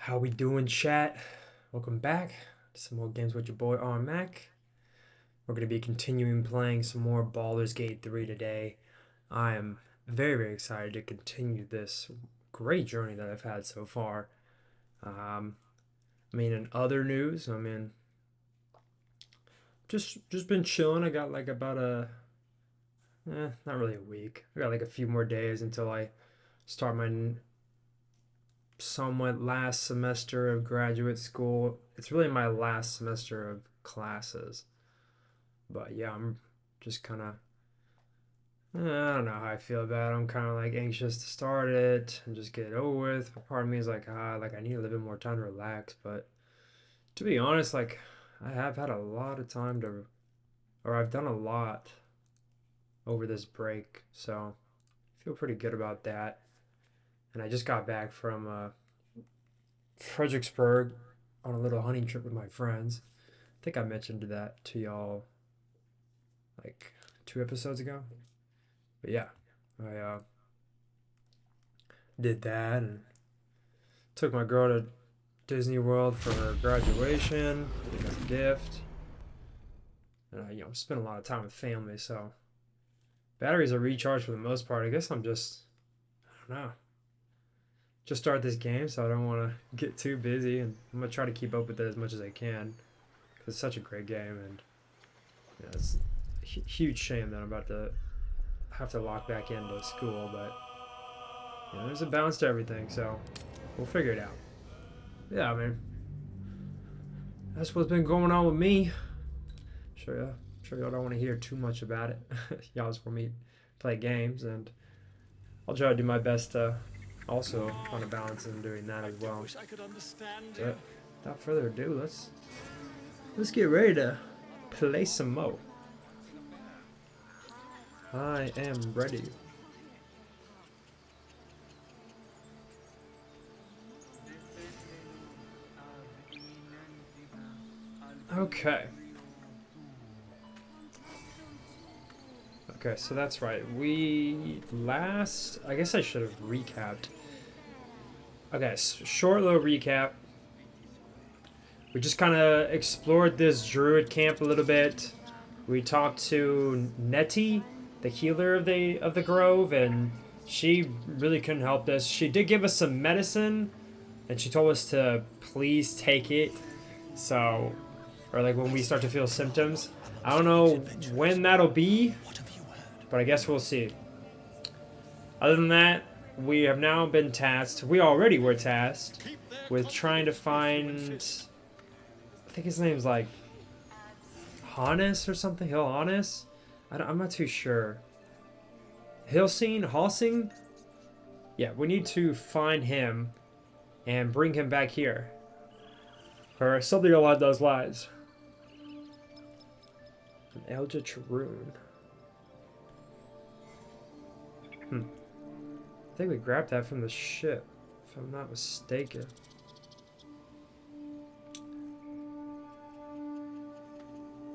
How we doing, chat? Welcome back to some more games with your boy on Mac. We're going to be continuing playing some more Baldur's Gate 3 today. I am very excited to continue this great journey that I've had so far. In other news, just been chilling. I got like about not really a week. I got like a few more days until I start my somewhat last semester of graduate school. It's really my last semester of classes. But yeah, I'm just kind of, I don't know how I feel about it. I'm kind of like anxious to start it and just get it over with. But part of me is like, like I need a little bit more time to relax. But to be honest, like I have had a lot of time to, or I've done a lot over this break. So I feel pretty good about that. And I just got back from Fredericksburg on a little hunting trip with my friends. I think I mentioned that to y'all like 2 episodes ago. But yeah, I did that and took my girl to Disney World for her graduation as a gift. And I, spent a lot of time with family, so batteries are recharged for the most part. I guess I don't know, just start this game, so I don't want to get too busy, and I'm gonna try to keep up with it as much as I can because it's such a great game, and it's a huge shame that I'm about to have to lock back into school, but there's a balance to everything, so we'll figure it out. Yeah, that's what's been going on with me. Sure y'all don't want to hear too much about it. Y'all just want me to play games, and I'll try to do my best to also find a balance in doing that as well. But without further ado, let's get ready to play some more. I am ready. Okay, so that's right. I guess I should have recapped. Okay, short little recap. We just kind of explored this druid camp a little bit. We talked to Nettie, the healer of the grove, and she really couldn't help us. She did give us some medicine, and she told us to please take it. So, or like when we start to feel symptoms. I don't know when that'll be, but I guess we'll see. Other than that, we have now been tasked. We already were tasked with trying to find. I think his name's like Hannes or something. Hill Hannes. I'm not too sure. Halsing. Yeah, we need to find him and bring him back here, or something along those lines. An Eldritch rune. I think we grabbed that from the ship, if I'm not mistaken.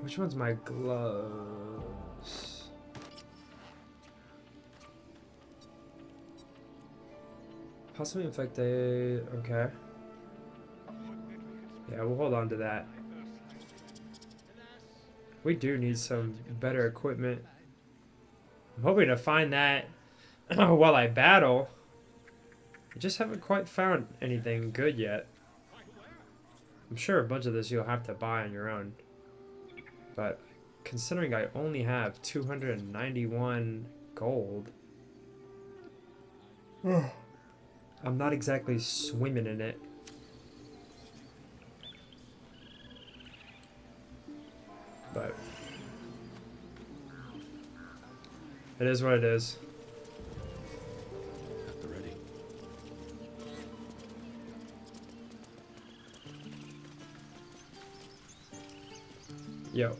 Which one's my gloves? Possibly infected. Okay. Yeah, we'll hold on to that. We do need some better equipment. I'm hoping to find that while I battle. I just haven't quite found anything good yet. I'm sure a bunch of this you'll have to buy on your own. But considering I only have 291 gold, I'm not exactly swimming in it. But it is what it is. Ready. Yo.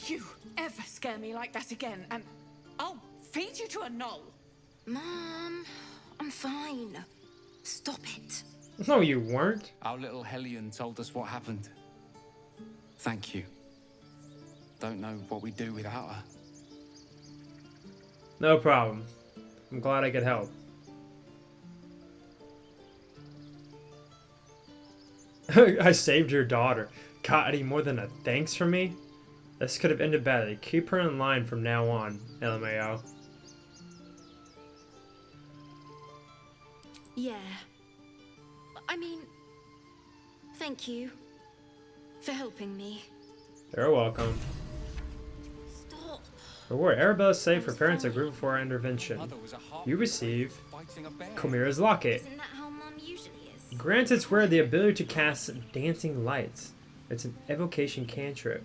You ever scare me like that again, and I'll feed you to a knoll. Mom, I'm fine. Stop it. No, you weren't. Our little Hellion told us what happened. Thank you. Don't know what we'd do without her. No problem. I'm glad I could help. I saved your daughter. Got any more than a thanks from me? This could have ended badly. Keep her in line from now on, LMAO. Yeah. I mean, thank you for helping me. You're welcome. Stop. Reward. Arabella's safe. Her parents agree for our intervention. Mother was a heart You receive fighting a bear. Chimera's locket. Isn't that how Mum usually is? Grants its wearer the ability to cast dancing lights. It's an evocation cantrip.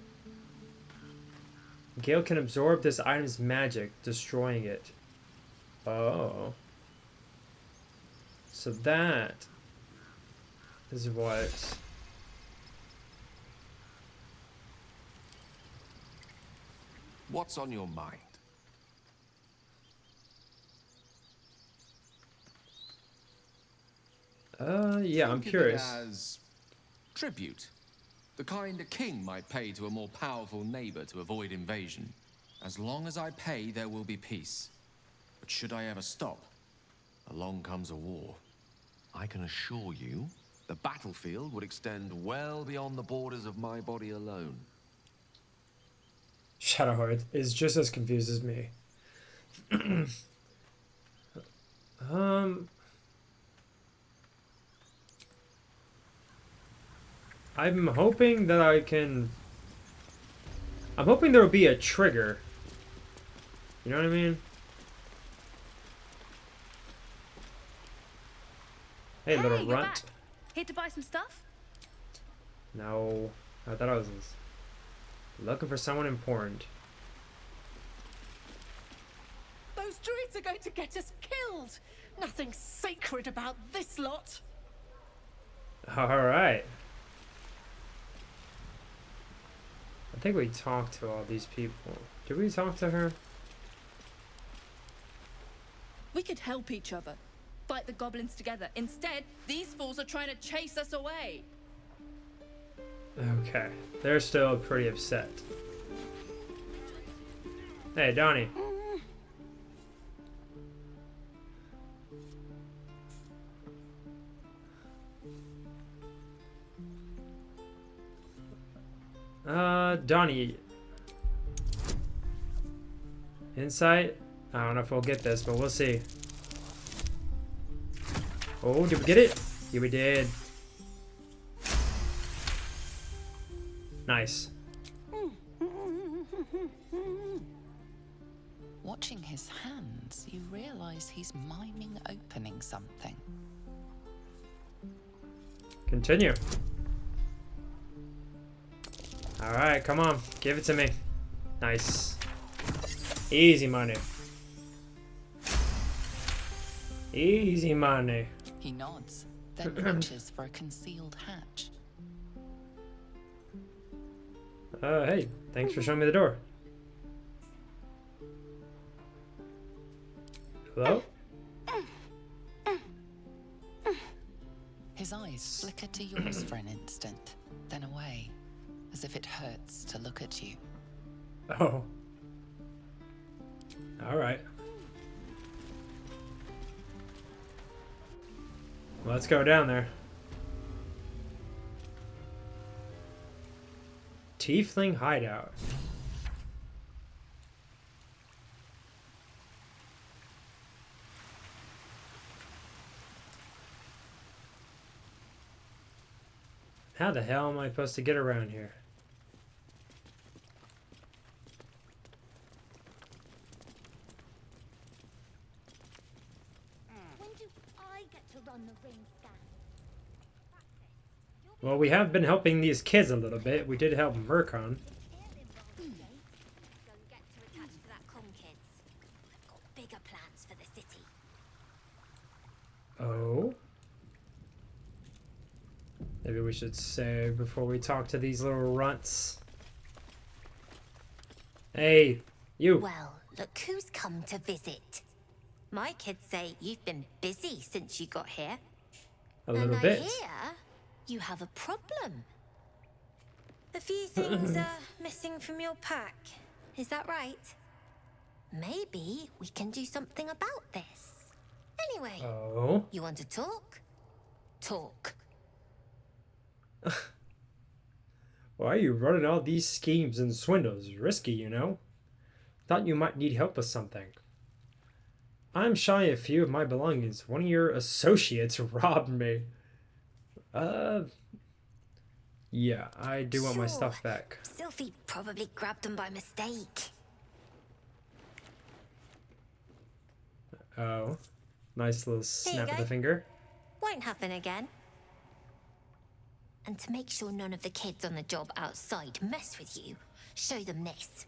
Gale can absorb this item's magic, destroying it. Oh. So that is what... What's on your mind? Yeah, I'm Think of it curious. as tribute. The kind a king might pay to a more powerful neighbor to avoid invasion. As long as I pay, there will be peace. But should I ever stop, along comes a war. I can assure you, the battlefield would extend well beyond the borders of my body alone. Shadowheart is just as confused as me. I'm hoping that I'm hoping there will be a trigger. You know what I mean? Hey, little you're runt. back. Here to buy some stuff? No. I thought I was looking for someone important. Those druids are going to get us killed. Nothing sacred about this lot. Alright. I think we talked to all these people. Did we talk to her? We could help each other. Fight the goblins together. Instead, these fools are trying to chase us away. Okay. They're still pretty upset. Hey, Donnie. Donnie. Insight? I don't know if we'll get this, but we'll see. Oh, did we get it? Yeah, we did. Nice. Watching his hands, you realize he's miming opening something. Continue. Alright, come on. Give it to me. Nice. Easy money. Easy money. He nods, then reaches for a concealed hatch. Hey, thanks for showing me the door. Hello? His eyes flicker to yours for an instant, then away, as if it hurts to look at you. Oh. Alright. Let's go down there. Tiefling hideout. How the hell am I supposed to get around here? When do I get to run the ring scan? Well, we have been helping these kids a little bit. We did help Murkon. Go and get to attach to that con, kids. I've got bigger plans for the city. Oh. Maybe we should save before we talk to these little runts. Hey, you. Well, look who's come to visit. My kids say you've been busy since you got here. A little and bit. I hear you have a problem. A few things are missing from your pack. Is that right? Maybe we can do something about this. Anyway, Oh. you want to talk? Talk. Why are you running all these schemes and swindles? Risky, you know? Thought you might need help with something. I'm shy a few of my belongings. One of your associates robbed me. Yeah, I do want my stuff back. Sylphie probably grabbed them by mistake. Oh, nice little snap of the finger. Won't happen again. And to make sure none of the kids on the job outside mess with you, show them this.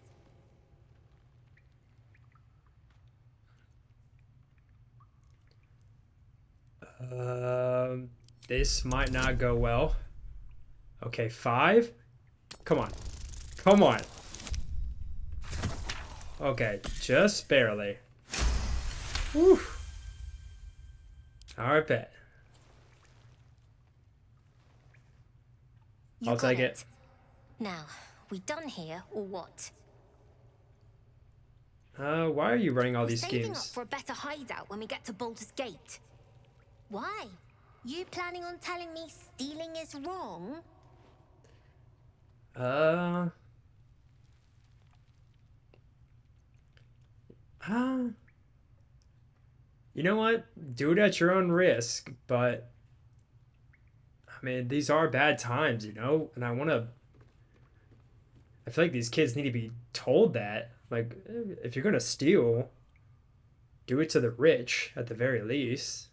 This might not go well. Okay, 5. Come on. Come on. Okay, just barely. Whew. Alright, bet. I'll take it. Now, we done here or what? Why are you running all these Saving up schemes? for a better hideout when we get to Baldur's Gate. Why? You planning on telling me stealing is wrong? You know what? Do it at your own risk, but I mean, these are bad times, you know? And I feel like these kids need to be told that. Like, if you're gonna steal, do it to the rich at the very least.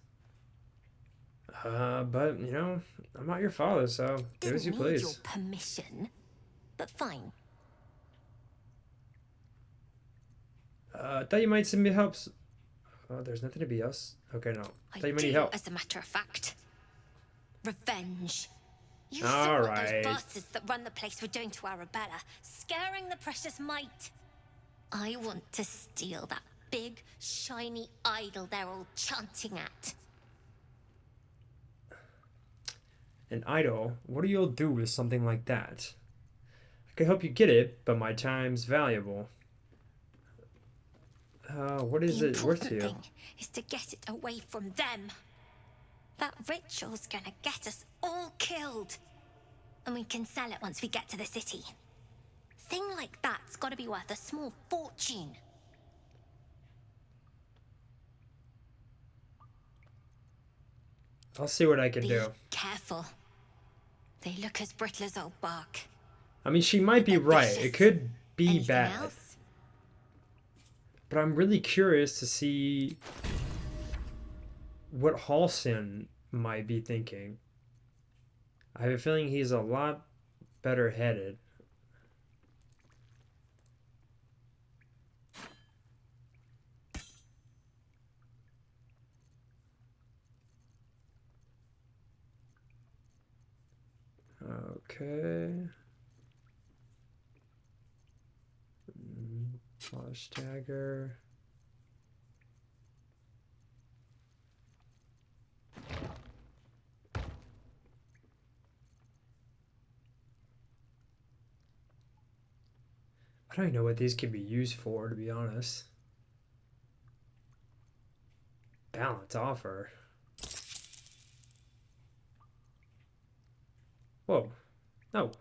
But, you know, I'm not your father, so do as you Didn't need please. your permission, but fine. I thought you might send me help. Oh, there's nothing to be else. Okay, no. I thought you might need help. As a matter of fact. Revenge. You All saw what right. those bastards that run the place were doing to Arabella, scaring the precious mite. I want to steal that big, shiny idol they're all chanting at. An idol? What do you all do with something like that? I could help you get it, but my time's valuable. What is it worth to you? The important thing is to get it away from them. That ritual's gonna get us all killed. And we can sell it once we get to the city. Thing like that's gotta be worth a small fortune. I'll see what I can Be do. careful. They look as brittle as old bark. I mean, she might be right. It could be Anything bad. else? But I'm really curious to see what Halsin might be thinking. I have a feeling he's a lot better headed. Okay. Polish dagger. I don't even know what these could be used for, to be honest. Balance offer. Whoa. No.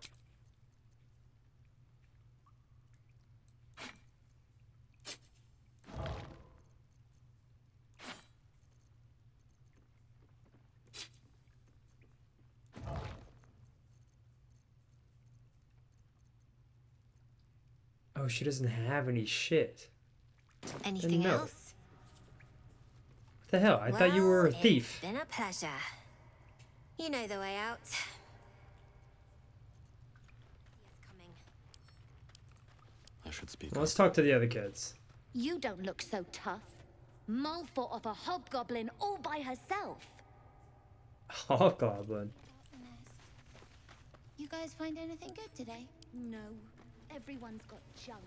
Oh, she doesn't have any shit. Anything No. else? What the hell? I thought you were a thief. It's been a pleasure. You know the way out. I should speak. Well, let's talk to the other kids. You don't look so tough. Mull fought off a hobgoblin all by herself. Hobgoblin. You guys find anything good today? No. Everyone's got junk.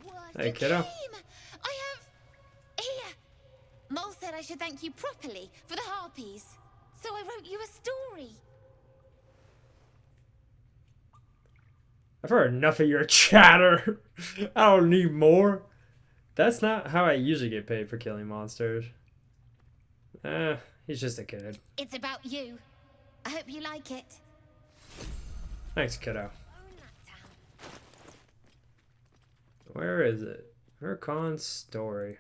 Worse. Hey, kiddo. I have... Here! Mull said I should thank you properly for the harpies. So I wrote you a story. I've heard enough of your chatter. I don't need more. That's not how I usually get paid for killing monsters. He's just a kid. It's about you. I hope you like it. Thanks, kiddo. Where is it? Urkon's story.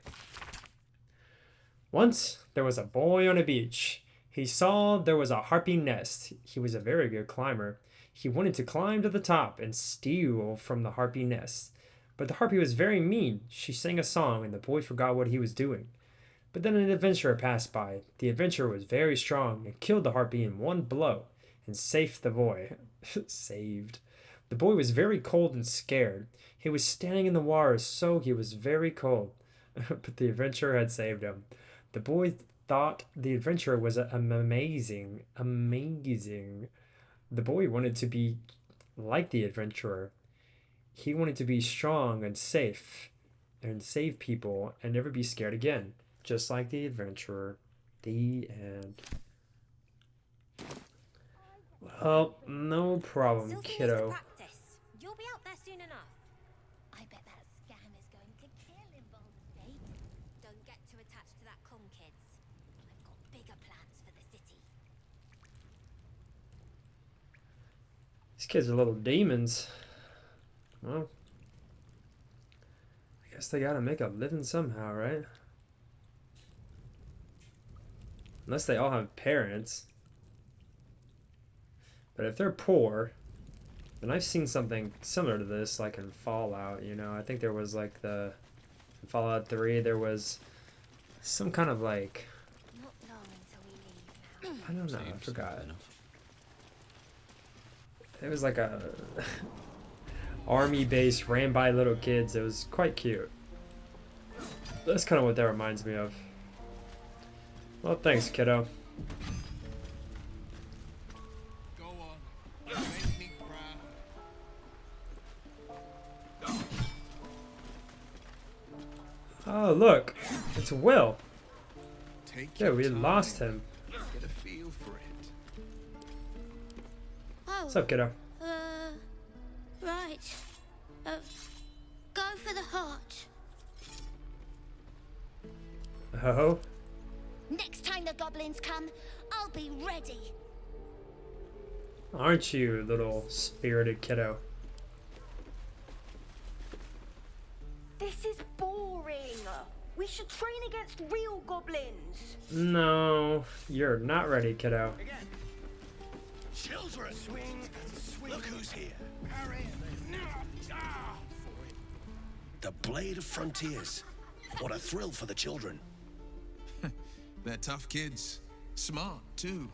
Once there was a boy on a beach. He saw there was a harpy nest. He was a very good climber. He wanted to climb to the top and steal from the harpy nest. But the harpy was very mean. She sang a song and the boy forgot what he was doing. But then an adventurer passed by. The adventurer was very strong and killed the harpy in one blow and saved the boy. Saved. The boy was very cold and scared. He was standing in the water, so he was very cold. But the adventurer had saved him. The boy thought the adventurer was amazing. The boy wanted to be like the adventurer. He wanted to be strong and safe and save people and never be scared again. Just like the adventurer. The end. Well, no problem, kiddo. You'll be out there soon enough. I bet that scam is going to kill in Baldur's Gate. Don't get too attached to that con, kids. I've got bigger plans for the city. These kids are little demons. Well, I guess they gotta make a living somehow, right? Unless they all have parents. But if they're poor, then I've seen something similar to this, like in Fallout, you know. I think there was like in Fallout 3, there was some kind of like, Not long until we leave now. I don't know, I forgot. It was like a army base ran by little kids. It was quite cute. That's kind of what that reminds me of. Well, thanks, kiddo. Go on. Make me proud. Oh, look. It's Wyll. Take Yeah, your we time. lost him. Get a feel for it. Oh, What's up, kiddo? right. Go for the heart. Oh? Next time the goblins come, I'll be ready. Aren't you, little spirited kiddo? This is boring. We should train against real goblins. No, you're not ready, kiddo. Again. Children, swing and swing. Look who's here. Harry. The Blade of Frontiers. What a thrill for the children. They're tough kids. Smart, too.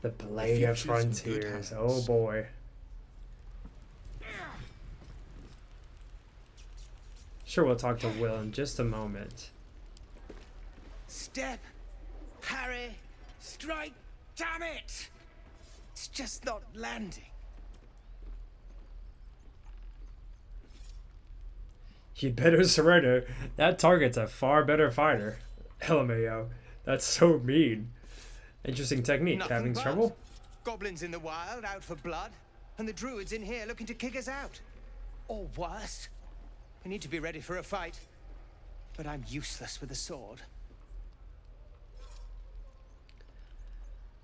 The Blade of Frontiers. Oh boy. Sure, we'll talk to Wyll in just a moment. Step. Harry. Strike. Damn it! It's just not landing. You'd better surrender. That target's a far better fighter. LMAO. That's so mean. Interesting technique. Nothing Having but trouble? Goblins in the wild, out for blood, and the druids in here looking to kick us out. Or worse. We need to be ready for a fight. But I'm useless with a sword.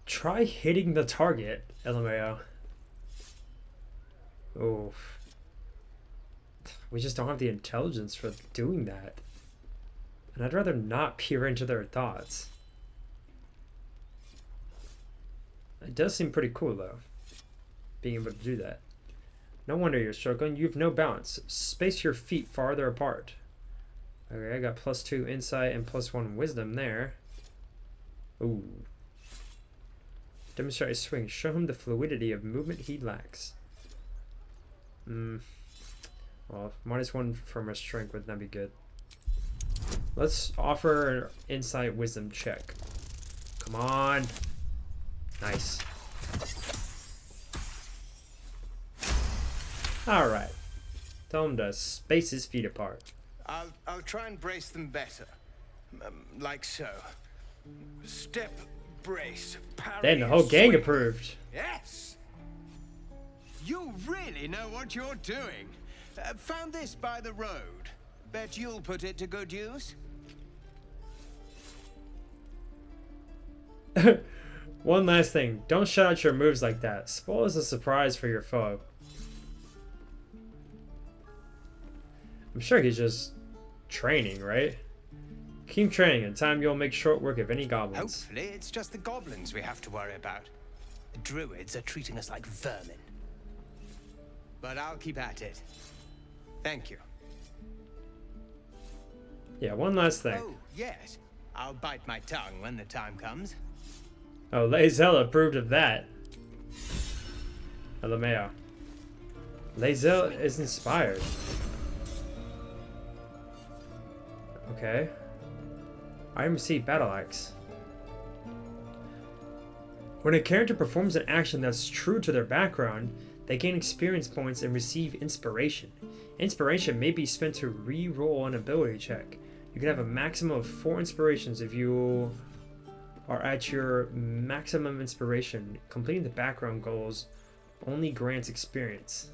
Try hitting the target, LMAO. Oof. We just don't have the intelligence for doing that. And I'd rather not peer into their thoughts. It does seem pretty cool, though, being able to do that. No wonder you're struggling. You have no balance. Space your feet farther apart. Okay, I got +2 insight and +1 wisdom there. Ooh. Demonstrate a swing. Show him the fluidity of movement he lacks. Well, -1 from our strength would not be good. Let's offer an insight wisdom check. Come on. Nice. Alright. Tell him to space his feet apart. I'll try and brace them better. Like so. Step, brace, parry. Then the whole gang swing. approved. Yes! You really know what you're doing. Found this by the road. Bet you'll put it to good use. One last thing. Don't shout out your moves like that. Spoils the surprise for your foe. I'm sure he's just training, right? Keep training. In time, you'll make short work of any goblins. Hopefully, it's just the goblins we have to worry about. The druids are treating us like vermin. But I'll keep at it. Thank you. Yeah, one last thing. Oh, yes. I'll bite my tongue when the time comes. Oh, Lae'zel approved of that. LMAO. Lae'zel is inspired. Okay. I received Battle Axe. When a character performs an action that's true to their background, they gain experience points and receive inspiration. Inspiration may be spent to re-roll an ability check. You can have a maximum of 4 inspirations if you are at your maximum inspiration. Completing the background goals only grants experience.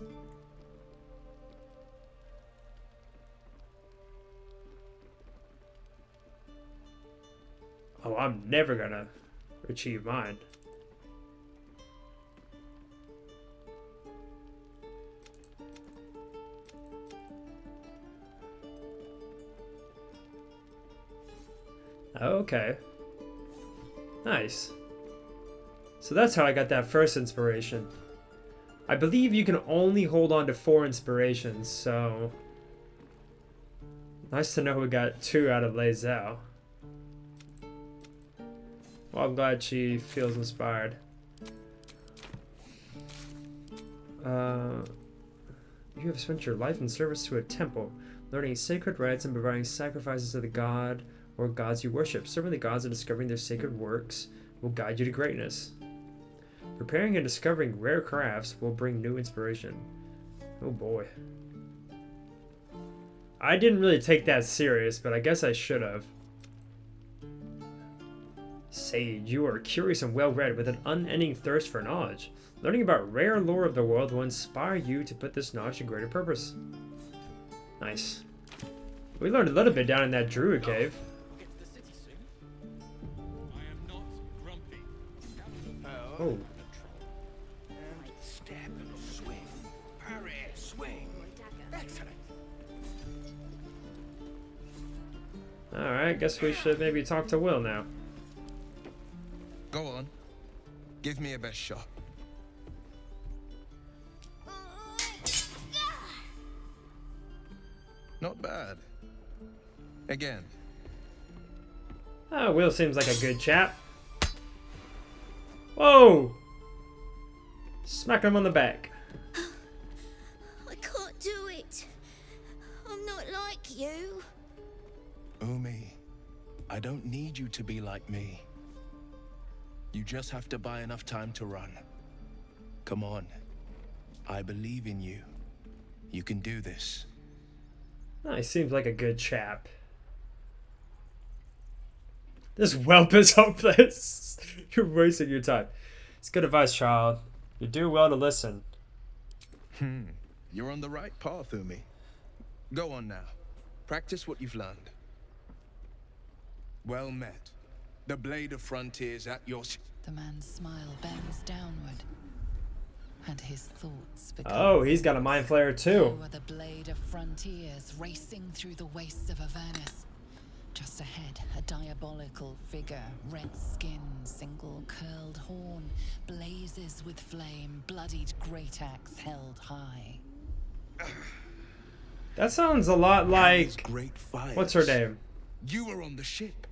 Oh, I'm never gonna achieve mine. Okay. Nice. So that's how I got that first inspiration. I believe you can only hold on to 4 inspirations, so... Nice to know we got 2 out of Lae'zel. Well, I'm glad she feels inspired. You have spent your life in service to a temple, learning sacred rites and providing sacrifices to the god or gods you worship. Serving the gods and discovering their sacred works will guide you to greatness. Preparing and discovering rare crafts will bring new inspiration. Oh boy. I didn't really take that serious, but I guess I should have. Sage, you are curious and well-read with an unending thirst for knowledge. Learning about rare lore of the world will inspire you to put this knowledge to greater purpose. Nice. We learned a little bit down in that druid cave. Oh. Step, swing, parry, swing. Excellent. Alright, guess we should maybe talk to Wyll now. Go on. Give me your best shot. Not bad. Again. Oh, Wyll seems like a good chap. Whoa! Smack him on the back. I can't do it. I'm not like you. Umi, I don't need you to be like me. You just have to buy enough time to run. Come on. I believe in you. You can do this. Oh, he seems like a good chap. This whelp is hopeless. You're wasting your time. It's good advice, child. You do well to listen. You're on the right path, Umi. Go on now. Practice what you've learned. Well met. The blade of frontiers at your... The man's smile bends downward, and his thoughts become... Oh, he's got a mind flayer too. You are the blade of frontiers racing through the wastes of Avernus. Just ahead, a diabolical figure, red skin, single curled horn, blazes with flame, bloodied great axe held high. That sounds a lot like... Great fires. What's her name? You were on the ship.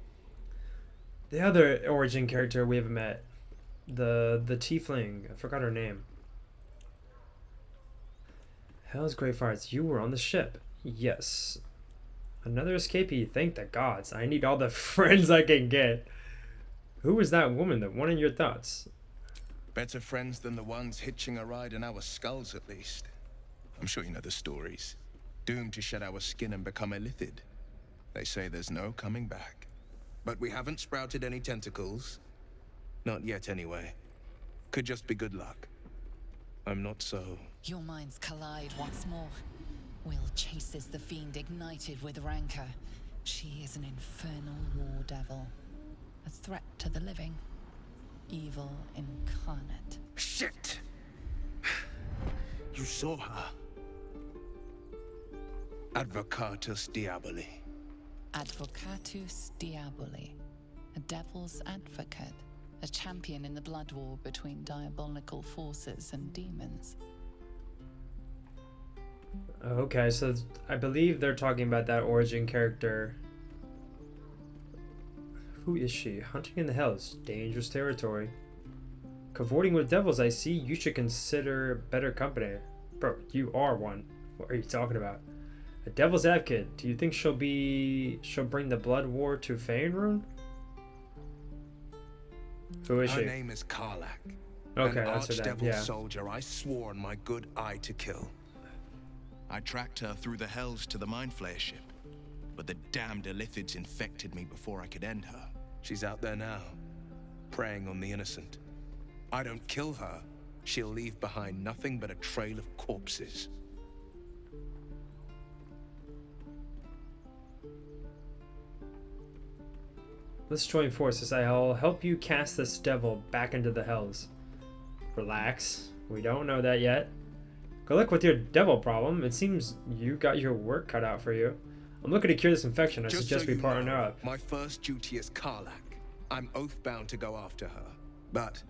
The other origin character we haven't met. The tiefling. I forgot her name. Hell's great fires. You were on the ship. Yes. Another escapee. Thank the gods. I need all the friends I can get. Who was that woman? The one in your thoughts? Better friends than the ones hitching a ride in our skulls, at least. I'm sure you know the stories. Doomed to shed our skin and become illithid. They say there's no coming back. But we haven't sprouted any tentacles. Not yet, anyway. Could just be good luck. I'm not so... Your minds collide once more. Wyll chases the fiend ignited with rancor. She is an infernal war devil. A threat to the living. Evil incarnate. Shit! You saw her. Advocatus Diaboli. Advocatus Diaboli. A devil's advocate. A champion in the blood war between diabolical forces and demons. Okay, so I believe they're talking about that origin character. Who is she? Hunting in the Hells. Dangerous territory. Cavorting with devils, I see. You should consider better company. Bro, you are one. What are you talking about? A devil's advocate. Do you think she'll bring the blood war to Faerun? Who is she? Her name is Karlach. Okay, an that's her name. archdevil Yeah. soldier I swore on my good eye to kill. I tracked her through the hells to the Mind Flayer ship, but the damned Illithids infected me before I could end her. She's out there now, preying on the innocent. I don't kill her, she'll leave behind nothing but a trail of corpses. Let's join forces. I'll help you cast this devil back into the hells. Relax. We don't know that yet. Good luck with your devil problem. It seems you got your work cut out for you. I'm looking to cure this infection. I suggest we partner up. My first duty is Karlach. I'm oath-bound to go after her. But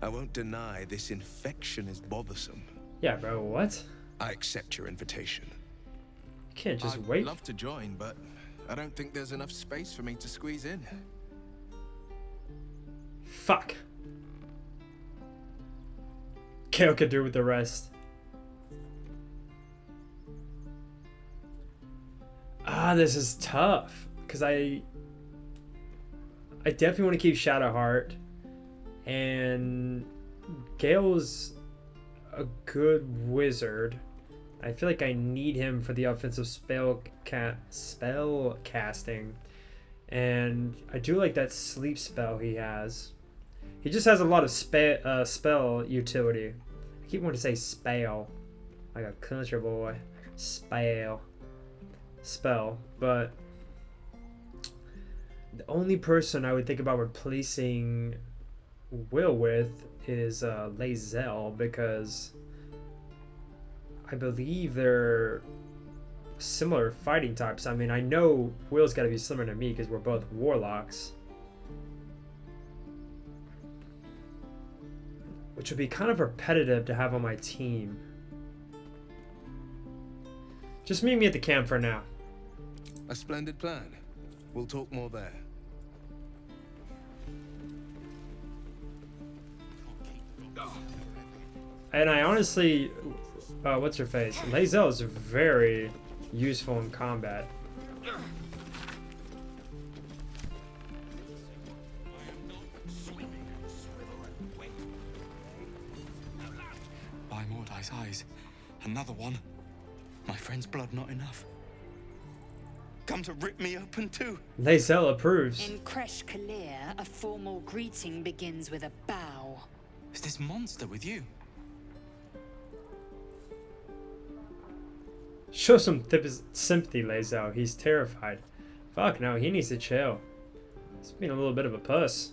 I won't deny this infection is bothersome. Yeah, bro, what? I accept your invitation. You can't just wait. I'd love to join, but I don't think there's enough space for me to squeeze in. Fuck. Kale could do with the rest. This is tough. Because I definitely want to keep Shadowheart. And Gale's a good wizard. I feel like I need him for the offensive spell casting. And I do like that sleep spell he has. He just has a lot of spell utility. I keep wanting to say spell. Like a country boy. Spell. But the only person I would think about replacing Wyll with is Lae'zel, because I believe they're similar fighting types. I mean, I know Wyll's got to be similar to me because we're both warlocks. Which would be kind of repetitive to have on my team. Just meet me at the camp for now. A splendid plan. We'll talk more there. And I honestly, what's her face? Lae'zel is very useful in combat. By Mordai's eyes, another one. My friend's blood not enough. Come to rip me open too. Lae'zel approves. In Kresh Kalir, a formal greeting begins with a bow. Is this monster with you? Show some sympathy, Lae'zel. He's terrified. Fuck no, he needs to chill. He's being a little bit of a puss.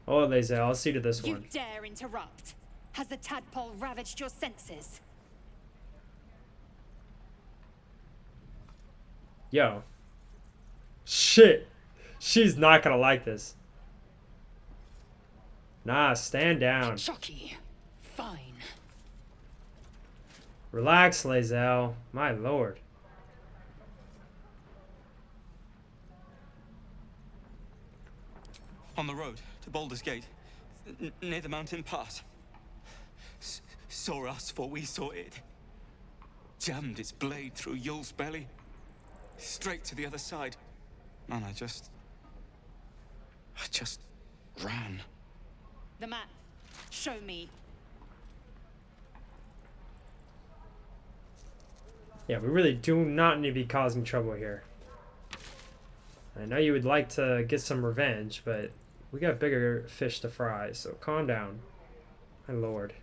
Oh, Lae'zel, I'll see to this one. You dare interrupt? Has the tadpole ravaged your senses? Yo. Shit. She's not gonna like this. Nah, stand down. Shocky. Fine. Relax, Lae'zel. My lord. On the road to Baldur's Gate, near the mountain pass. Saw us, for we saw it. Jammed its blade through Yul's belly, straight to the other side. And I just ran. The map. Show me. Yeah, we really do not need to be causing trouble here. I know you would like to get some revenge, but we got bigger fish to fry, so calm down. My lord.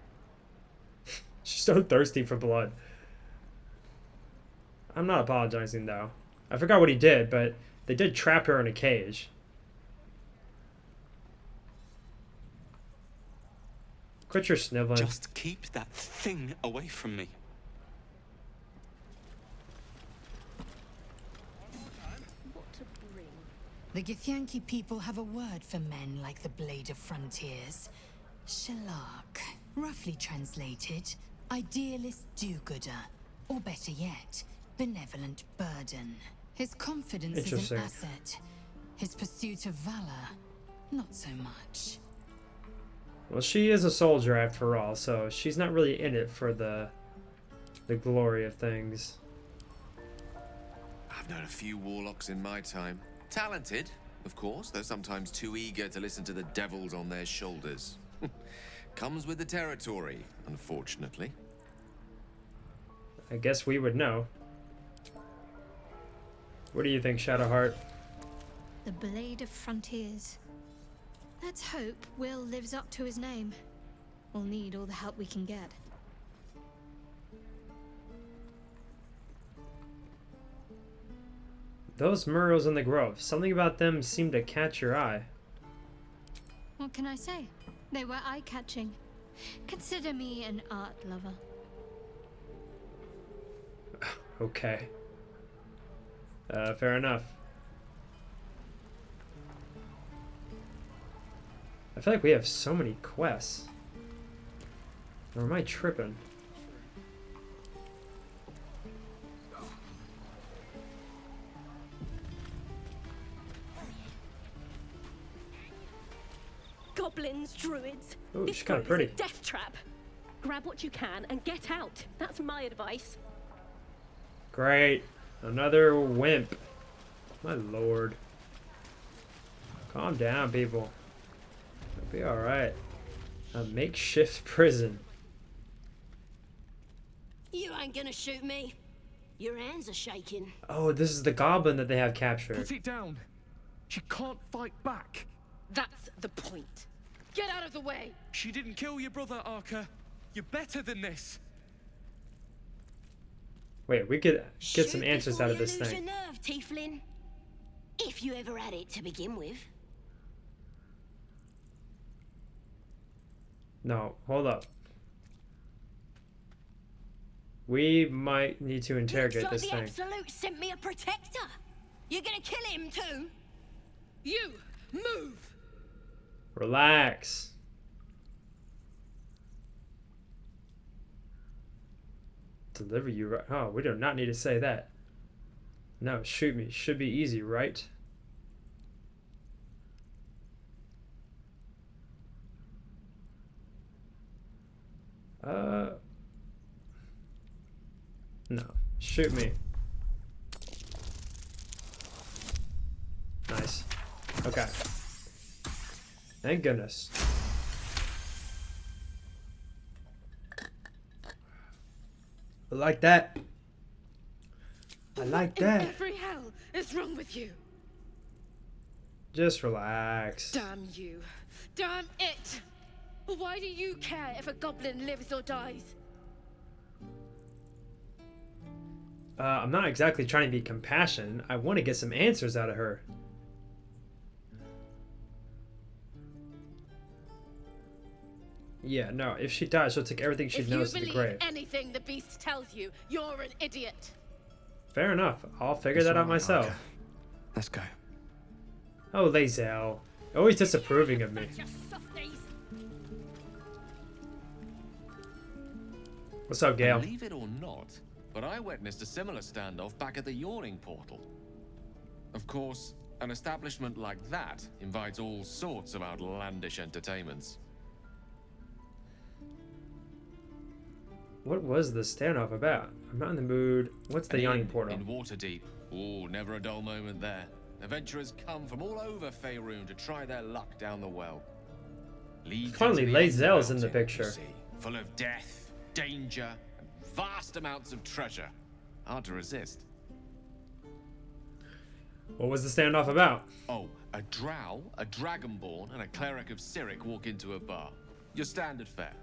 She's so thirsty for blood. I'm not apologizing, though. I forgot what he did, but they did trap her in a cage. Quit your sniveling. Just keep that thing away from me. The Githyanki people have a word for men like the Blade of Frontiers. Shalak. Roughly translated, idealist do-gooder. Or better yet, benevolent burden. His confidence is an asset. His pursuit of valor, not so much. Well, she is a soldier after all, so she's not really in it for the glory of things. I've known a few warlocks in my time. Talented, of course, though sometimes too eager to listen to the devils on their shoulders. Comes with the territory, unfortunately. I guess we would know. What do you think, Shadowheart? The Blade of Frontiers. Let's hope Wyll lives up to his name. We'll need all the help we can get. Those Murrows in the Grove, something about them seemed to catch your eye. What can I say? They were eye-catching. Consider me an art lover. Okay. Fair enough. I feel like we have so many quests. Or am I tripping? Goblins, druids. Ooh, This she's kind of road is pretty. a death trap. Grab what you can and get out. That's my advice. Great. Another wimp. My lord. Calm down, people. It'll be alright. A makeshift prison. You ain't gonna shoot me. Your hands are shaking. Oh, this is the goblin that they have captured. Put it down. She can't fight back. That's the point. Get out of the way. She didn't kill your brother, Arca. You're better than this. Wait, we could get some Shoot answers before out of you this lose thing. your nerve, Tiefling. If you ever had it to begin with. No, hold up. We might need to interrogate Looks like this the thing. Absolute sent me a protector. You're gonna kill him too? You move. Relax. Deliver you right. Oh, we do not need to say that. No, shoot me. Should be easy, right? No. Shoot me. Nice. Okay. Thank goodness. I like that. I like What that. in every hell is wrong with you? Just relax. Damn you. Damn it. Why do you care if a goblin lives or dies? I'm not exactly trying to be compassionate. I want to get some answers out of her. Yeah, no, if she dies, she'll take everything she knows to the If you grave. believe anything the beast tells you, you're an idiot. Fair enough. I'll figure that out myself. Let's go. Oh, Lae'zel. Always disapproving of me. What's up, Gale? Believe it or not, but I witnessed a similar standoff back at the Yawning Portal. Of course, an establishment like that invites all sorts of outlandish entertainments. What was the standoff about? I'm not in the mood. What's the Yawning Portal? In Waterdeep. Ooh, never a dull moment there. Adventurers come from all over Faerun to try their luck down the well. Finally, Lae'zel's in the picture. Full of death, danger, and vast amounts of treasure. Hard to resist. What was the standoff about? Oh, a drow, a dragonborn, and a cleric of Cyric walk into a bar. Your standard fare.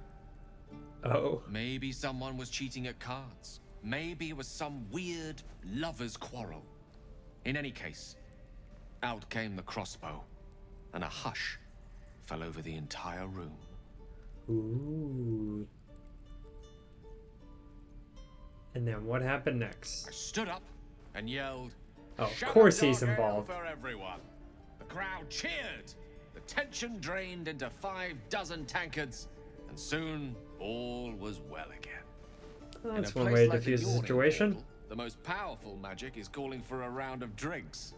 Oh. Maybe someone was cheating at cards. Maybe it was some weird lover's quarrel. In any case, out came the crossbow, and a hush fell over the entire room. Ooh. And then what happened next? I stood up and yelled, Oh, of "Shut course up, he's dark ale involved. for everyone." The crowd cheered. The tension drained into 6 tankards, and soon all was well again. Well, In that's a one place way to like the defuse the Yawning situation. Portal, the most powerful magic is calling for a round of drinks.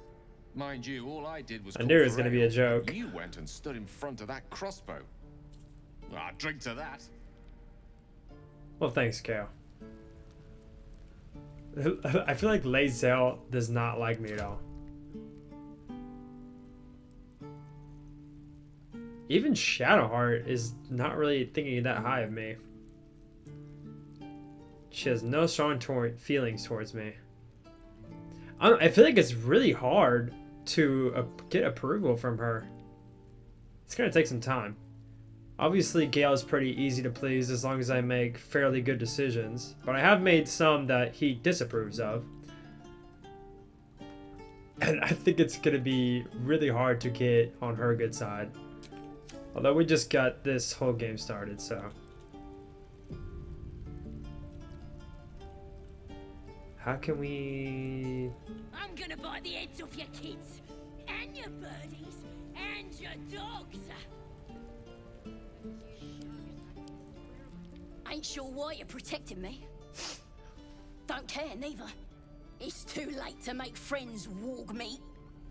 Mind you, all I did was I call knew it was for going to be a ale, joke. but you went and stood in front of that crossbow. Ah, drink to that. Well, thanks, Kale. I feel like Lae'zel does not like me at all. Even Shadowheart is not really thinking that high of me. She has no strong feelings towards me. I feel like it's really hard to get approval from her. It's gonna take some time. Obviously, Gale is pretty easy to please as long as I make fairly good decisions, but I have made some that he disapproves of. And I think it's gonna be really hard to get on her good side. Although we just got this whole game started, so. How can we... I'm gonna bite the heads off your kids, and your birdies, and your dogs. Ain't sure why you're protecting me. Don't care, neither. It's too late to make friends, warg meat.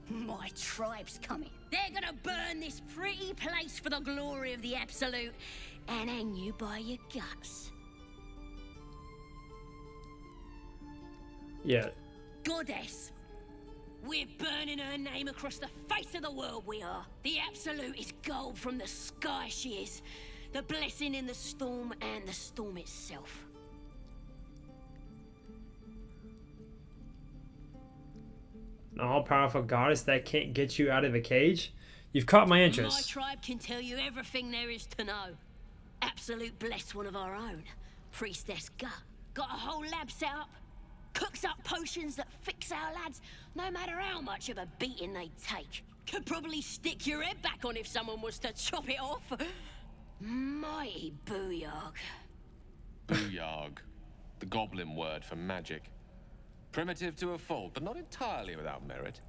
My tribe's coming. They're gonna burn this pretty place for the glory of the Absolute and hang you by your guts. Yeah. Goddess. We're burning her name across the face of the world, we are. The Absolute is gold from the sky, she is. The blessing in the storm and the storm itself. An all-powerful goddess that can't get you out of a cage? You've caught my My interest. tribe can tell you everything there is to know. Absolute bless one of our own. Priestess Gut. Got a whole lab set up. Cooks up potions that fix our lads, no matter how much of a beating they take. Could probably stick your head back on if someone was to chop it off. Mighty booyarg. Booyarg, the goblin word for magic. Primitive to a fault, but not entirely without merit.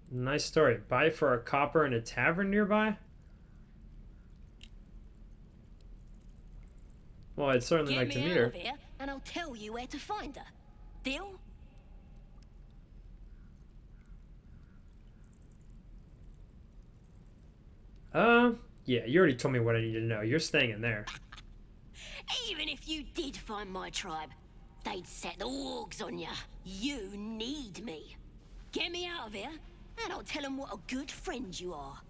Nice story. Buy for a copper in a tavern nearby? Well, I'd certainly like to meet her. Get me out of here, and I'll tell you where to find her. Deal? Yeah, you already told me what I need to know. You're staying in there. Even if you did find my tribe, they'd set the wargs on you. You need me. Get me out of here, and I'll tell them what a good friend you are.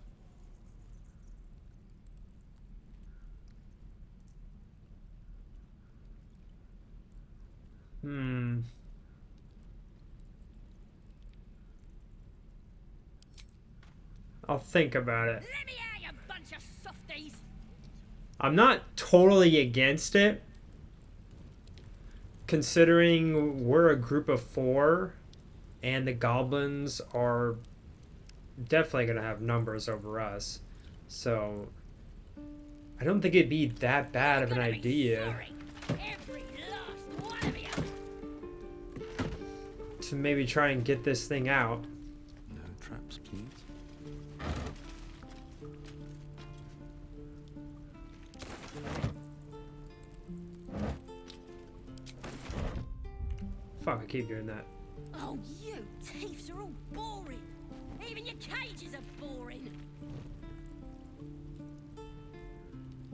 I'll think about it. Let me out, you bunch of softies. I'm not totally against it, considering we're a group of 4 and the goblins are definitely going to have numbers over us. So I don't think it'd be that bad of an idea Every last one of you. to maybe try and get this thing out. No traps, please. Fuck, I keep doing that. Oh, you thieves are all boring. Even your cages are boring.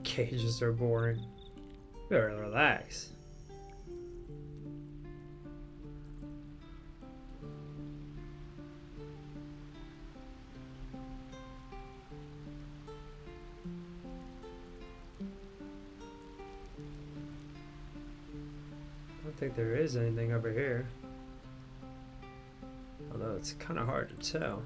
Cages are boring. Better relax. I don't think there is anything over here. Although it's kind of hard to tell.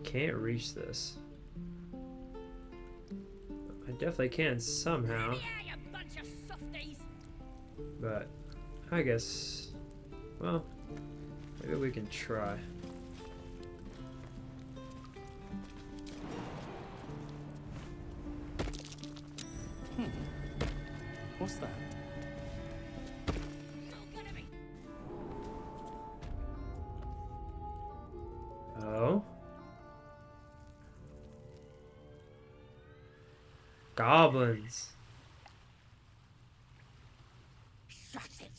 Can't reach this. I definitely can somehow. Yeah, you bunch of softies. But I guess, well, Maybe we can try. What's that? Oh. Goblins. Shut it!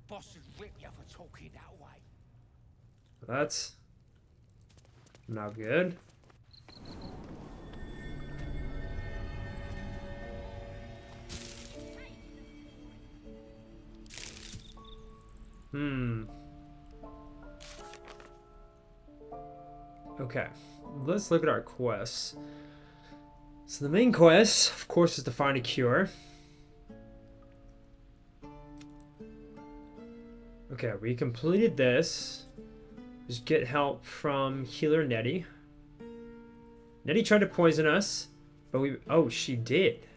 Boss would rip you for talking that way. That's not good. Okay, let's look at our quests. So the main quest, of course, is to find a cure. Okay, we completed this. Just get help from healer Nettie. Nettie tried to poison us, but we... Oh, she did.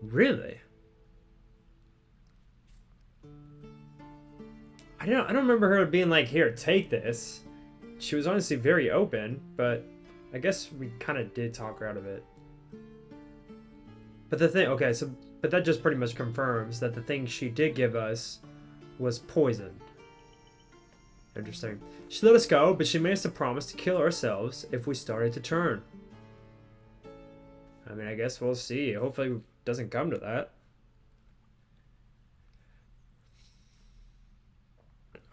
Really? I don't remember her being like, here, take this. She was honestly very open, but I guess we kind of did talk her out of it. But the thing, okay, so, but that just pretty much confirms that the thing she did give us was poison. Interesting. She let us go, but she made us a promise to kill ourselves if we started to turn. I mean, I guess we'll see. Hopefully it doesn't come to that.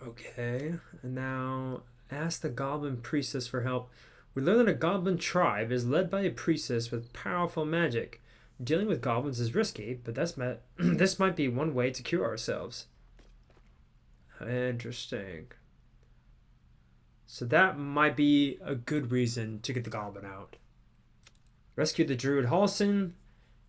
Okay, and now ask the goblin priestess for help. We learn that a goblin tribe is led by a priestess with powerful magic. Dealing with goblins is risky, but this might be one way to cure ourselves. Interesting. So that might be a good reason to get the goblin out. Rescue the druid Halsin.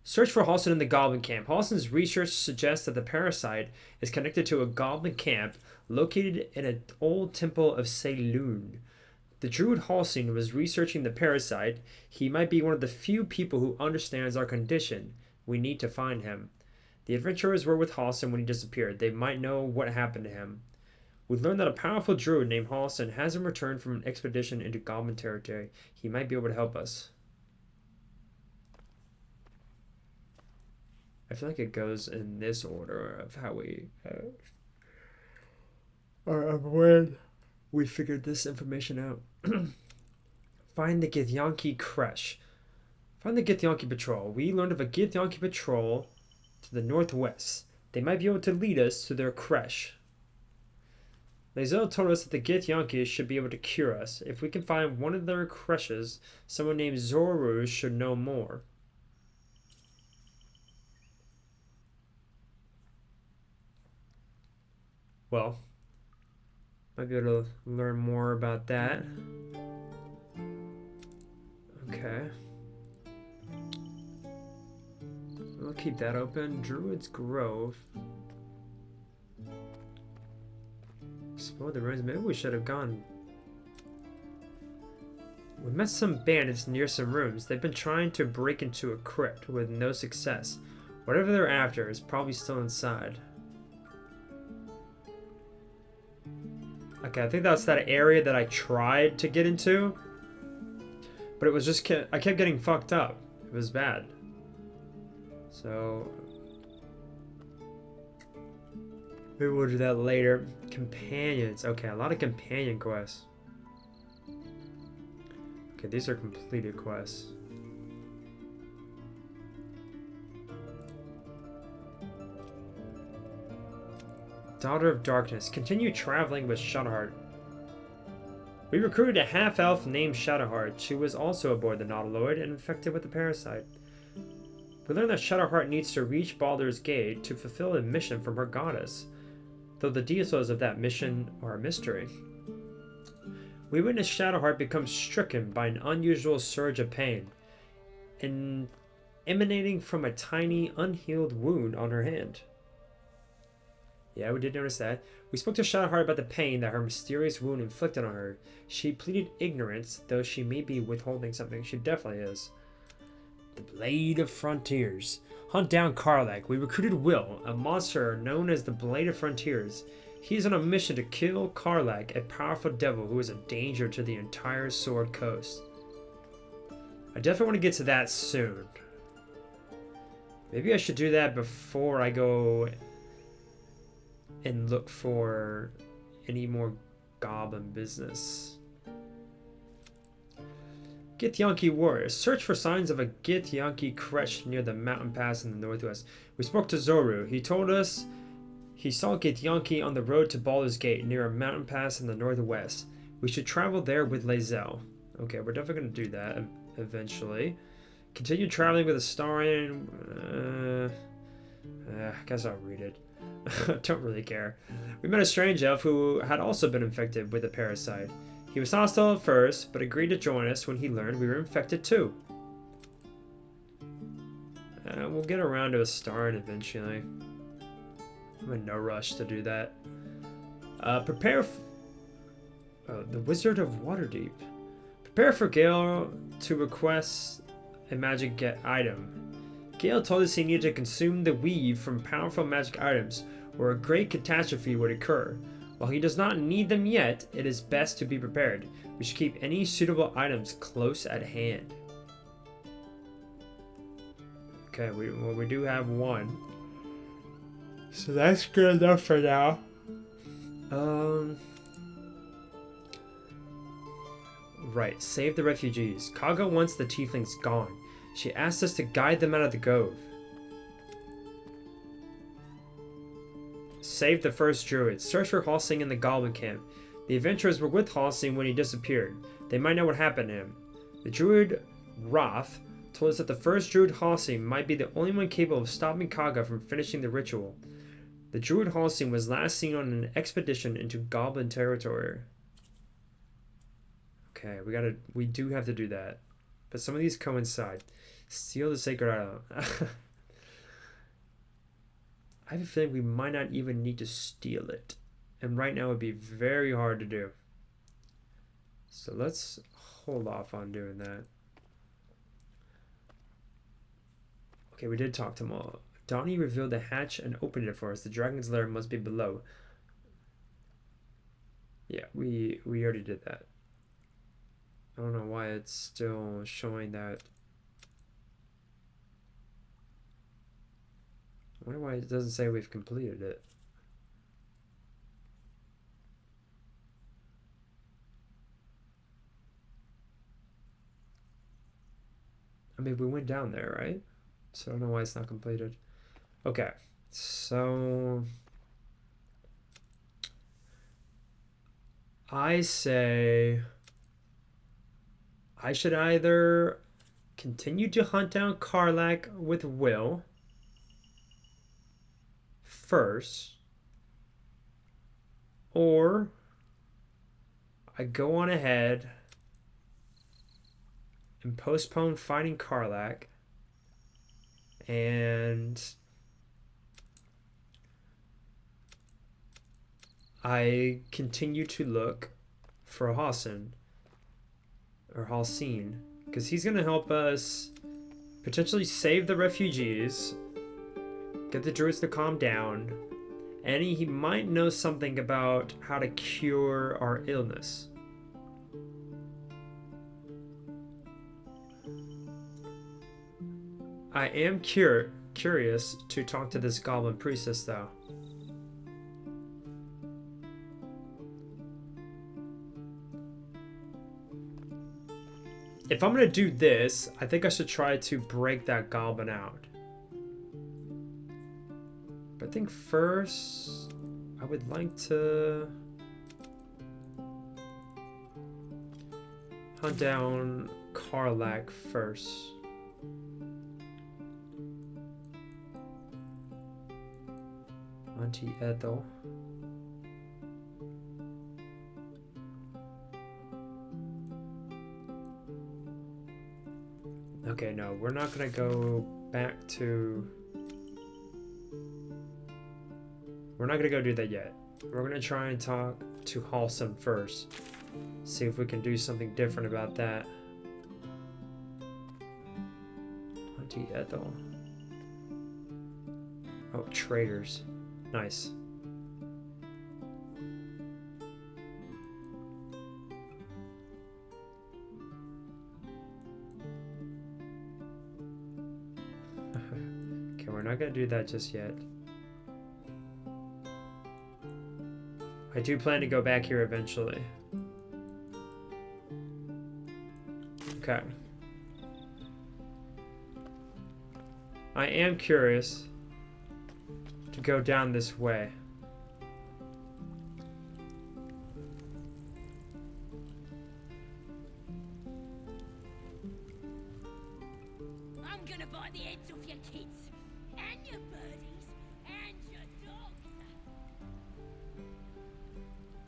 Search for Halsin in the goblin camp. Halsin's research suggests that the parasite is connected to a goblin camp located in an old temple of Saloon. The druid Halsin was researching the parasite. He might be one of the few people who understands our condition. We need to find him. The adventurers were with Halsin when he disappeared. They might know what happened to him. We learned that a powerful druid named Halsin hasn't returned from an expedition into goblin territory. He might be able to help us. I feel like it goes in this order of how we or of when we figured this information out. Find the Githyanki Creche. Find the Githyanki Patrol. We learned of a Githyanki Patrol to the northwest. They might be able to lead us to their creche. Lae'zel told us that the Githyanki should be able to cure us. If we can find one of their creches, someone named Zoru should know more. Well, might be able to learn more about that. Okay. We'll keep that open. Druid's Grove. Explore the ruins. Maybe we should have gone. We met some bandits near some rooms. They've been trying to break into a crypt with no success. Whatever they're after is probably still inside. Okay, I think that's that area that I tried to get into. But it was just, I kept getting fucked up. It was bad. So, maybe we'll do that later. Companions. Okay, a lot of companion quests. Okay, these are completed quests. Daughter of Darkness. Continue traveling with Shadowheart. We recruited a half-elf named Shadowheart. She was also aboard the Nautiloid and infected with the parasite. We learned that Shadowheart needs to reach Baldur's Gate to fulfill a mission from her goddess, though the details of that mission are a mystery. We witnessed Shadowheart become stricken by an unusual surge of pain, emanating from a tiny, unhealed wound on her hand. Yeah, we did notice that. We spoke to Shadowheart about the pain that her mysterious wound inflicted on her. She pleaded ignorance, though she may be withholding something. She definitely is. The Blade of Frontiers. Hunt down Karlach. We recruited Wyll, a monster known as the Blade of Frontiers. He is on a mission to kill Karlach, a powerful devil who is a danger to the entire Sword Coast. I definitely want to get to that soon. Maybe I should do that before I go and look for any more goblin business. Githyanki warriors. Search for signs of a Githyanki crèche near the mountain pass in the northwest. We spoke to Zoru. He told us he saw Githyanki on the road to Baldur's Gate near a mountain pass in the northwest. We should travel there with Lae'zel. Okay, we're definitely going to do that eventually. Continue traveling with Astarion. I guess I'll read it. Don't really care. We met a strange elf who had also been infected with a parasite. He was hostile at first, but agreed to join us when he learned we were infected too. We'll get around to Astarion eventually. I'm in no rush to do that. Prepare the Wizard of Waterdeep. Prepare for Gale to request a magic item. Gale told us he needed to consume the weave from powerful magic items, or a great catastrophe would occur. While he does not need them yet, it is best to be prepared. We should keep any suitable items close at hand. Okay, we do have one. So that's good enough for now. Right, save the refugees. Kaga wants the tieflings gone. She asked us to guide them out of the Gove. Save the first druid. Search for Halsing in the goblin camp. The adventurers were with Halsing when he disappeared. They might know what happened to him. The druid Roth told us that the first druid Halsing might be the only one capable of stopping Kaga from finishing the ritual. The druid Halsing was last seen on an expedition into goblin territory. Okay, we do have to do that. But some of these coincide. Steal the sacred item. I have a feeling we might not even need to steal it. And right now it would be very hard to do. So let's hold off on doing that. Okay, we did talk to Maul. Donnie revealed the hatch and opened it for us. The dragon's lair must be below. Yeah, we already did that. I don't know why it's still showing that. I wonder why it doesn't say we've completed it. I mean, we went down there, right? So I don't know why it's not completed. Okay, so I say I should either continue to hunt down Karlach with Wyll first, or I go on ahead and postpone fighting Karlach and I continue to look for Halsin or Halsine, because he's going to help us potentially save the refugees, get the druids to calm down, and he might know something about how to cure our illness. I am curious to talk to this goblin priestess though. If I'm gonna do this, I think I should try to break that goblin out. But I think first, I would like to hunt down Karlach first. Auntie Ethel. Okay, no, we're not gonna go back to... We're not gonna go do that yet. We're gonna try and talk to Halsin first. See if we can do something different about that. Auntie Ethel. Oh, traders. Nice. Okay, we're not gonna do that just yet. I do plan to go back here eventually. Okay. I am curious to go down this way. I'm gonna bite the heads off your kids, and your birdies, and your dogs.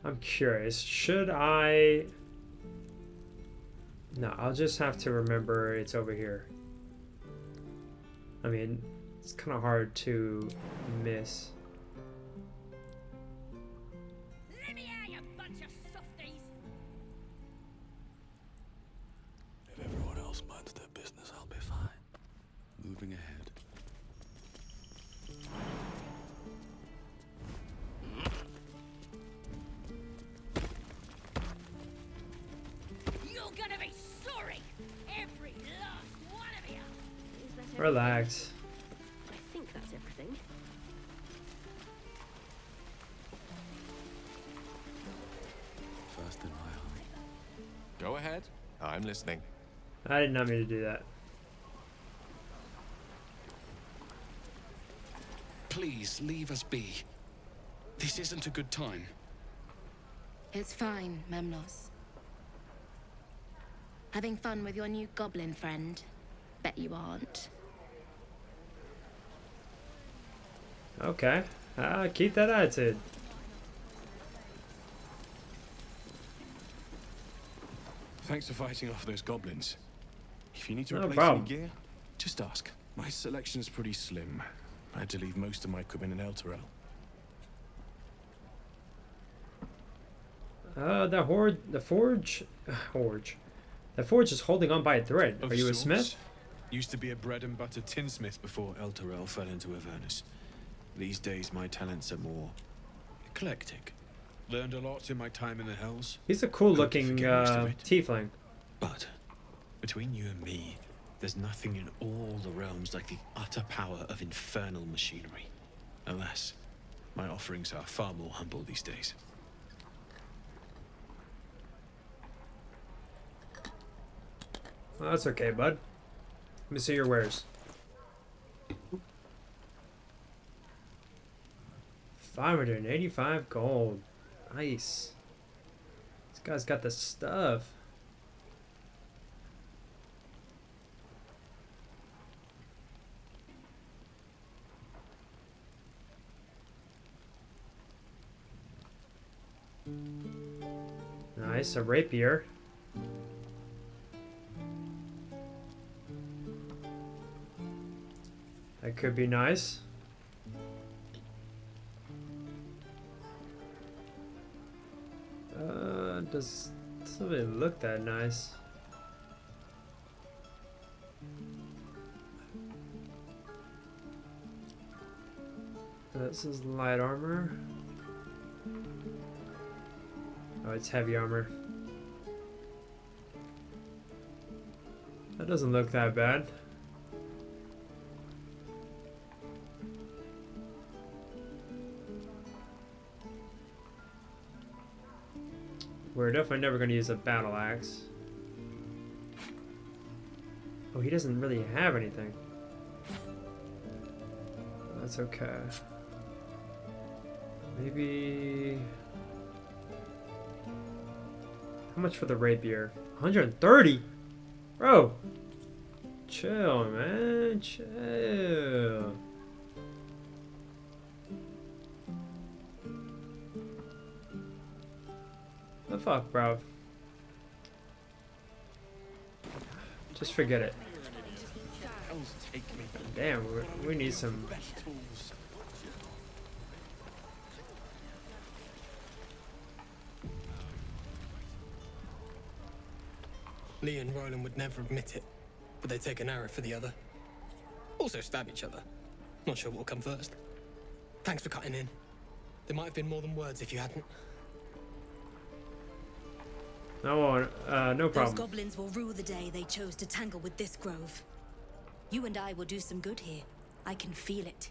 I'm curious. Should I... No, I'll just have to remember it's over here. I mean, it's kind of hard to miss. Let me out, you bunch of softies! If everyone else minds their business, I'll be fine. Moving ahead. You're gonna be sorry! Every last one of you! Is that everything? Relax. I think that's everything. First in my heart. Go ahead. I'm listening. I did not mean to do that. Please, leave us be. This isn't a good time. It's fine, Memnos. Having fun with your new goblin friend? Bet you aren't. Okay. Keep that attitude. Thanks for fighting off those goblins. If you need to No replace problem. any gear, just ask. My selection's pretty slim. I had to leave most of my equipment in Elturel. The forge. The forge is holding on by a thread. Of Are you a sorts. smith? Used to be a bread and butter tinsmith before Elturel fell into Avernus. These days, my talents are more eclectic. Learned a lot in my time in the Hells. He's a cool Hope to looking forget most of it. tiefling. But between you and me, there's nothing in all the realms like the utter power of infernal machinery. Alas, my offerings are far more humble these days. Well, that's okay, bud. Let me see your wares. 585 gold. Nice. This guy's got the stuff. Nice, a rapier. That could be nice. Doesn't really look that nice. This is light armor. Oh, it's heavy armor. That doesn't look that bad. We're definitely never going to use a battle axe. Oh, he doesn't really have anything. That's okay. Maybe... How much for the rapier? 130? Bro! Chill, man. Chill. The fuck, bro? Just forget it. Damn, we need some... Lee and Roland would never admit it, but they take an arrow for the other. Also stab each other. Not sure what'll come first. Thanks for cutting in. There might have been more than words if you hadn't. No Those problem. goblins will rue the day they chose to tangle with this grove. You and I will do some good here. I can feel it.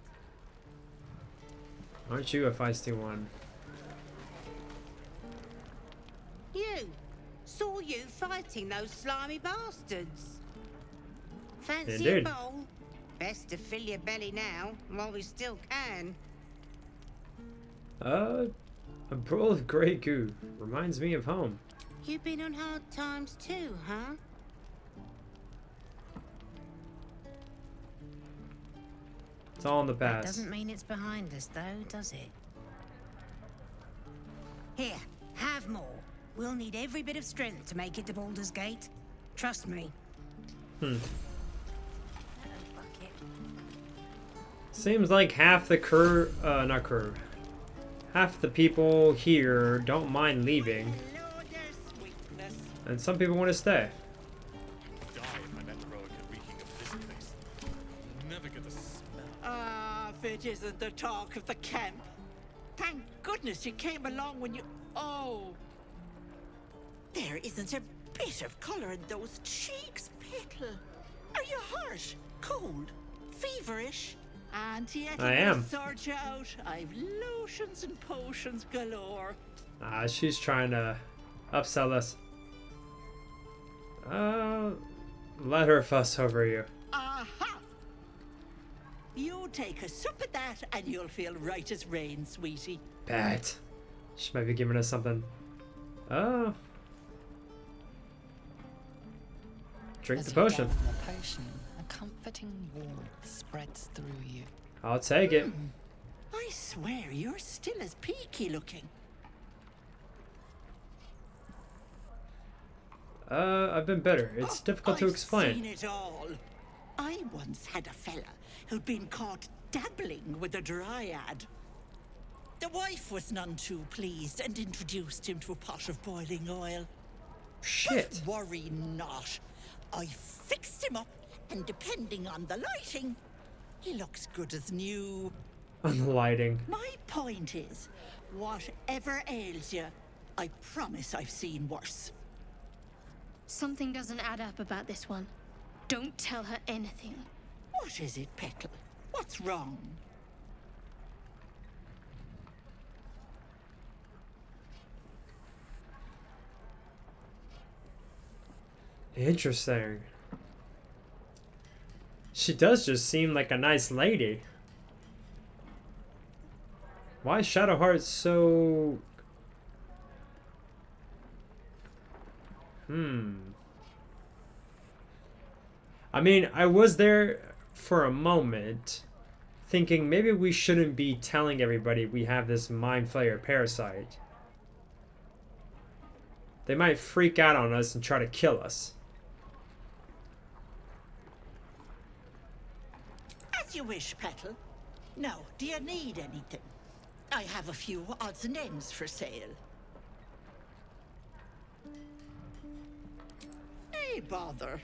Aren't you a feisty one? You! Saw you fighting those slimy bastards. Fancy a Indeed. bowl? Best to fill your belly now, while we still can. A bowl of grey goo. Reminds me of home. You've been on hard times too, huh? It's all in the That past. doesn't mean it's behind us, though, does it? Here, have more. We'll need every bit of strength to make it to Baldur's Gate. Trust me. Seems like half the half the people here don't mind leaving. And some people want to stay. Ah, if it isn't the talk of the camp. Thank goodness you came along when you... Oh! There isn't a bit of colour in those cheeks, Petal. Are you hurt? Cold? Feverish? And yet I am. Sort you out. I've lotions and potions galore. She's trying to upsell us. Let her fuss over you. Aha! You take a sup at that and you'll feel right as rain, sweetie. Pat. She might be giving us something. Oh. Drink As the you potion. down the potion, a comforting warmth spreads through you. I'll take it. I swear you're still as peaky looking. I've been better. It's difficult to explain. I've seen it all. I once had a fella who'd been caught dabbling with a dryad. The wife was none too pleased and introduced him to a pot of boiling oil. Shit. But worry not. I fixed him up, and depending on the lighting, he looks good as new. On the lighting. My point is, whatever ails you, I promise I've seen worse. Something doesn't add up about this one. Don't tell her anything. What is it, Petal? What's wrong? Interesting. She does just seem like a nice lady. Why is Shadowheart so... I mean, I was there for a moment thinking maybe we shouldn't be telling everybody we have this mind flayer parasite. They might freak out on us and try to kill us. As you wish, Petal. Now, do you need anything? I have a few odds and ends for sale. Hey, bother.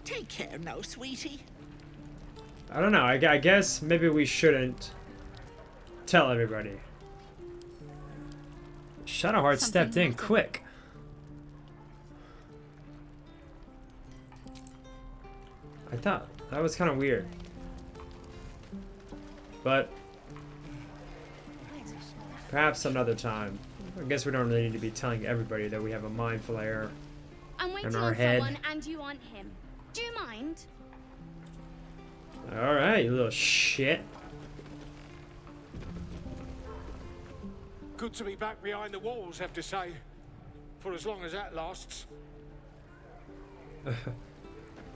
Take care now, sweetie. I don't know. I guess maybe we shouldn't tell everybody. Shadowheart stepped in quick. I thought that was kind of weird. But perhaps another time. I guess we don't really need to be telling everybody that we have a mind flayer I'm waiting in our on head. someone and you want him. Do you mind? Alright, you little shit. Good to be back behind the walls, have to say. For as long as that lasts.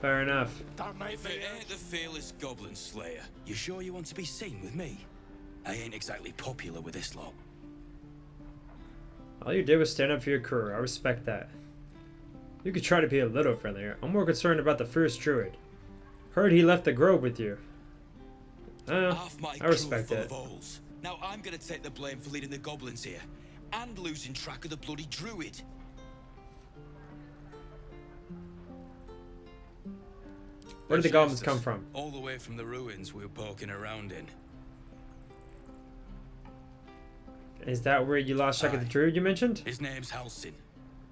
Fair enough. If it ain't the fearless goblin slayer, you sure you want to be seen with me? I ain't exactly popular with this lot. All you did was stand up for your crew. I respect that. You could try to be a little friendlier. I'm more concerned about the first druid. Heard he left the grove with you. I respect it. Now I'm gonna take the blame for leading the goblins here. And losing track of the bloody druid. Where did the goblins come from? All the way from the ruins we were poking around in. Is that where you lost track of the druid you mentioned? His name's Halsin.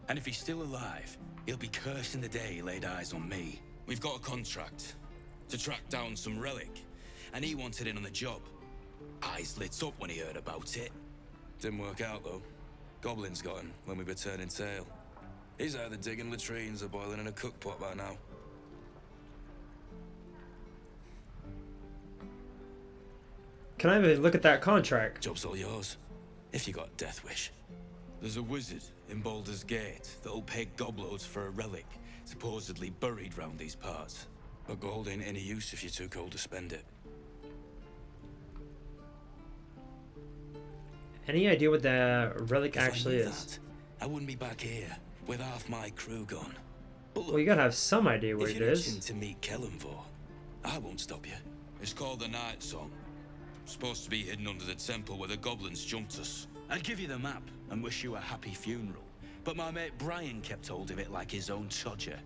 And if he's still alive, he'll be cursing the day he laid eyes on me. We've got a contract to track down some relic, and he wanted in on the job. Eyes lit up when he heard about it. Didn't work out though. Goblins got him when we were turning tail. He's either digging latrines or boiling in a cookpot by now. Can I have a look at that contract? Job's all yours, if you got a death wish. There's a wizard in Baldur's Gate that'll pay gobloads for a relic, supposedly buried round these parts. But gold ain't any use if you're too cold to spend it. Any idea what the relic actually is? I wouldn't be back here with half my crew gone. But look, well, you gotta have some idea what if it you're is. itching to meet Kellenvor, I won't stop you. It's called the Night Song. Supposed to be hidden under the temple where the goblins jumped us. I'd give you the map and wish you a happy funeral, but my mate Brian kept hold of it like his own Todger.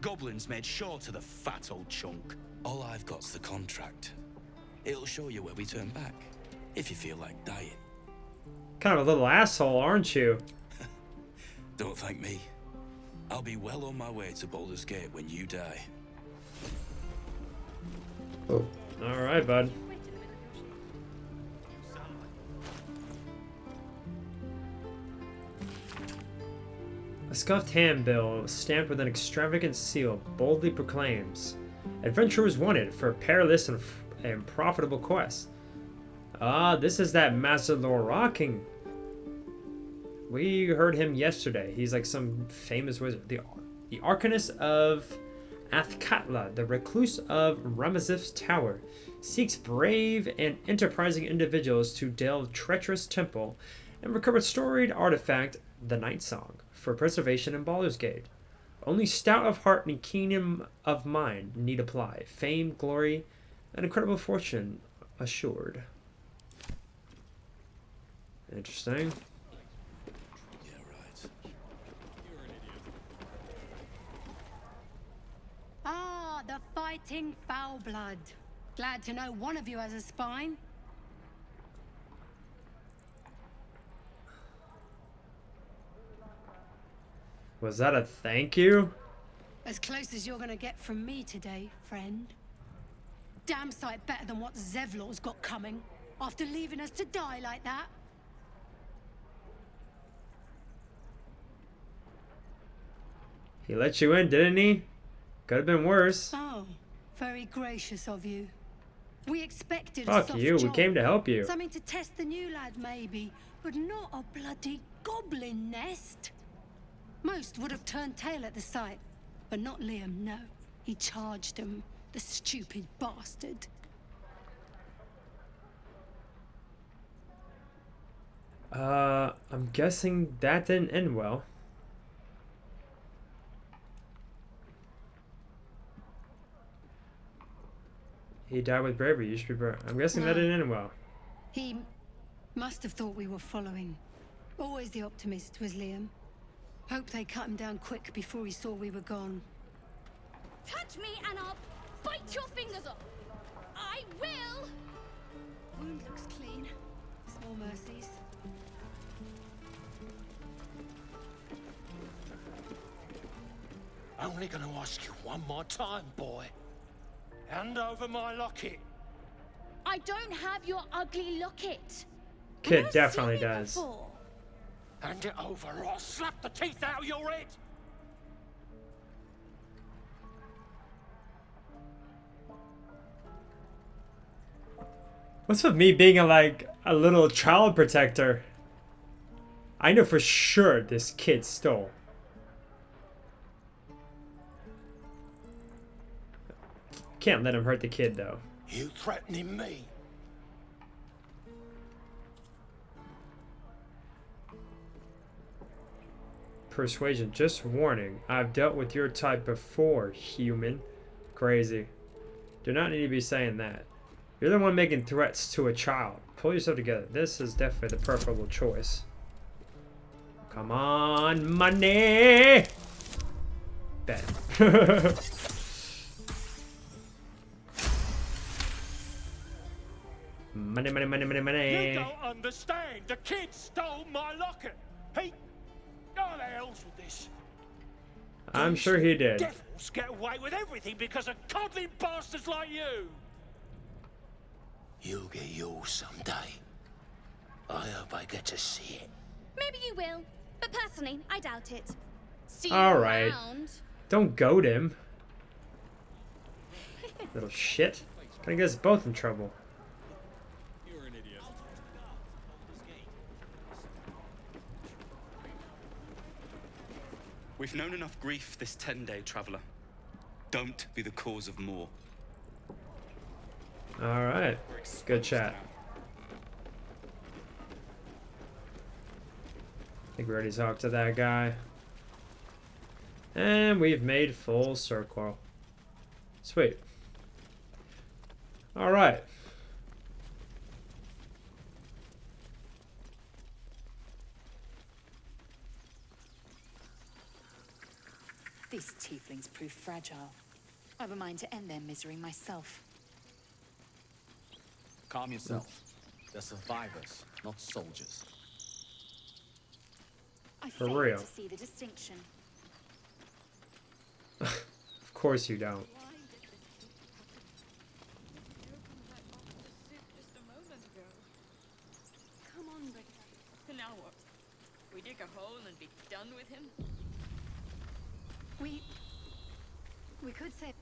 Goblins made sure to the fat old chunk. All I've got's the contract. It'll show you where we turn back, if you feel like dying. Kind of a little asshole, aren't you? Don't thank me. I'll be well on my way to Baldur's Gate when you die. Oh. Alright, bud. A scuffed handbill stamped with an extravagant seal boldly proclaims, "Adventurers wanted for a perilous and profitable quest." Ah, this is that Master Loraking. We heard him yesterday. He's like some famous wizard. The Arcanist of Athkatla, the recluse of Ramazith's Tower, seeks brave and enterprising individuals to delve treacherous temple and recover storied artifact, the Night Song, for preservation in Baldur's Gate. Only stout of heart and keen of mind need apply. Fame, glory, and incredible fortune assured. Interesting. Ah, the fighting foul blood. Glad to know one of you has a spine. Was that a thank you? As close as you're gonna get from me today, friend. Damn sight better than what Zevlor's got coming, after leaving us to die like that. He let you in, didn't he? Could have been worse. Oh, very gracious of you. We expected a Fuck soft you, we job. came to help you. Something to test the new lad, maybe, but not a bloody goblin nest. Most would have turned tail at the sight, but not Liam, no. He charged him, the stupid bastard. I'm guessing that didn't end well. He died with bravery. You should be brave. I'm guessing that didn't end well. He must have thought we were following. Always the optimist was Liam. Hope they cut him down quick before he saw we were gone. Touch me and I'll bite your fingers off. I will. Wound looks clean. Small mercies. Only gonna ask you one more time, boy. Hand over my locket. I don't have your ugly locket. Kid definitely does. Hand it over or I'll slap the teeth out of your head. What's with me being a little child protector? I know for sure this kid stole. Can't let him hurt the kid though. You threatening me? persuasion. Just warning, I've dealt with your type before, human. Crazy. Do not need to be saying that. You're the one making threats to a child. Pull yourself together. This is definitely the preferable choice. Come on, money! Bet. Money, money, money, money, money. You don't understand. The kid stole my locket. He... Oh, the hell's with this? I'm sure he did. Devils get away with everything because of coddling bastards like you. You'll get yours someday. I hope I get to see it. Maybe you will, but personally, I doubt it. See you All right. around. Don't goad him. Little shit. Gonna get us both in trouble. You're an idiot. We've known enough grief this 10-day traveler. Don't be the cause of more. All right. Good chat. I think we already talked to that guy. And we've made full circle. Sweet. All right. These tieflings prove fragile. I've a mind to end their misery myself. Calm yourself. They're survivors, not soldiers. I For fail real. to see the distinction. Of course you don't. Come on, Rick. Now what? We dig a hole and be done with him? We could say...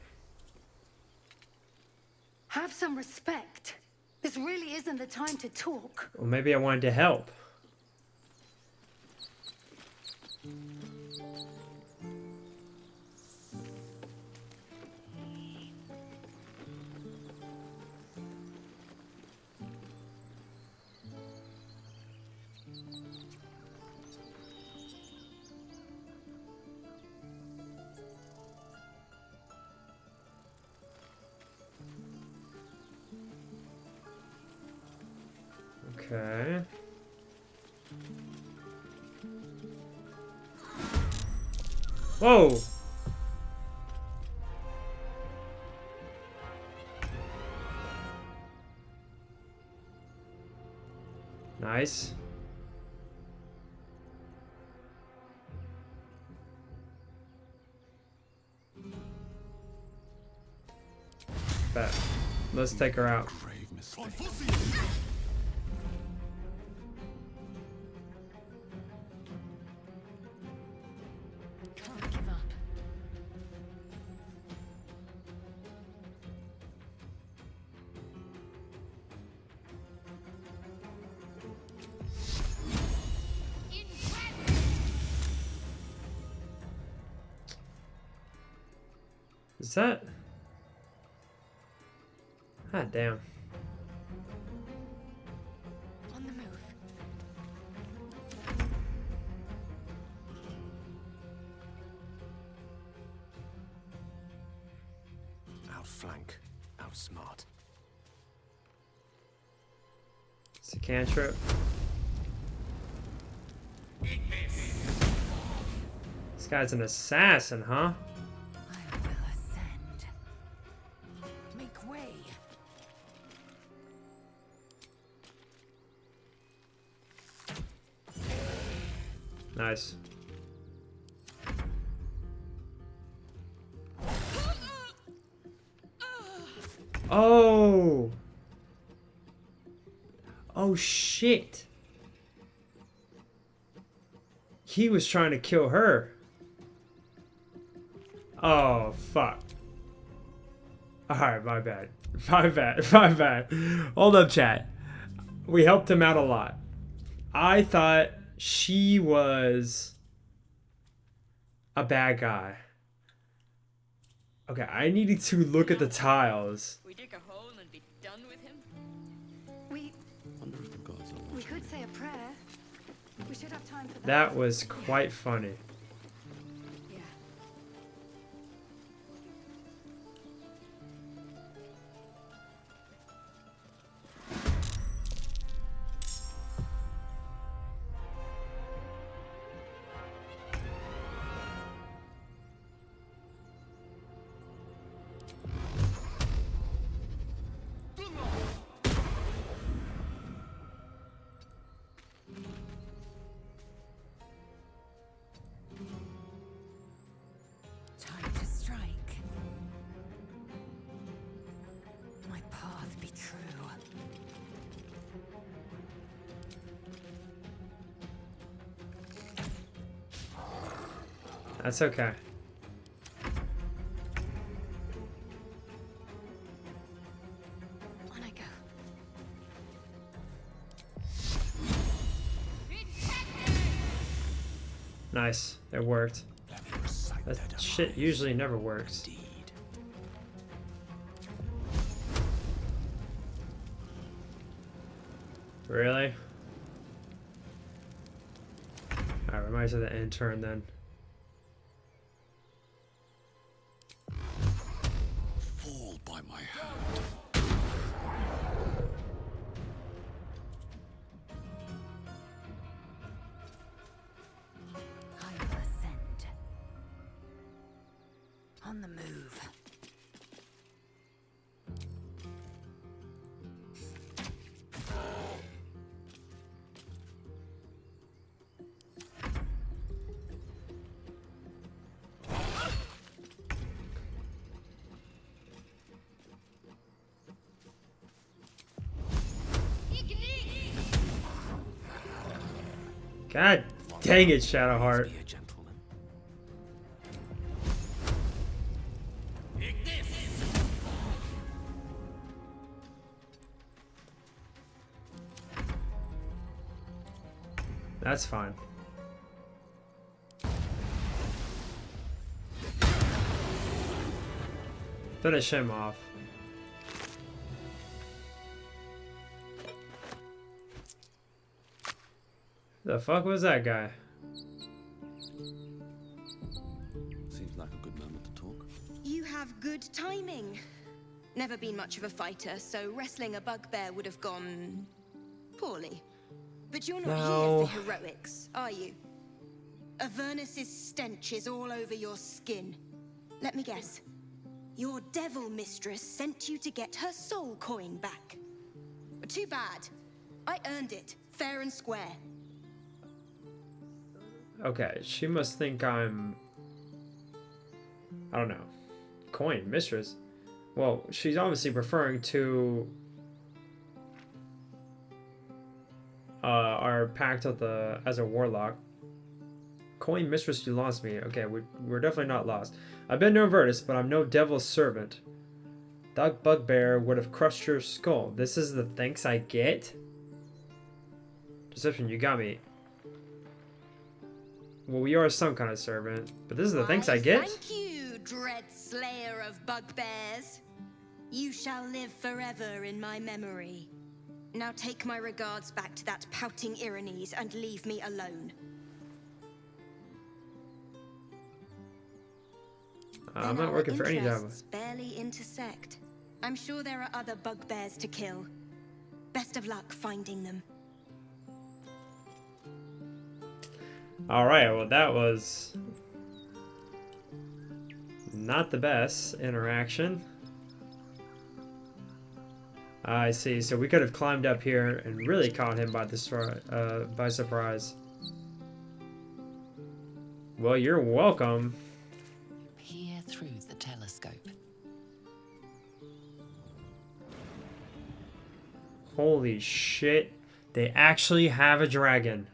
Have some respect. This really isn't the time to talk. Well, maybe I wanted to help. Okay. Whoa! Nice. Bet. Let's take her out. Grave mistake. Can't give up. Is that? Ah, damn. On the move. Outflank, outsmart. It's a cantrip. This guy's an assassin, huh? I will ascend. Make way. Nice. Oh! Oh shit! He was trying to kill her. Oh fuck. Alright, my bad. My bad. My bad. Hold up, chat. We helped him out a lot. I thought she was a bad guy. Okay, I needed to look at the tiles. We dig a hole and be done with him? We could say a prayer. We should have time for that. That was quite funny. That's okay. On I go. Nice. It worked. That shit usually never works. Really? Alright, we might as well the intern then. Fall by my hand. I will ascend. On the move. God dang it, Shadowheart. That's fine. Finish him off. The fuck was that guy? Seems like a good moment to talk. You have good timing. Never been much of a fighter, so wrestling a bugbear would have gone poorly. But you're not here for heroics, are you? Avernus's stench is all over your skin. Let me guess. Your devil mistress sent you to get her soul coin back. Too bad. I earned it, fair and square. Okay, she must think I'm... I don't know. Coin mistress? Well, she's obviously referring to... our pact with as a warlock. Coin mistress, you lost me. Okay, we're definitely not lost. I've been to Avernus, but I'm no devil's servant. That bugbear would have crushed your skull. This is the thanks I get? Deception, you got me. Well, we are some kind of servant, but this is the thanks I get? Thank you, dread slayer of bugbears. You shall live forever in my memory. Now take my regards back to that pouting Irenes and leave me alone. I'm not working for any job. Barely intersect. I'm sure there are other bugbears to kill. Best of luck finding them. Alright, well that was not the best interaction. I see, so we could have climbed up here and really caught him by surprise. Well, you're welcome. Peer through the telescope. Holy shit, they actually have a dragon.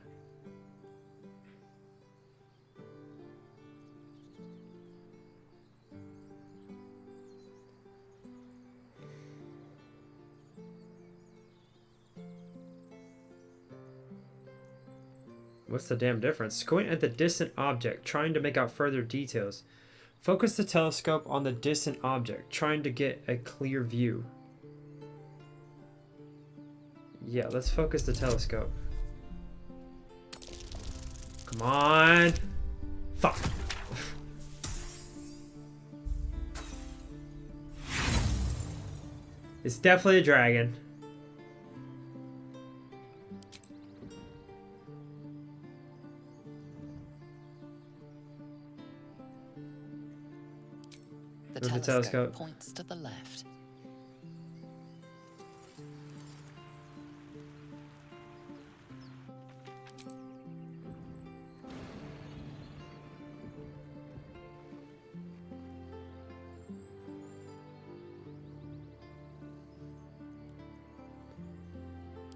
What's the damn difference? Squint at the distant object, trying to make out further details. Focus the telescope on the distant object, trying to get a clear view. Yeah, let's focus the telescope. Come on! Fuck! It's definitely a dragon. The telescope points to the left.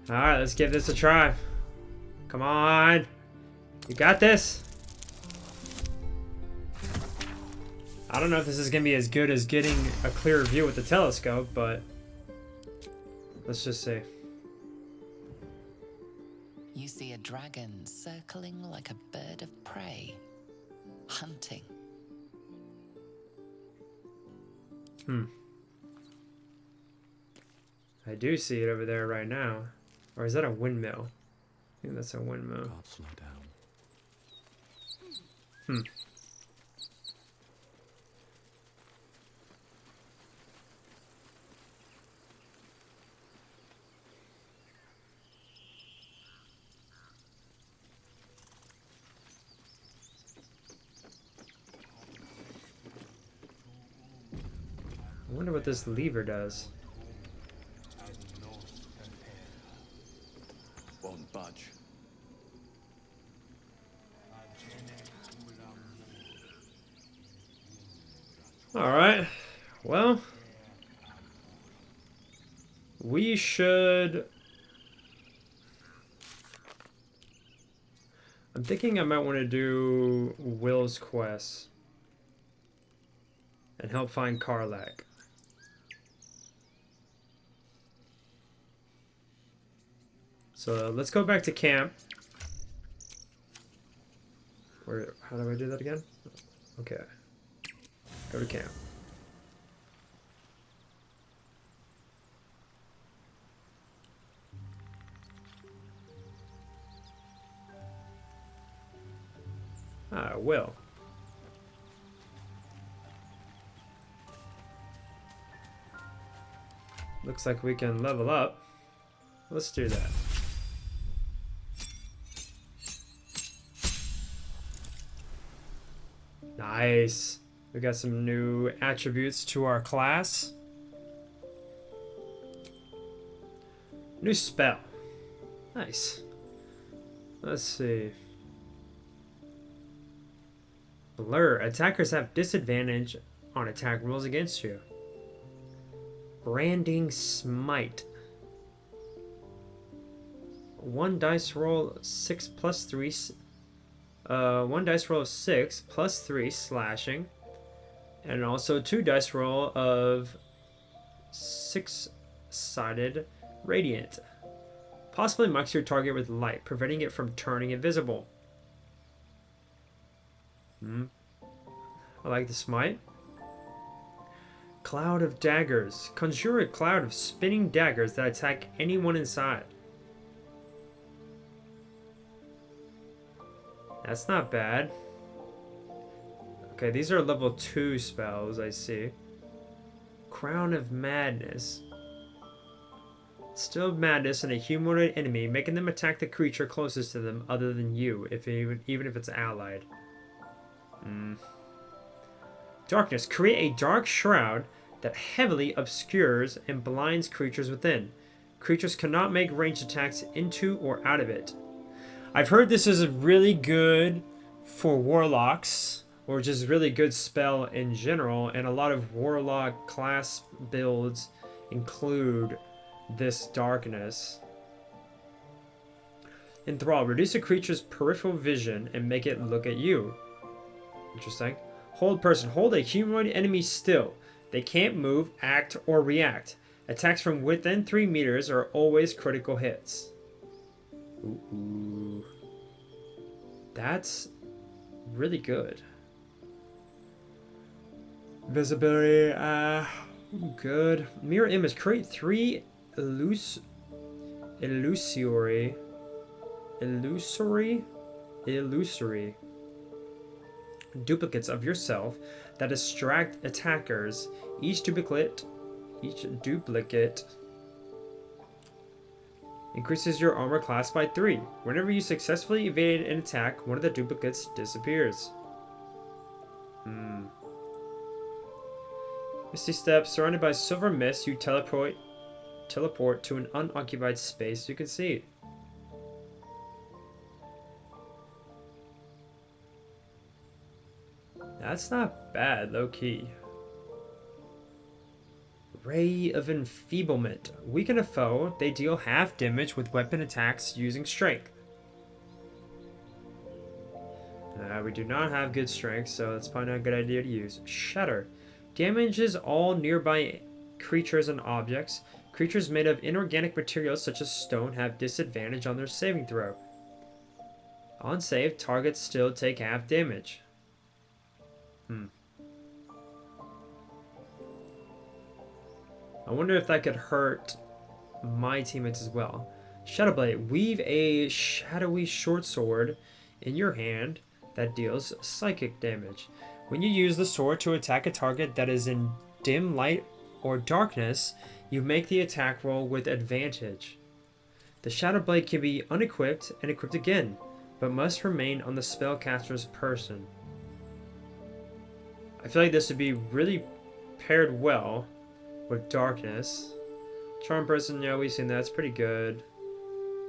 Alright, let's give this a try. Come on. You got this. I don't know if this is going to be as good as getting a clear view with the telescope, but let's just see. You see a dragon circling like a bird of prey, hunting. I do see it over there right now. Or is that a windmill? I think that's a windmill. Can't slow down. I wonder what this lever does. Won't budge. Alright. Well, we should... I'm thinking I might want to do Wyll's quest and help find Karlach. So let's go back to camp. How do I do that again? Okay. Go to camp. Ah, Wyll. Looks like we can level up. Let's do that. Nice. We got some new attributes to our class. New spell. Nice. Let's see. Blur. Attackers have disadvantage on attack rolls against you. Branding Smite. 1 dice roll 6 plus 3. 1 dice roll of 6 plus 3 slashing. And also 2 dice roll of 6-sided radiant. Possibly marks your target with light, preventing it from turning invisible. I like the smite. Cloud of daggers. Conjure a cloud of spinning daggers that attack anyone inside. That's not bad. Okay, these are level 2 spells, I see. Crown of Madness. Still madness on a humanoid enemy, making them attack the creature closest to them other than you, even if it's allied. Darkness. Create a dark shroud that heavily obscures and blinds creatures within. Creatures cannot make ranged attacks into or out of it. I've heard this is really good for warlocks, or just really good spell in general, and a lot of warlock class builds include this darkness. Enthrall. Reduce a creature's peripheral vision and make it look at you. Interesting. Hold person. Hold a humanoid enemy still. They can't move, act, or react. Attacks from within 3 meters are always critical hits. Ooh. That's really good. Visibility, good. Mirror image. Create 3 illusory duplicates of yourself that distract attackers. Each duplicate increases your armor class by 3. Whenever you successfully evade an attack, one of the duplicates disappears. Misty Step. Surrounded by silver mist, you teleport to an unoccupied space you can see. That's not bad, low-key. Ray of Enfeeblement. Weaken a foe. They deal half damage with weapon attacks using strength. We do not have good strength, so that's probably not a good idea to use. Shatter. Damages all nearby creatures and objects. Creatures made of inorganic materials such as stone have disadvantage on their saving throw. On save, targets still take half damage. I wonder if that could hurt my teammates as well. Shadowblade. Weave a shadowy short sword in your hand that deals psychic damage. When you use the sword to attack a target that is in dim light or darkness, you make the attack roll with advantage. The Shadowblade can be unequipped and equipped again, but must remain on the spellcaster's person. I feel like this would be really paired well with darkness. Charm person, yeah, we've seen that. It's pretty good.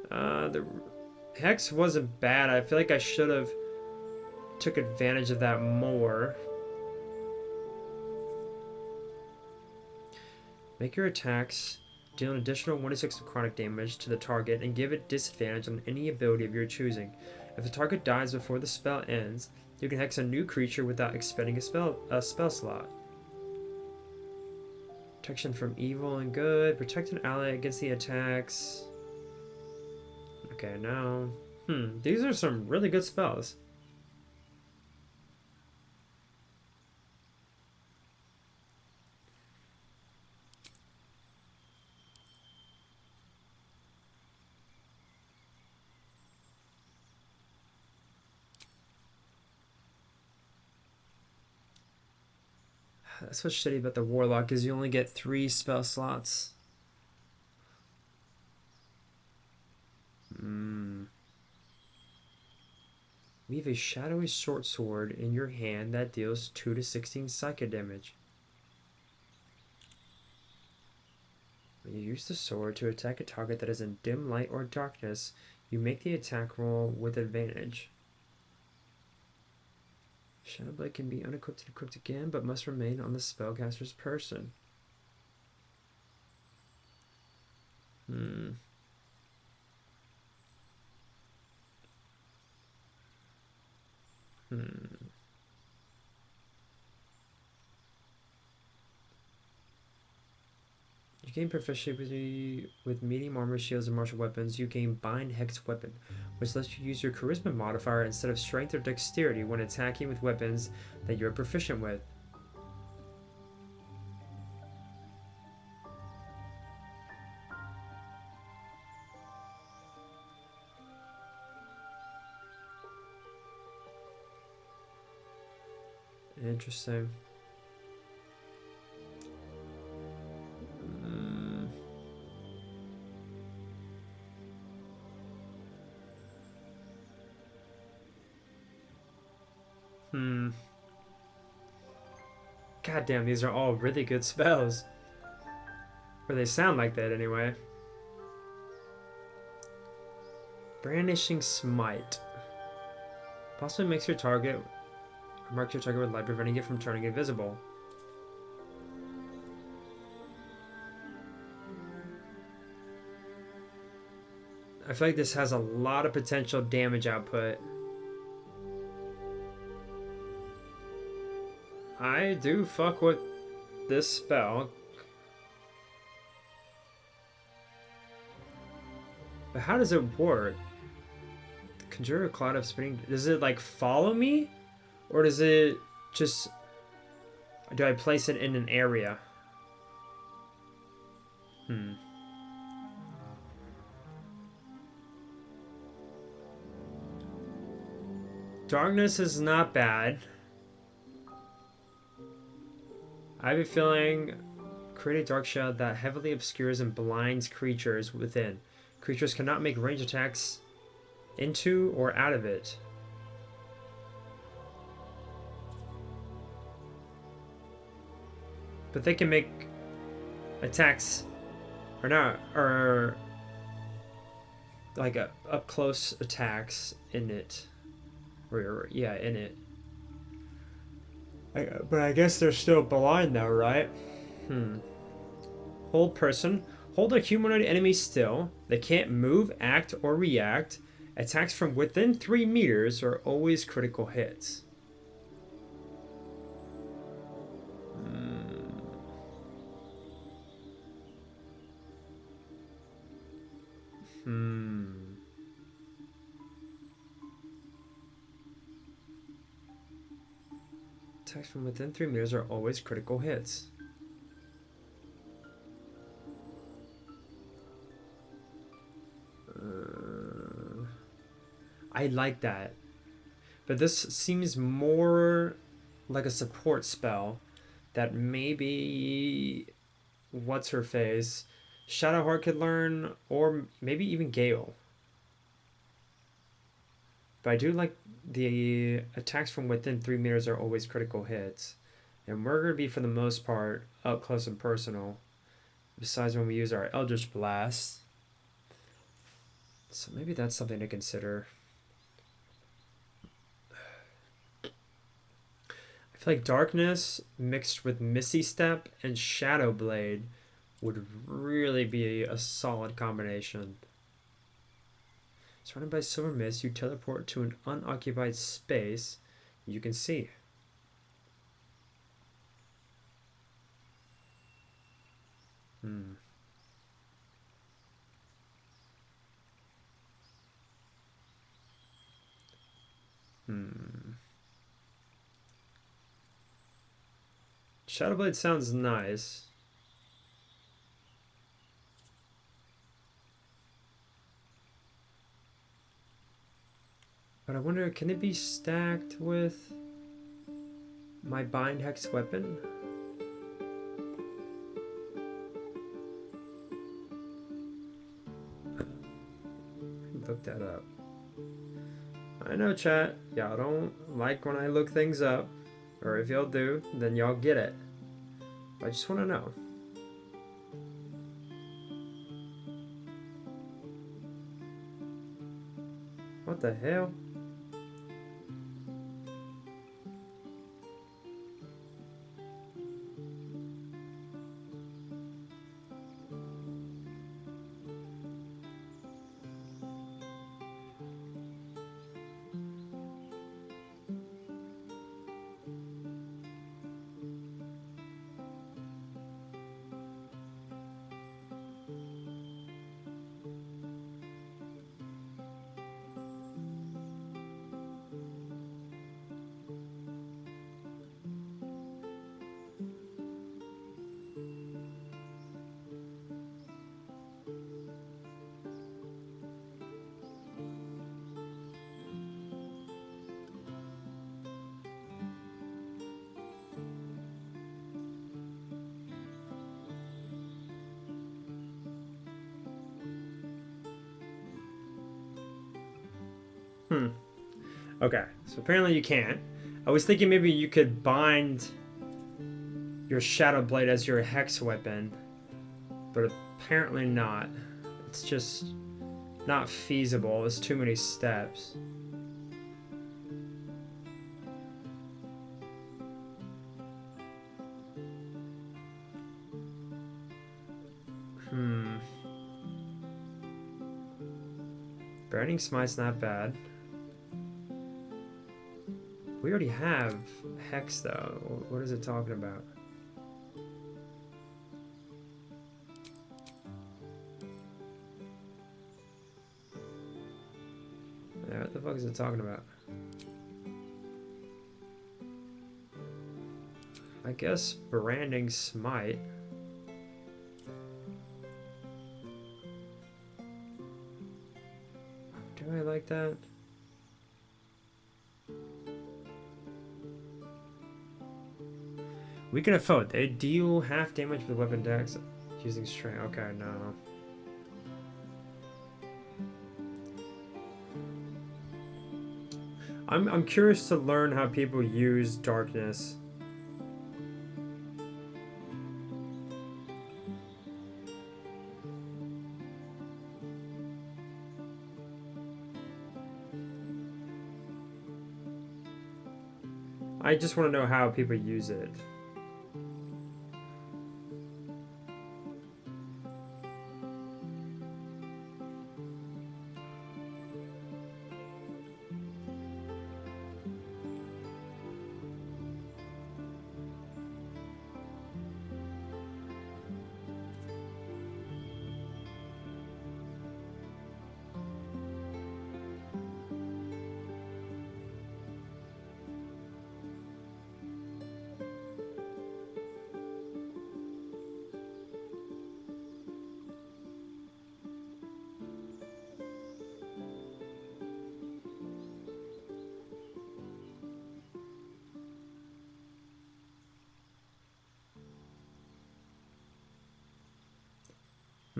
The Hex wasn't bad. I feel like I should have took advantage of that more. Make your attacks deal an additional 1d6 of chronic damage to the target and give it disadvantage on any ability of your choosing. If the target dies before the spell ends, you can hex a new creature without expending a spell slot. Protection from evil and good. Protect an ally against the attacks. Okay, now... these are some really good spells. That's what's shitty about the Warlock, is you only get 3 spell slots. Weave a shadowy short sword in your hand that deals 2 to 16 psychic damage. When you use the sword to attack a target that is in dim light or darkness, you make the attack roll with advantage. Shadowblade can be unequipped and equipped again, but must remain on the spellcaster's person. You gain proficiency with medium armor, shields, and martial weapons. You gain Bind Hex Weapon, which lets you use your charisma modifier instead of strength or dexterity when attacking with weapons that you're proficient with. Interesting. God damn, these are all really good spells. Or they sound like that anyway. Brandishing Smite. Possibly makes your target, or marks your target with light, preventing it from turning invisible. I feel like this has a lot of potential damage output. I do fuck with this spell. But how does it work? Conjure a cloud of spinning. Does it like follow me? Or does it just... do I place it in an area? Darkness is not bad. I have a feeling, create a dark shadow that heavily obscures and blinds creatures within. Creatures cannot make range attacks into or out of it. But they can make attacks, or not, or like up close attacks in it. Or yeah, in it. But I guess they're still blind though, right? Hold person. Hold a humanoid enemy still. They can't move, act, or react. Attacks from within 3 meters are always critical hits. Attacks from within 3 meters are always critical hits. I like that. But this seems more like a support spell that maybe what's her face Shadowheart could learn, or maybe even Gale. But I do like the attacks from within 3 meters are always critical hits. And we're going to be, for the most part, up close and personal. Besides when we use our Eldritch Blast. So maybe that's something to consider. I feel like Darkness mixed with Misty Step and Shadow Blade would really be a solid combination. Surrounded by silver mist, you teleport to an unoccupied space you can see. Shadowblade sounds nice. But I wonder, can it be stacked with my Bind Hex weapon? Look that up. I know, chat. Y'all don't like when I look things up. Or if y'all do, then y'all get it. I just want to know. What the hell? Okay, so apparently you can't. I was thinking maybe you could bind your Shadow Blade as your hex weapon, but apparently not. It's just not feasible. It's too many steps. Burning Smite's not bad. We already have Hex, though. What is it talking about? Yeah, what the fuck is it talking about? I guess Branding Smite. Do I like that? Weaken a foe. They deal half damage with weapon decks using strength. Okay, no. I'm curious to learn how people use darkness. I just want to know how people use it.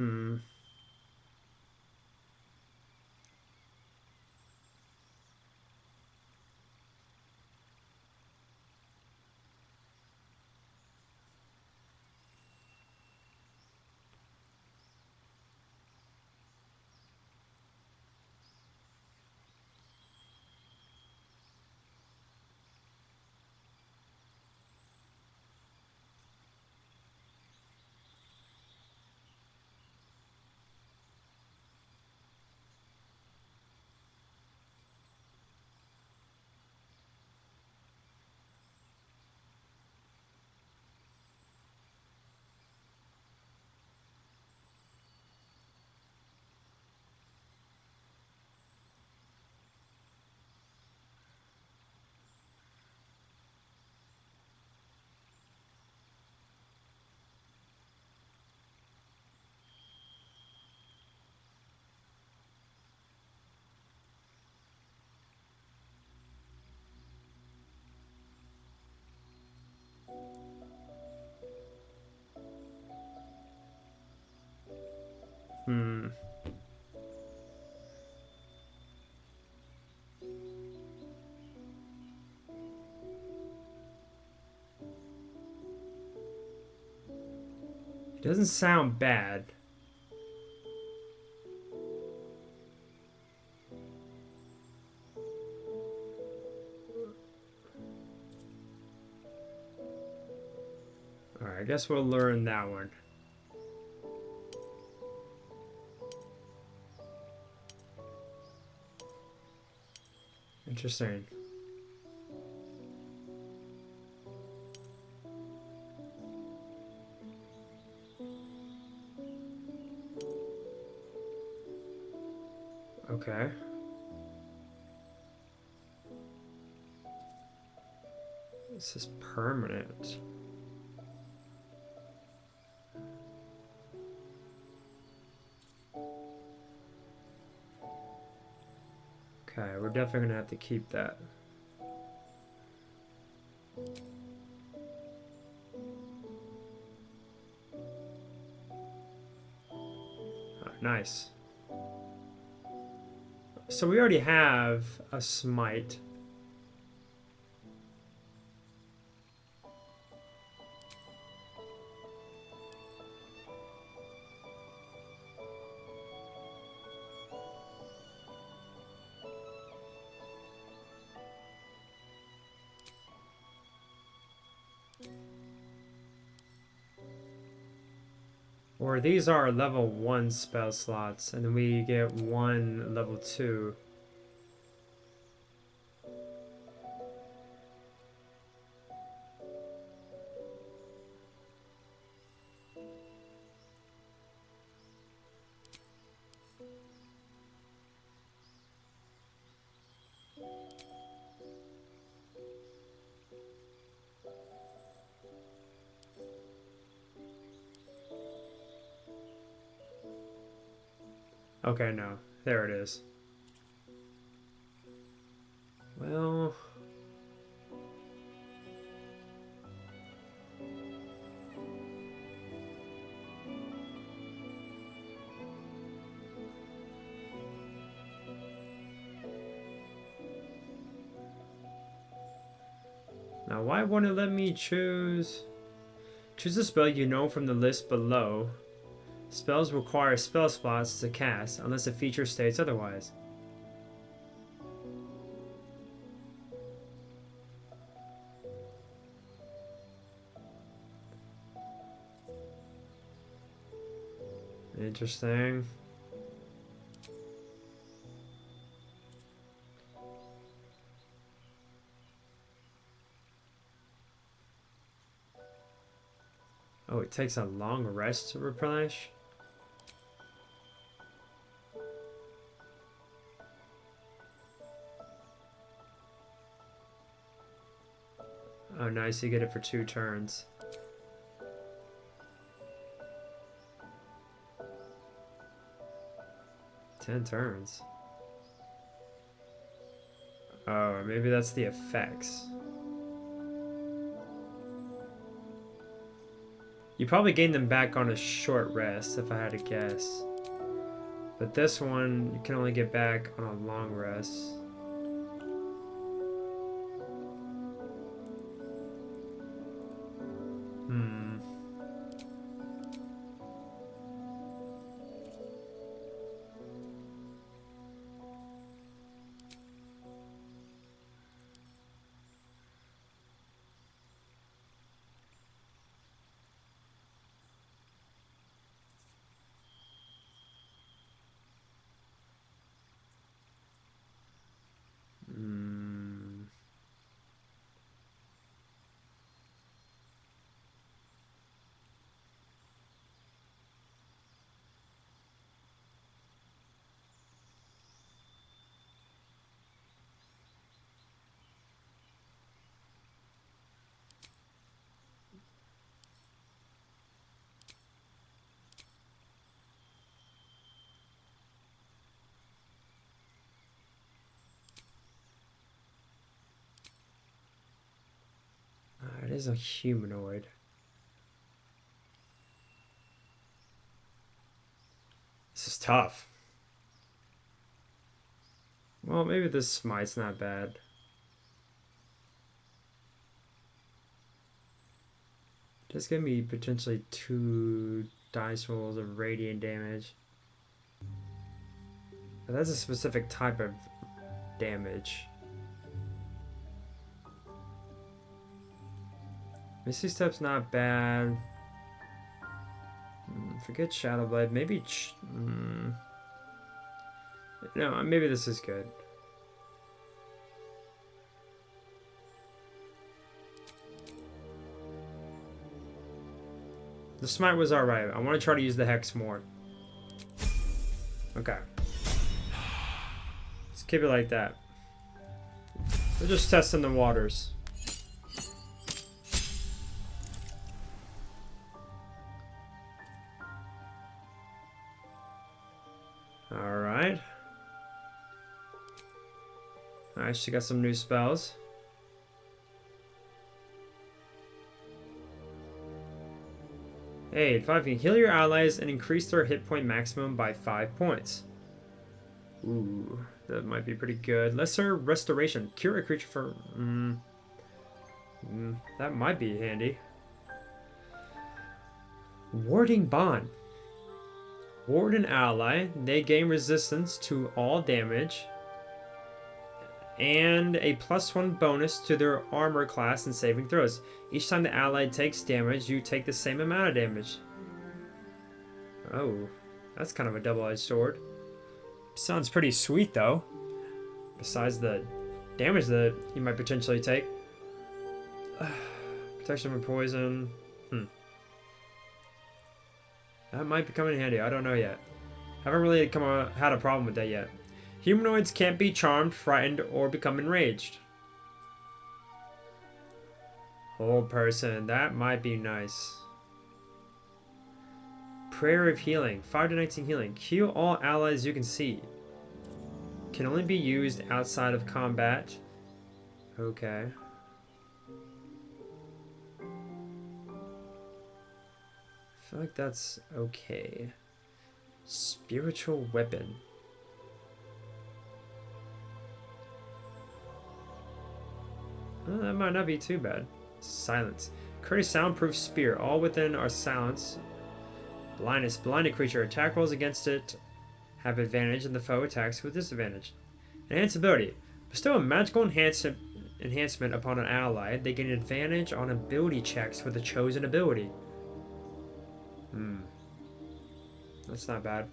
Hmm. Hmm. It doesn't sound bad. Alright, I guess we'll learn that one. Interesting. Okay. This is permanent. Okay, we're definitely gonna have to keep that. Oh, nice. So we already have a smite. Or these are level 1 spell slots, and then we get one level 2. Okay, no. There it is. Well... Now, why won't it let me choose? Choose a spell you know from the list below. Spells require spell slots to cast, unless the feature states otherwise. Interesting. Oh, it takes a long rest to replenish? Oh, nice. You get it for 2 turns. Ten turns. Oh, maybe that's the effects. You probably gain them back on a short rest, if I had to guess. But this one, you can only get back on a long rest. It is a humanoid. This is tough. Well, maybe this smite's not bad. Just give me potentially 2 dice rolls of radiant damage. But that's a specific type of damage. Misty Step's not bad. Forget Shadow Blade. Maybe... No, maybe this is good. The smite was alright. I want to try to use the hex more. Okay. Let's keep it like that. We're just testing the waters. Alright. Alright, she got some new spells. Hey, 5 can heal your allies and increase their hit point maximum by 5 points. Ooh, that might be pretty good. Lesser restoration. Cure a creature for... that might be handy. Warding Bond. Ward an ally. They gain resistance to all damage. And a +1 bonus to their armor class and saving throws. Each time the ally takes damage, you take the same amount of damage. Oh, that's kind of a double-edged sword. Sounds pretty sweet, though. Besides the damage that you might potentially take. Protection from poison. That might be coming in handy. I don't know yet. Haven't really had a problem with that yet. Humanoids can't be charmed, frightened, or become enraged. Whole person. That might be nice. Prayer of Healing. 5 to 19 healing. Heal all allies you can see. Can only be used outside of combat. Okay. I feel like that's okay. Spiritual Weapon. That might not be too bad. Silence. Create a soundproof spear. All within are silence. Blindness. Blinded creature. Attack rolls against it have advantage and the foe attacks with disadvantage. Enhance ability. Bestow a magical enhancement upon an ally. They gain advantage on ability checks for the chosen ability. That's not bad.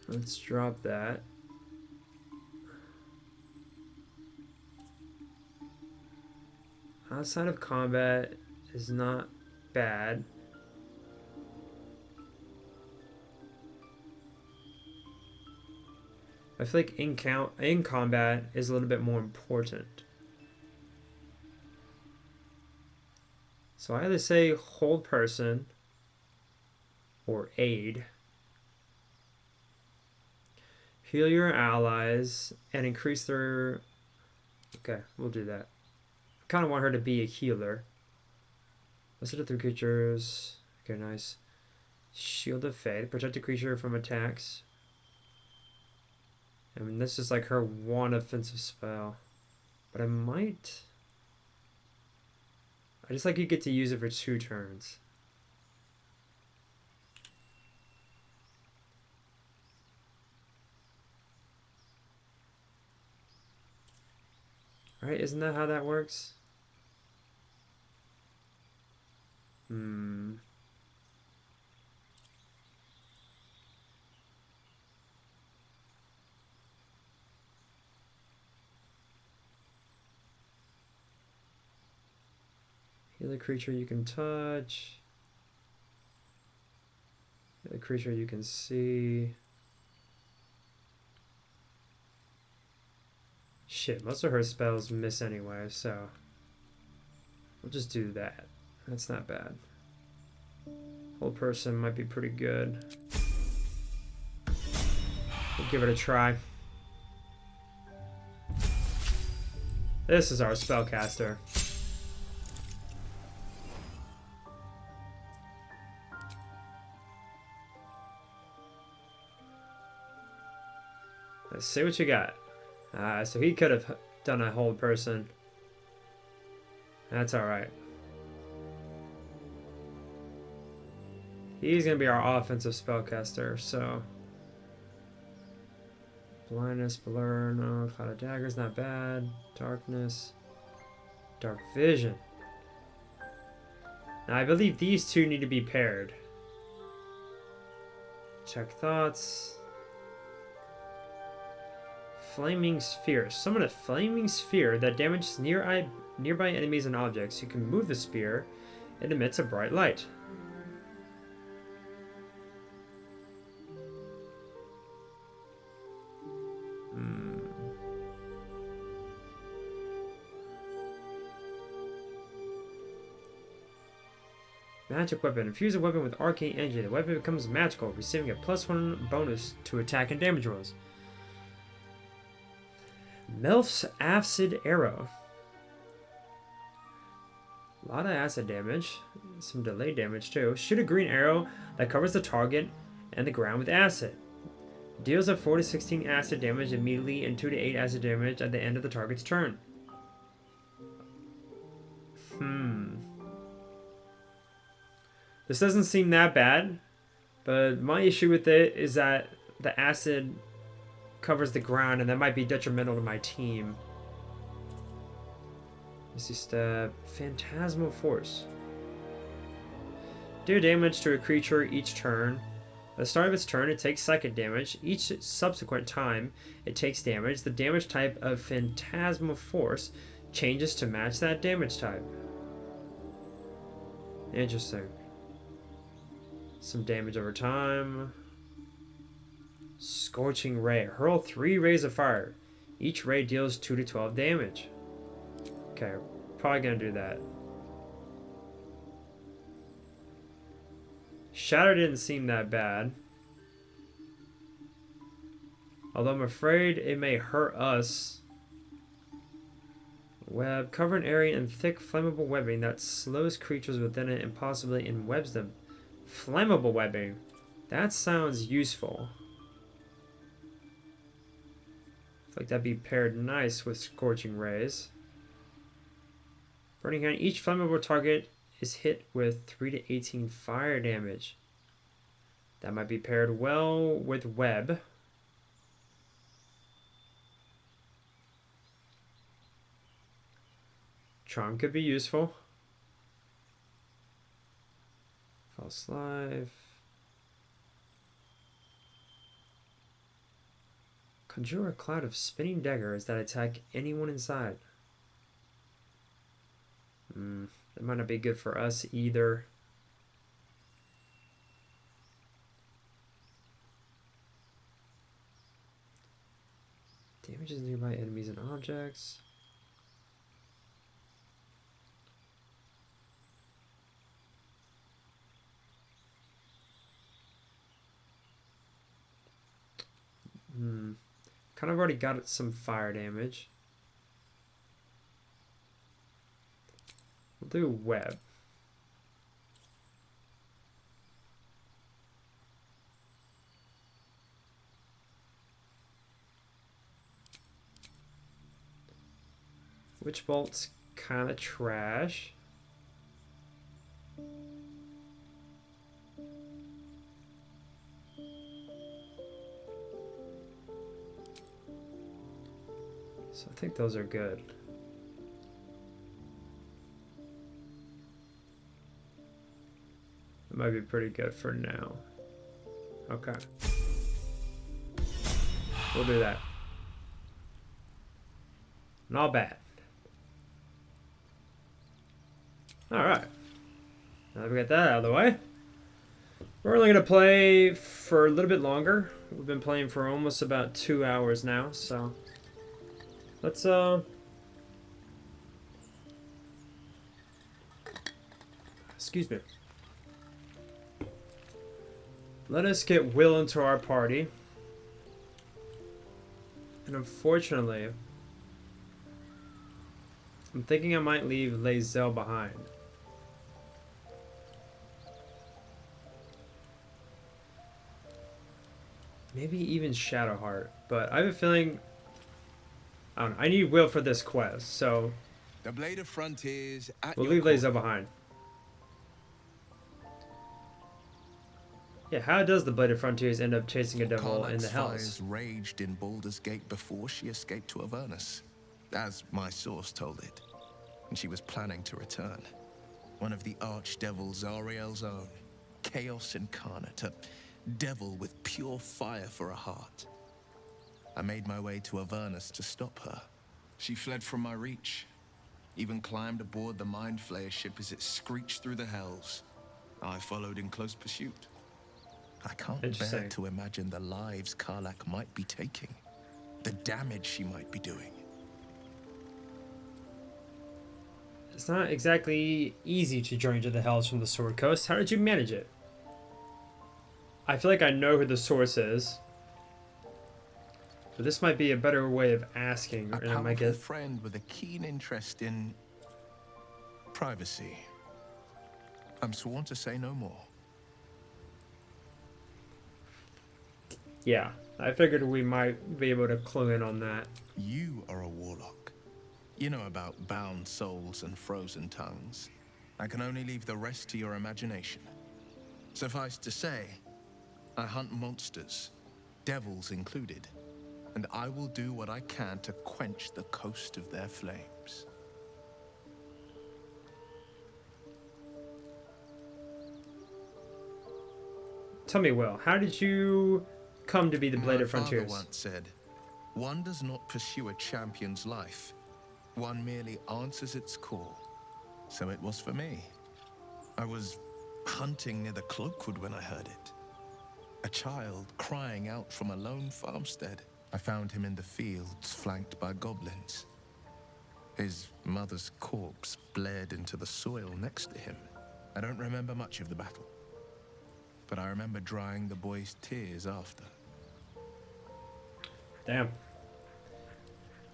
Let's drop that. Outside of combat is not bad. I feel like in combat is a little bit more important. So I either say hold person or aid. Heal your allies and increase their... Okay, we'll do that. I kind of want her to be a healer. Listen to 3 creatures. Okay, nice. Shield of Faith. Protect the creature from attacks. I mean, this is like her one offensive spell. But I might... I just like you get to use it for 2 turns. Right, isn't that how that works? Heal a creature you can touch. Heal a creature you can see. Shit, most of her spells miss anyway, so we'll just do that. That's not bad. Whole person might be pretty good. We'll give it a try. This is our spellcaster. Let's see what you got. So he could have done a whole person. That's alright. He's going to be our offensive spellcaster, so... Blindness, blur, no. Cloud of daggers, not bad. Darkness. Dark vision. Now, I believe these 2 need to be paired. Check thoughts. Flaming sphere. Summon a flaming sphere that damages nearby enemies and objects. You can move the spear. It emits a bright light. Magic weapon. Infuse a weapon with arcane energy. The weapon becomes magical, receiving a +1 bonus to attack and damage rolls. Melf's Acid Arrow. A lot of acid damage. Some delayed damage too. Shoot a green arrow that covers the target and the ground with acid. Deals a 4 to 16 acid damage immediately and 2 to 8 acid damage at the end of the target's turn. This doesn't seem that bad, but my issue with it is that the acid covers the ground, and that might be detrimental to my team. Misty Step. Phantasmal Force. Deal damage to a creature each turn. At the start of its turn, it takes psychic damage. Each subsequent time it takes damage, the damage type of Phantasmal Force changes to match that damage type. Interesting. Some damage over time. Scorching Ray. Hurl 3 rays of fire. Each ray deals 2 to 12 damage. Okay, probably gonna do that. Shatter didn't seem that bad. Although I'm afraid it may hurt us. Web. Cover an area in thick flammable webbing that slows creatures within it and possibly enwebs them. Flammable webbing. That sounds useful. I feel like that'd be paired nice with Scorching Rays. Burning Hand. Each flammable target is hit with 3 to 18 fire damage. That might be paired well with Web. Charm could be useful. False Life. Conjure a cloud of spinning daggers that attack anyone inside. That might not be good for us either. Damages nearby enemies and objects. Kind of already got some fire damage. We'll do web. Witch bolt's kind of trash. So I think those are good. That might be pretty good for now. Okay. We'll do that. Not bad. Alright. Now that we got that out of the way, we're only going to play for a little bit longer. We've been playing for almost about 2 hours now, so let's excuse me. Let us get Wyll into our party. And unfortunately, I'm thinking I might leave Lae'zel behind. Maybe even Shadowheart, but I have a feeling I don't know. I need Wyll for this quest, so the Blade of Frontiers at we'll leave Lae'zel behind. Yeah, how does the Blade of Frontiers end up chasing a devil in the Karlach's Hells? raged in Baldur's Gate before she escaped to Avernus, as my source told it, and she was planning to return. One of the archdevil Zariel's own, Chaos Incarnate, a devil with pure fire for a heart. I made my way to Avernus to stop her. She fled from my reach, even climbed aboard the Mind Flayer ship as it screeched through the Hells. I followed in close pursuit. I can't bear to imagine the lives Karlach might be taking, the damage she might be doing. It's not exactly easy to journey to the Hells from the Sword Coast. How did you manage it? I feel like I know who the source is, but this might be a better way of asking. A powerful friend with a keen interest in privacy. I'm sworn to say no more. Yeah, I figured we might be able to clue in on that. You are a warlock. You know about bound souls and frozen tongues. I can only leave the rest to your imagination. Suffice to say, I hunt monsters, devils included, and I will do what I can to quench the coast of their flames. Tell me, Wyll, how did you come to be the Blade of Frontiers? My father once said, one does not pursue a champion's life. One merely answers its call. So it was for me. I was hunting near the Cloakwood when I heard it. A child crying out from a lone farmstead. I found him in the fields, flanked by goblins. His mother's corpse bled into the soil next to him. I don't remember much of the battle, but I remember drying the boy's tears after. Damn.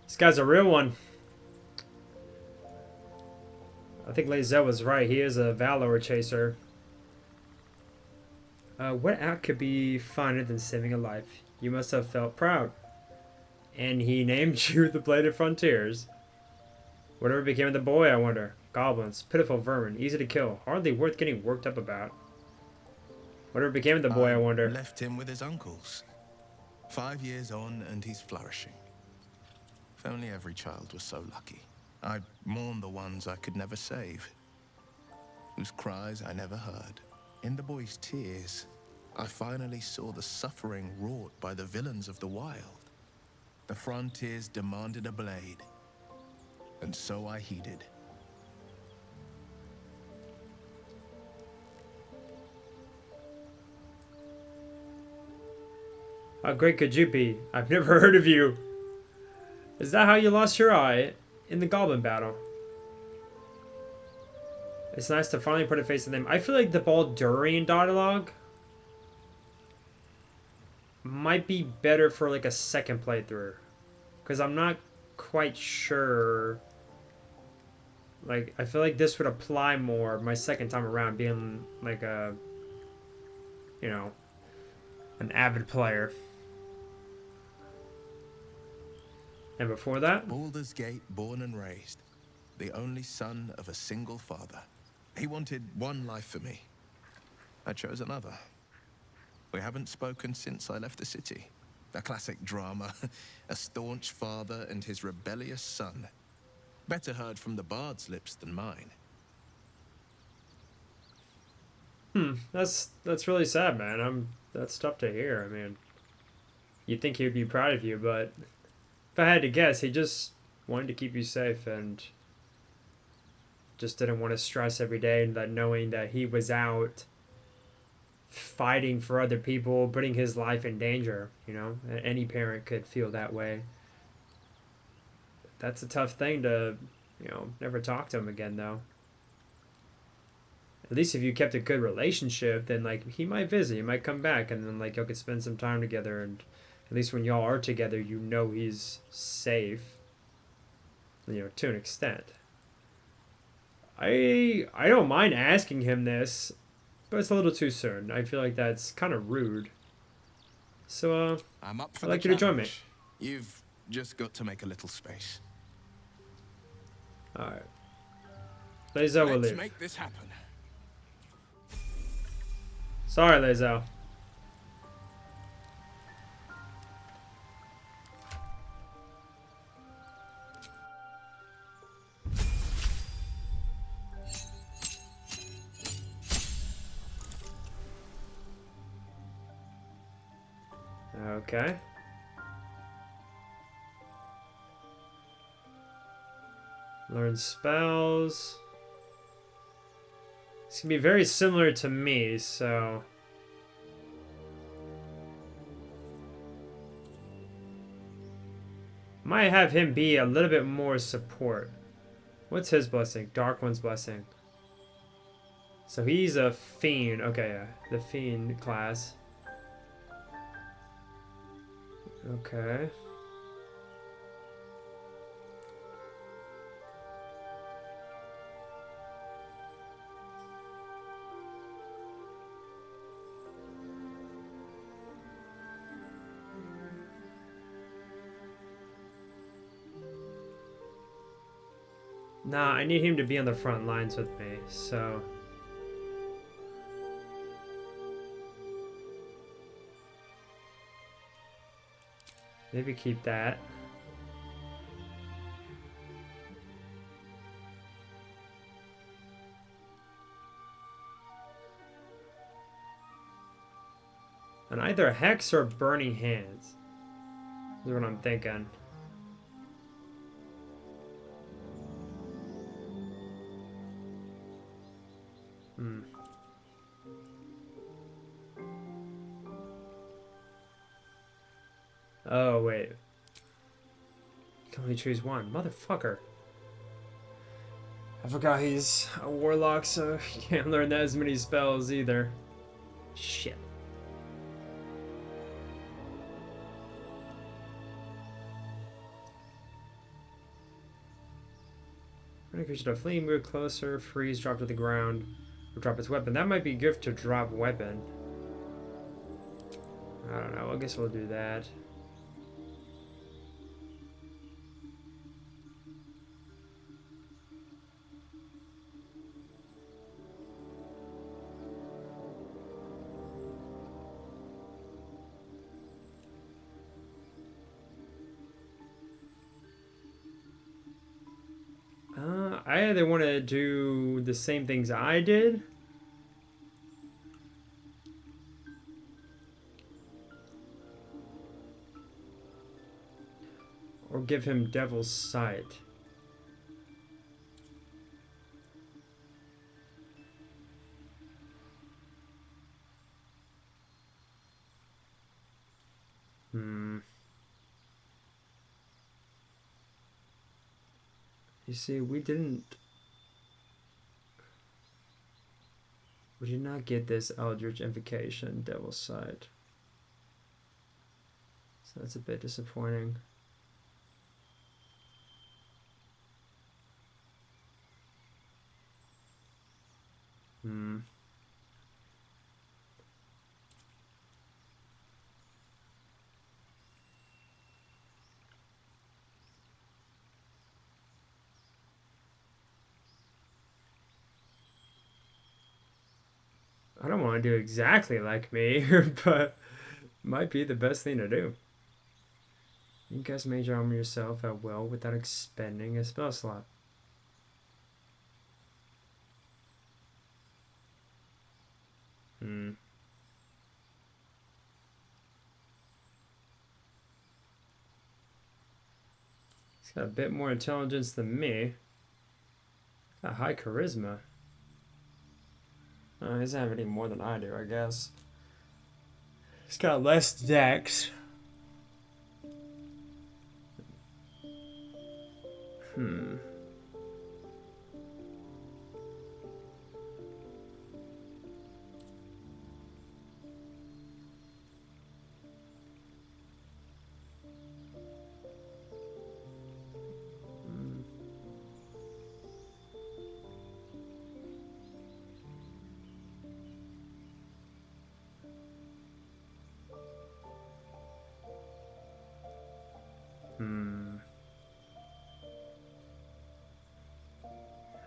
This guy's a real one. I think Lae'zel was right. He is a Valor chaser. What act could be finer than saving a life? You must have felt proud. And he named you the Blade of Frontiers. Whatever became of the boy, I wonder. Goblins, pitiful vermin, easy to kill, hardly worth getting worked up about. Whatever became of the boy, I wonder. Left him with his uncles. 5 years on, and he's flourishing. If only every child was so lucky. I mourn the ones I could never save, whose cries I never heard. In the boy's tears, I finally saw the suffering wrought by the villains of the wild. The frontiers demanded a blade, and so I heeded. How great could you be? I've never heard of you. Is that how you lost your eye in the goblin battle? It's nice to finally put a face to them. I feel like the Baldurian dialogue might be better for like a second playthrough, because I'm not quite sure. Like, I feel like this would apply more my second time around, being like a, you know, an avid player. And before that? Baldur's Gate, born and raised. The only son of a single father. He wanted one life for me. I chose another. We haven't spoken since I left the city. A classic drama. A staunch father and his rebellious son. Better heard from the bard's lips than mine. That's really sad, man. That's tough to hear. I mean, you'd think he would be proud of you, but if I had to guess, he just wanted to keep you safe and just didn't want to stress every day, and that knowing that he was out fighting for other people, putting his life in danger. You know, any parent could feel that way. That's a tough thing to, you know, never talk to him again, though. At least if you kept a good relationship, then, like, he might visit, he might come back, and then, like, y'all could spend some time together, and at least when y'all are together, you know he's safe, you know, to an extent. I don't mind asking him this, but it's a little too soon. I feel like that's kind of rude. So, I'm up for I'd like you to join me. You've just got to make a little space. Alright. Lezo will leave. Let's make this happen. Sorry, Lezo. Okay. Learn spells. It's gonna be very similar to me, so might have him be a little bit more support. What's his blessing? Dark One's blessing. So he's a fiend. Okay, yeah, the fiend class. Okay. Nah, I need him to be on the front lines with me, so maybe keep that. And either Hex or Burning Hands is what I'm thinking. Oh, wait. You can only choose one. Motherfucker. I forgot he's a warlock, so he can't learn that as many spells either. Shit. When a creature to flee, move closer, freeze, drop to the ground, or drop its weapon. That might be good to drop weapon. I don't know. I guess we'll do that. I either want to do the same things I did, or give him Devil's Sight. You see, we did not get this Eldritch Invocation, Devil's Sight. So that's a bit disappointing. I don't want to do exactly like me, but might be the best thing to do. You cast Mage Armor yourself at will without expending a spell slot. He's got a bit more intelligence than me. Got high charisma. He doesn't have any more than I do, I guess. He's got less dex.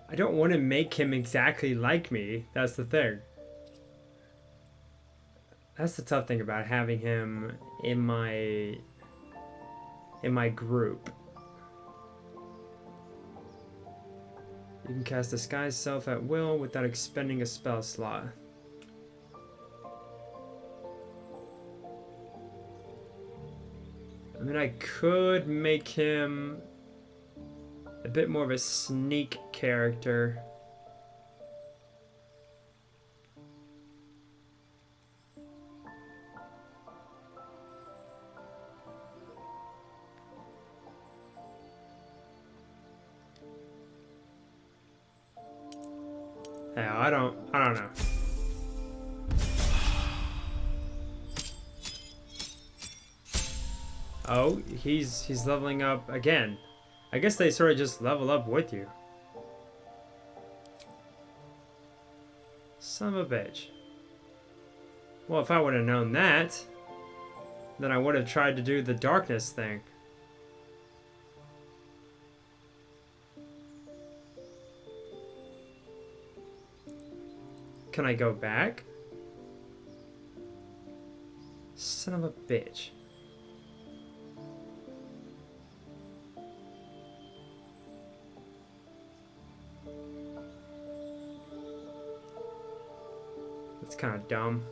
I don't want to make him exactly like me. That's the thing. That's the tough thing about having him in my group. You can cast Disguise Self at will without expending a spell slot. I mean, I could make him a bit more of a sneak character. Yeah, I don't know. Oh, he's leveling up again. I guess they sort of just level up with you. Son of a bitch. Well, if I would have known that, then I would have tried to do the darkness thing. Can I go back? Son of a bitch. That's kind of dumb.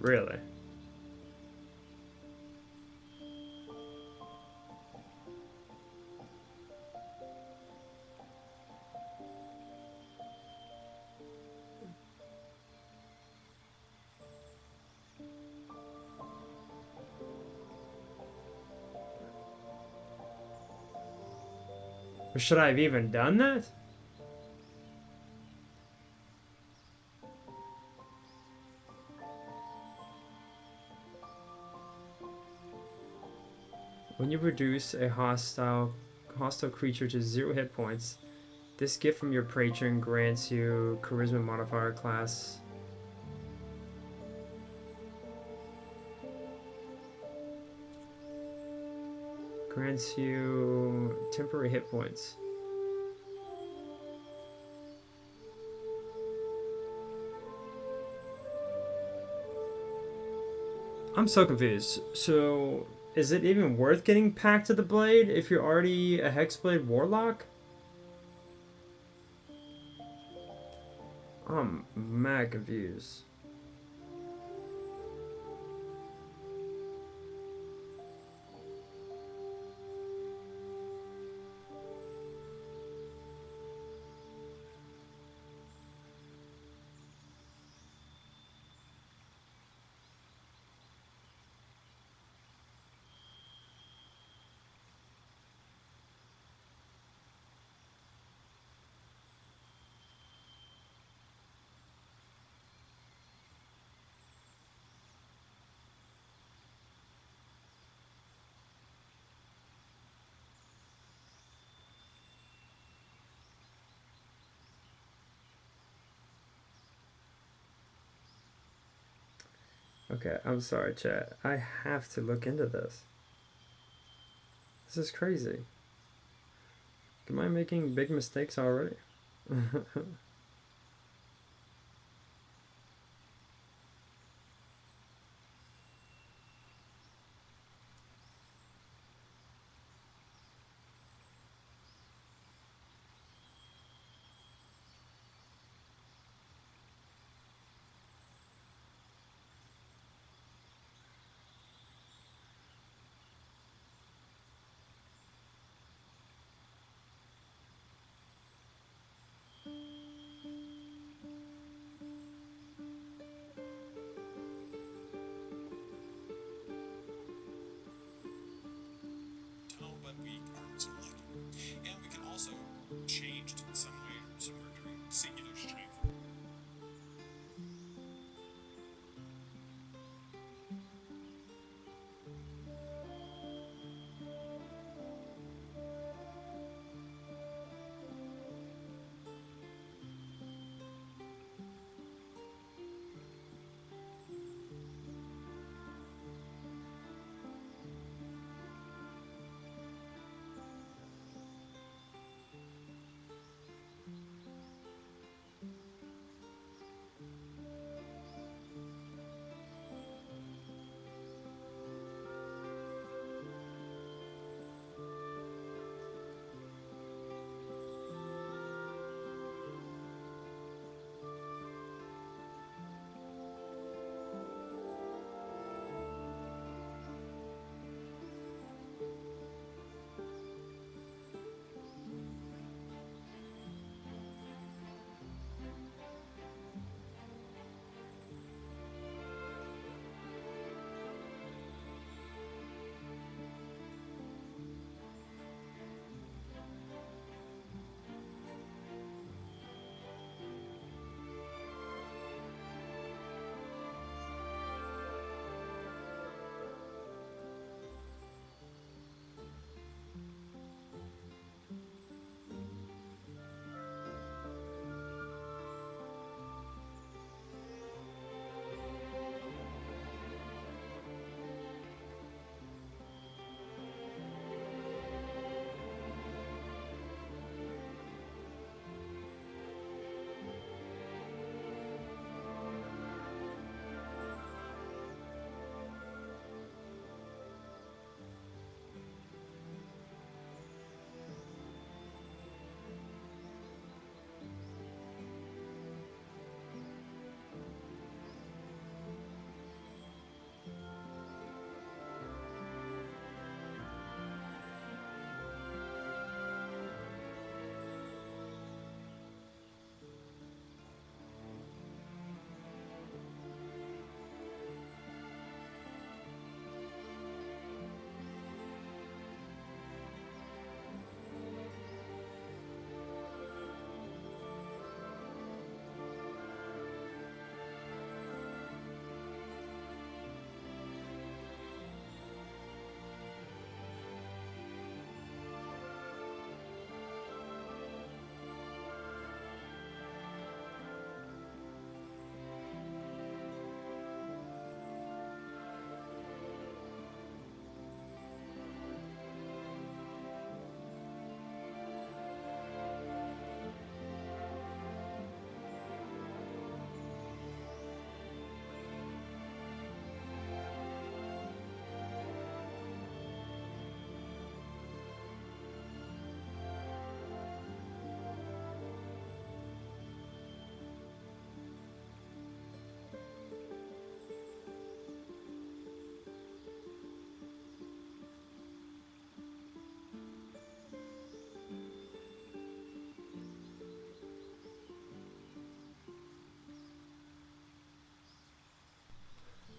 Really? Or should I have even done that? When you reduce a hostile creature to 0 hit points, this gift from your patron grants you Charisma modifier class. Grants you temporary hit points. I'm so confused. So, is it even worth getting Pact to the Blade if you're already a Hexblade Warlock? I'm mad confused. Okay, I'm sorry, chat. I have to look into this. This is crazy. Am I making big mistakes already?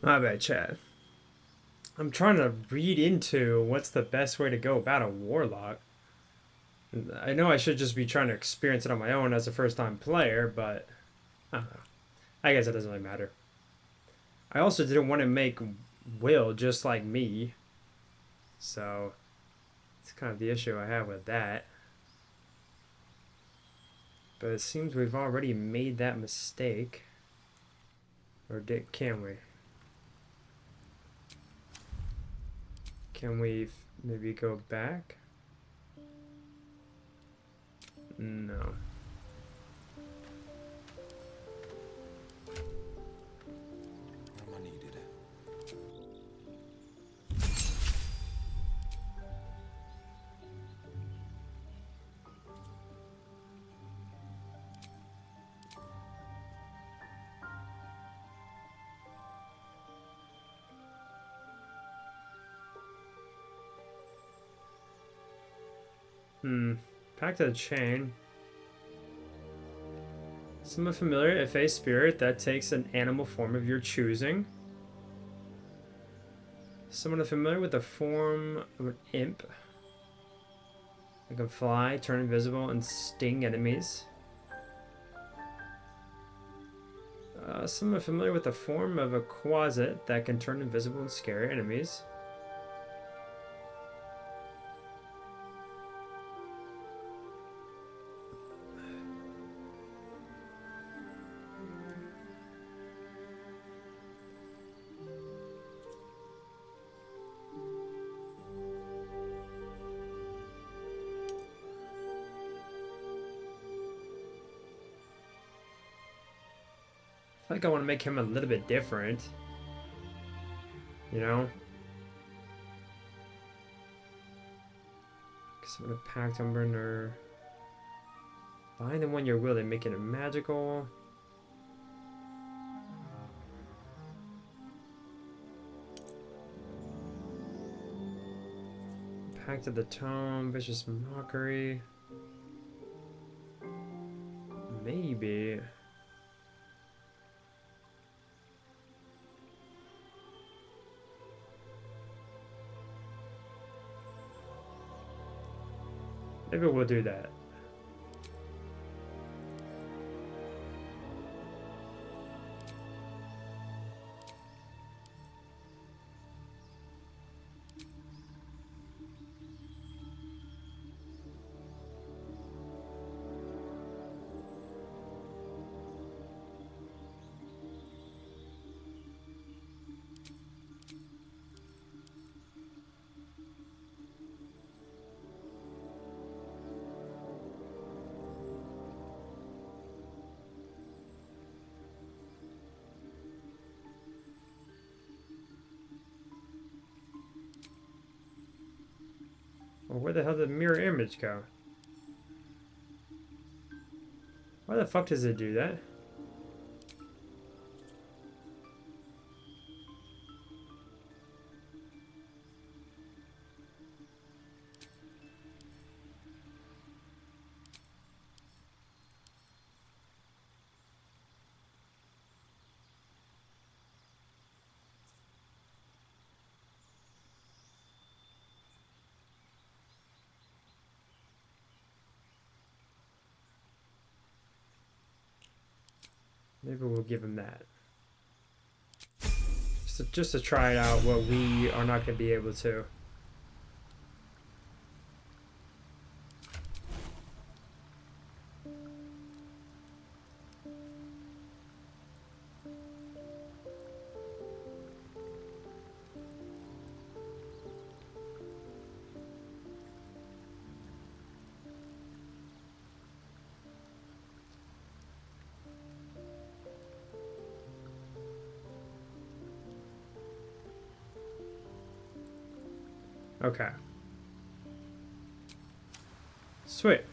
My bad, Chad. I'm trying to read into what's the best way to go about a warlock. I know I should just be trying to experience it on my own as a first-time player, but I don't know. I guess it doesn't really matter. I also didn't want to make Wyll just like me, so it's kind of the issue I have with that. But it seems we've already made that mistake. Or can we? Can we maybe go back? No. Back to the chain. Summon familiar if a spirit that takes an animal form of your choosing. Summon a familiar with the form of an imp. It can fly, turn invisible, and sting enemies. Summon a familiar with the form of a quasit that can turn invisible and scare enemies. I think I want to make him a little bit different. You know? Summon a pact unburner. Bind them when you're willing, making it magical. Pact of the Tome, vicious mockery. Maybe. Maybe we'll do that. Well, where the hell did the mirror image go? Why the fuck does it do that? Maybe we'll give him that. Just to try it out what we are not going to be able to. Okay. Sweet.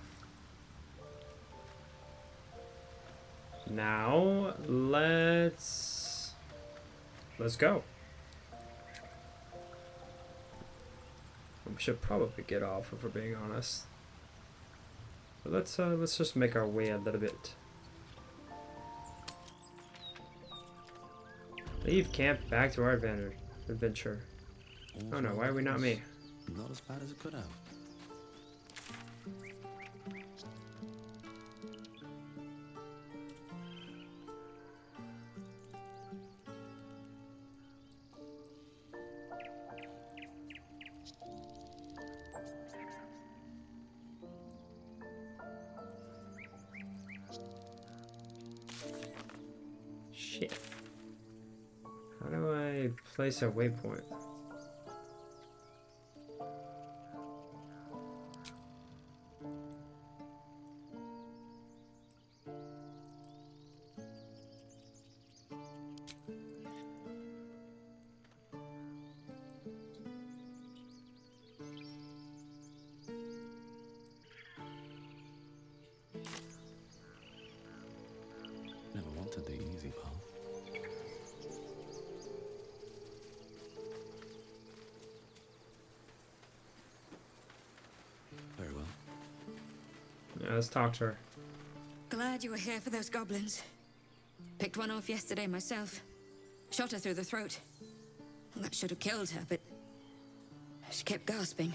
Now let's go. We should probably get off if we're being honest. But let's just make our way a little bit. Leave camp back to our adventure. Oh no, why are we not me? Not as bad as it could have. Shit. How do I place a waypoint? Never wanted the easy path. Very well. Yeah, let's talk to her. Glad you were here for those goblins. Picked one off yesterday myself. Shot her through the throat. Well, that should have killed her, but she kept gasping.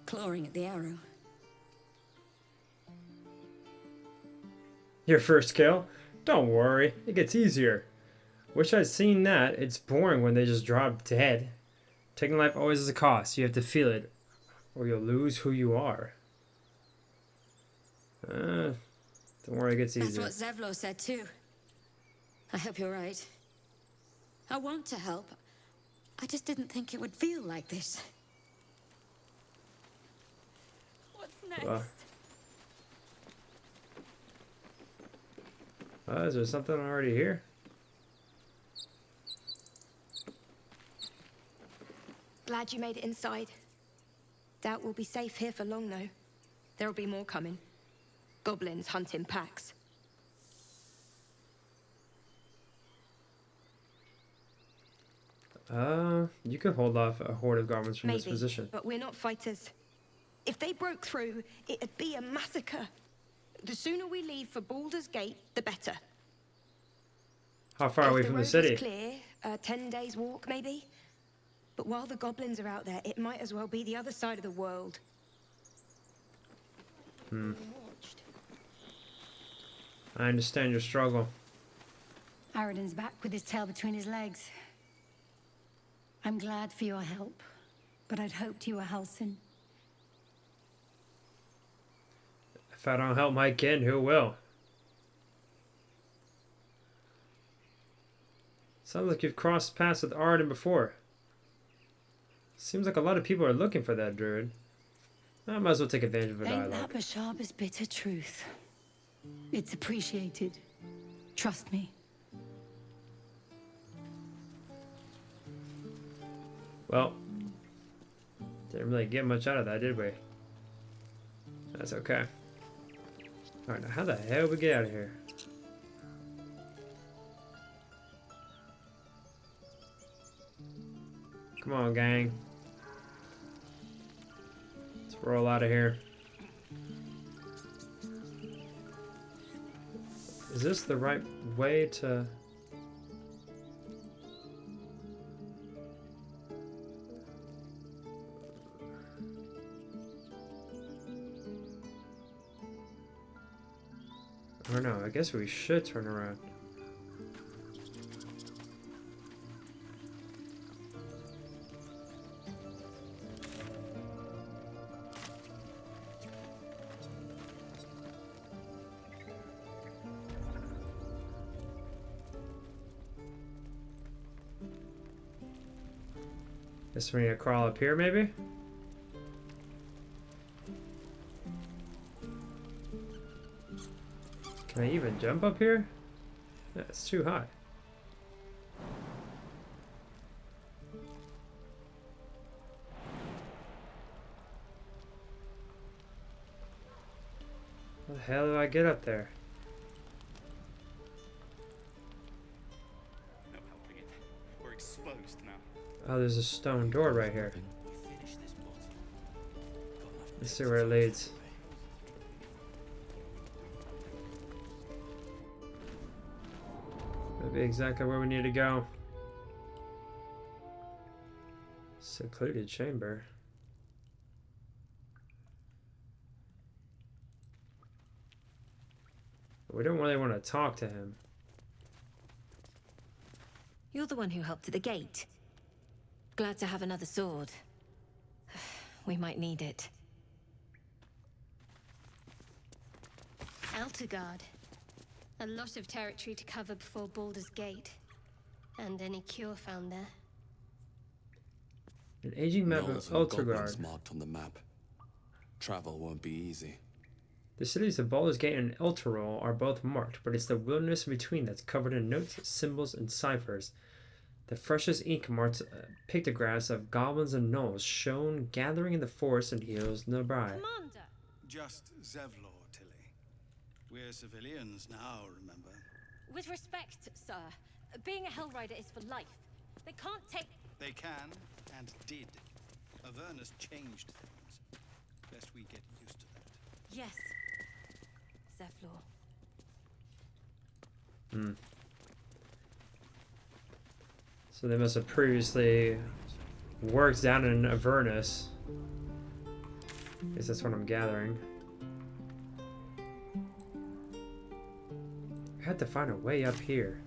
Clawing at the arrow. Your first kill? Don't worry, it gets easier. Wish I'd seen that. It's boring when they just drop dead. Taking life always has a cost. You have to feel it, or you'll lose who you are. Don't worry, it gets easier. That's what Zevlo said too. I hope you're right. I want to help. I just didn't think it would feel like this. What's next? Is there something already here? Glad you made it inside. Doubt we'll be safe here for long, though. There'll be more coming. Goblins hunt in packs. You could hold off a horde of goblins from this Maybe, position. but we're not fighters. If they broke through, it'd be a massacre. The sooner we leave for Baldur's Gate, the better. How far away from the city? If the road was clear, 10 days walk, maybe. But while the goblins are out there, it might as well be the other side of the world. I understand your struggle. Aradin's back with his tail between his legs. I'm glad for your help, but I'd hoped you were Halsin. If I don't help my kin, who will? Sounds like you've crossed paths with Arden before. Seems like a lot of people are looking for that druid. I might as well take advantage of a Ain't dialogue. that Bashaba's bitter truth? It's appreciated. Trust me. Well, didn't really get much out of that, did we? That's okay. Alright, now how the hell we get out of here? Come on, gang. Let's roll out of here. Is this the right way to... Or no, I guess we should turn around. Guess we need to crawl up here, maybe? Can I even jump up here? That's too high. How the hell do I get up there? No helping it. We're exposed now. Oh, there's a stone door right here. Let's see where it leads. That'd be exactly where we need to go. Secluded chamber. We don't really want to talk to him. You're the one who helped at the gate. Glad to have another sword. We might need it. Eltergard. A lot of territory to cover before Baldur's Gate. And any cure found there. An aging map of Gnolls and goblins Eltergard. marked on the map. Travel won't be easy. The cities of Baldur's Gate and Elturol are both marked, but it's the wilderness in between that's covered in notes, symbols, and ciphers. The freshest ink marks pictographs of goblins and gnolls shown gathering in the forest and hills nearby. Commander! Just Zevlor, Tilly. We're civilians now, remember? With respect, sir, being a Hellrider is for life. They can't take... They can, and did. Avernus changed things. Best we get used to that. Yes. Zevlor. So they must have previously worked down in Avernus. I guess that's what I'm gathering. We had to find a way up here.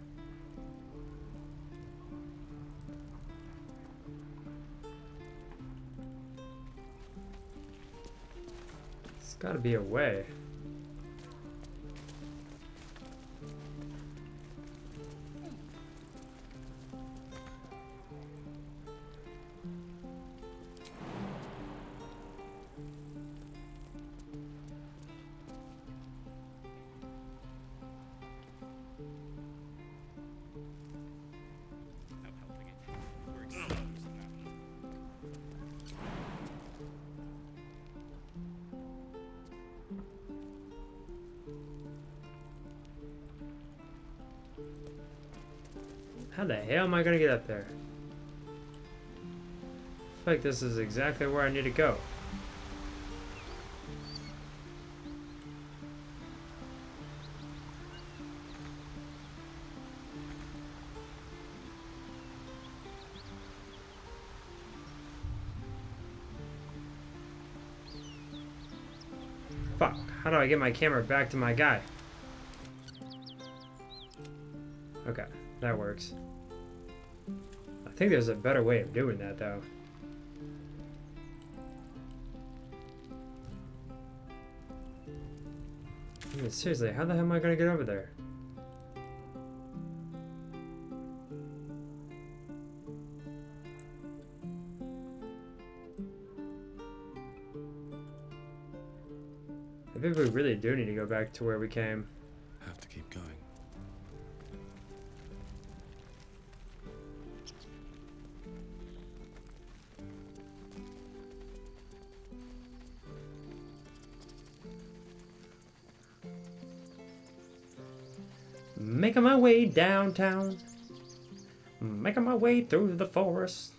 There's gotta be a way. How the hell am I gonna get up there? I feel like this is exactly where I need to go. Fuck, how do I get my camera back to my guy? Okay, that works. I think there's a better way of doing that, though. I mean, seriously, how the hell am I gonna get over there? I think we really do need to go back to where we came. Have to keep going. Making my way downtown. Making my way through the forest.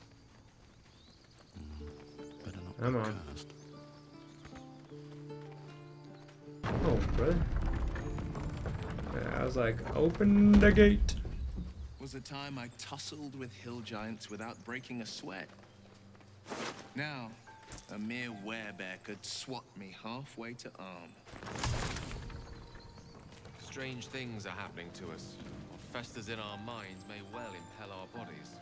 Come on. Oh, brother. Yeah, I was like, open the gate. Was a time I tussled with hill giants without breaking a sweat. Now, a mere werebear could swat me halfway to arm. Strange things are happening to us. What festers in our minds may well impel our bodies.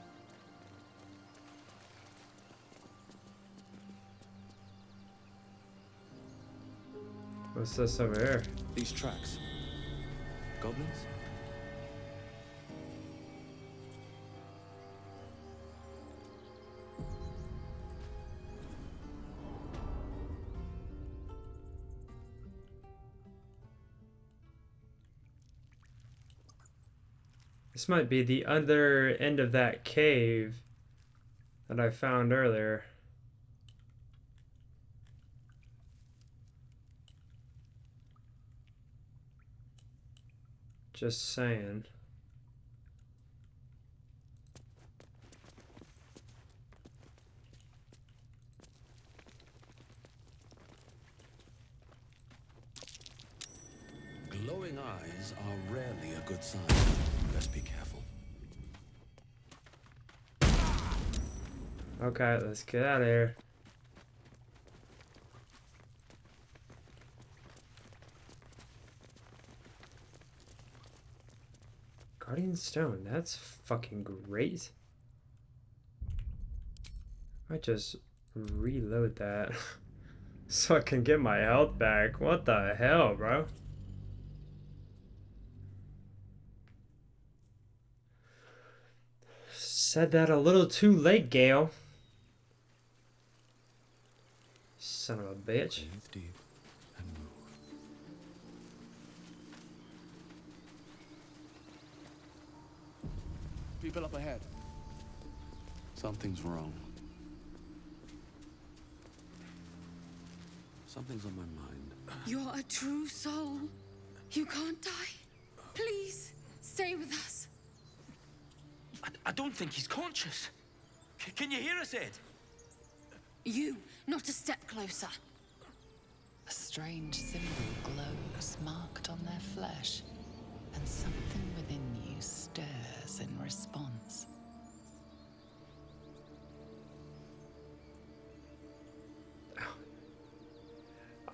What's this over here? These tracks. Goblins? This might be the other end of that cave that I found earlier. Just saying. Glowing Watching eyes are rarely a good sign. Best be careful. Okay, let's get out of here. Guardian Stone, that's fucking great. I just reload that so I can get my health back. What the hell, bro? Said that a little too late, Gale. Son of a bitch. Breathe deep and move. People up ahead. Something's wrong. Something's on my mind. You're a true soul. You can't die. Please, stay with us. I don't think he's conscious. Can you hear us, Ed? You, not a step closer. A strange symbol glows, marked on their flesh, and something within you stirs in response.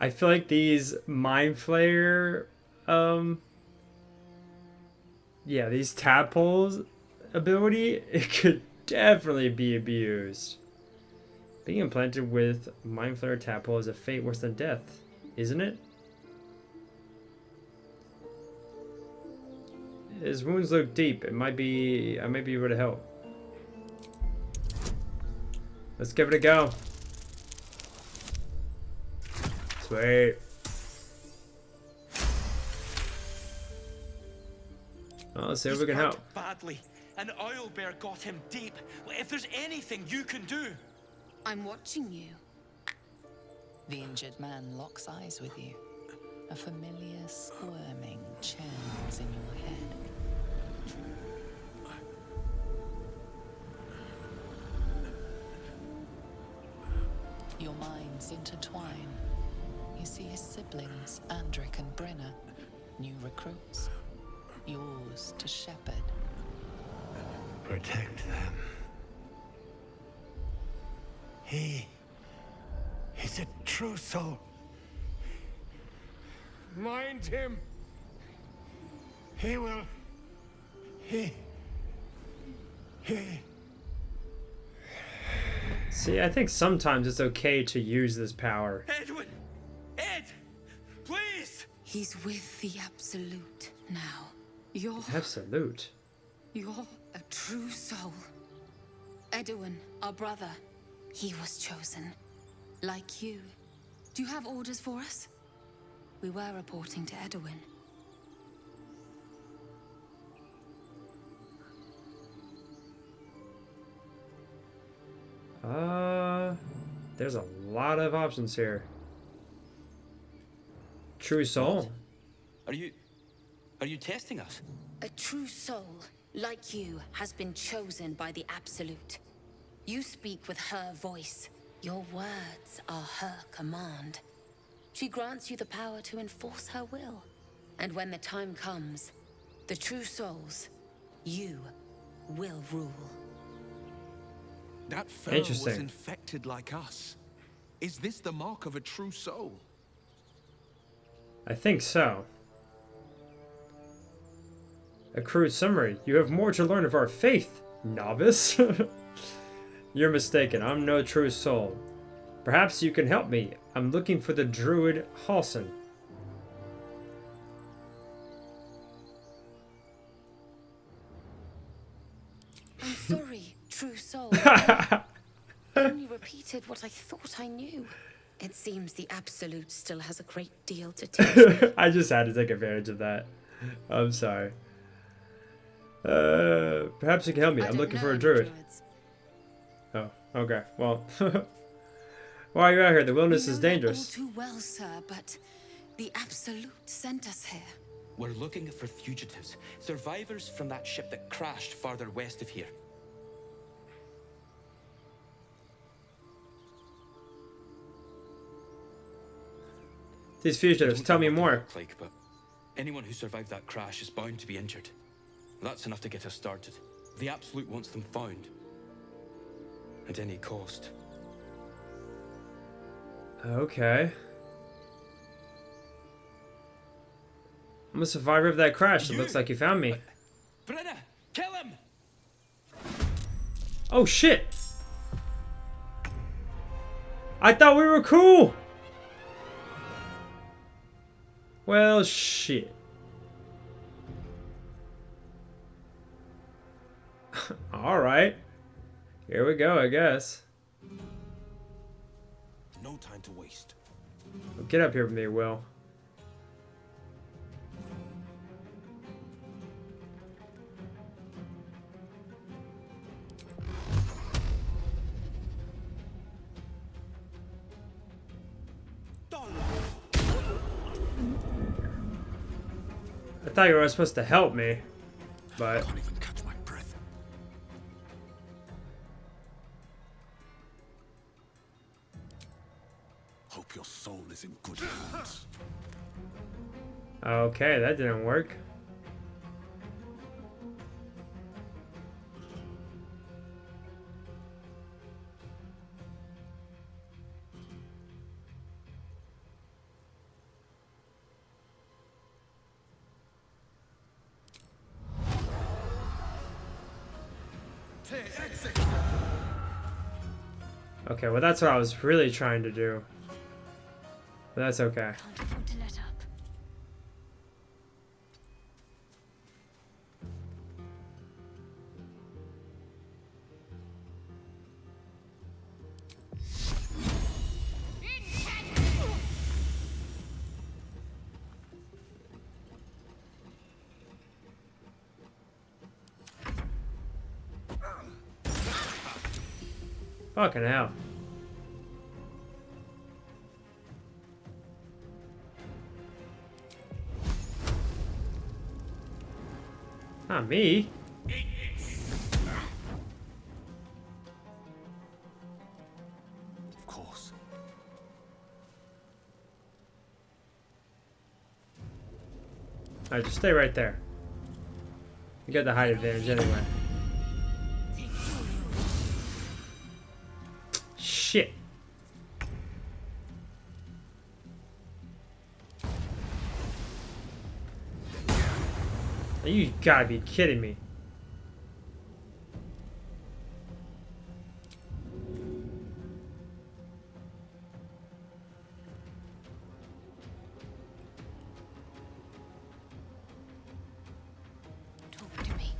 I feel like these Mind Flayer, yeah, these tadpoles ability, it could definitely be abused. Being implanted with Mind Flayer tadpole is a fate worse than death, isn't it? His wounds look deep. I might be able to help. Let's give it a go. Sweet. Well, let's see if we can help. Badly. An oil bear got him deep. If there's anything you can do. I'm watching you. The injured man locks eyes with you. A familiar squirming churns in your head. Your minds intertwine. You see his siblings, Andric and Brenna, new recruits, yours to shepherd. Protect them. He is a true soul. Mind him. He will. He. See, I think sometimes it's okay to use this power. Edwin! Ed! Please! He's with the Absolute now. You're Absolute. a true soul. Edwin, our brother, he was chosen. Like you. Do you have orders for us? We were reporting to Edwin. There's a lot of options here. True soul. Are you testing us? A true soul, like you, has been chosen by the Absolute. You speak with her voice. Your words are her command. She grants you the power to enforce her will. And when the time comes, the true souls, you, will rule. That fur was infected like us. Is this the mark of a true soul? I think so. A crude summary. You have more to learn of our faith, novice. You're mistaken. I'm no true soul. Perhaps you can help me. I'm looking for the druid Halson. I'm sorry, true soul. I only repeated what I thought I knew. It seems the Absolute still has a great deal to teach. I just had to take advantage of that. I'm sorry. Perhaps you can help me. I'm looking for a druid. Oh, okay. Well, why are you out here? The wilderness is dangerous. All too well, sir, but the Absolute sent us here. We're looking for fugitives, survivors from that ship that crashed farther west of here. These fugitives, tell me more. But Anyone who survived that crash is bound to be injured. That's enough to get us started. The Absolute wants them found. At any cost. Okay. I'm a survivor of that crash. It looks like you found me. Brenna, kill him! Oh shit! I thought we were cool! Well, shit. Alright. Here we go, I guess. No time to waste. Well, get up here with me, Will. I thought you were supposed to help me, but... I can't even catch my breath. Hope your soul is in good hands. Okay, that didn't work. Okay, well that's what I was really trying to do. But that's okay. Can't afford to let up. Fucking hell. Not me. Of course. Alright, just stay right there. You got the height advantage anyway. Shit. You gotta be kidding me. Talk to me.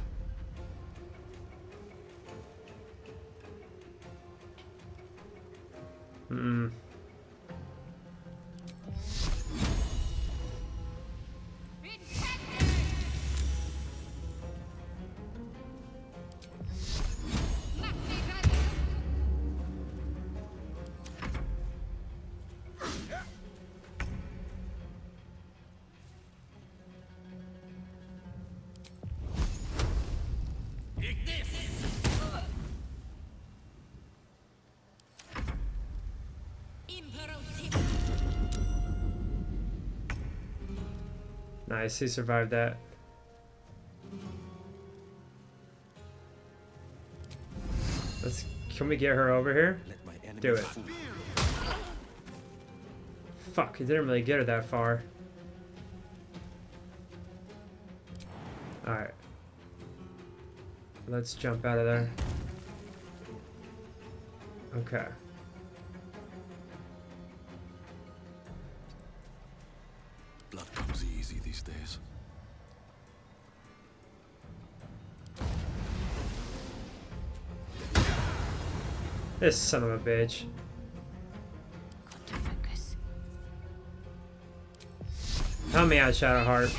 Mm-mm. Nice, he survived that. Can we get her over here? Do it. Fuck, he didn't really get her that far. Alright. Let's jump out of there. Okay. Blood comes easy these days. This son of a bitch. Got to focus. Help me out, Shadowheart.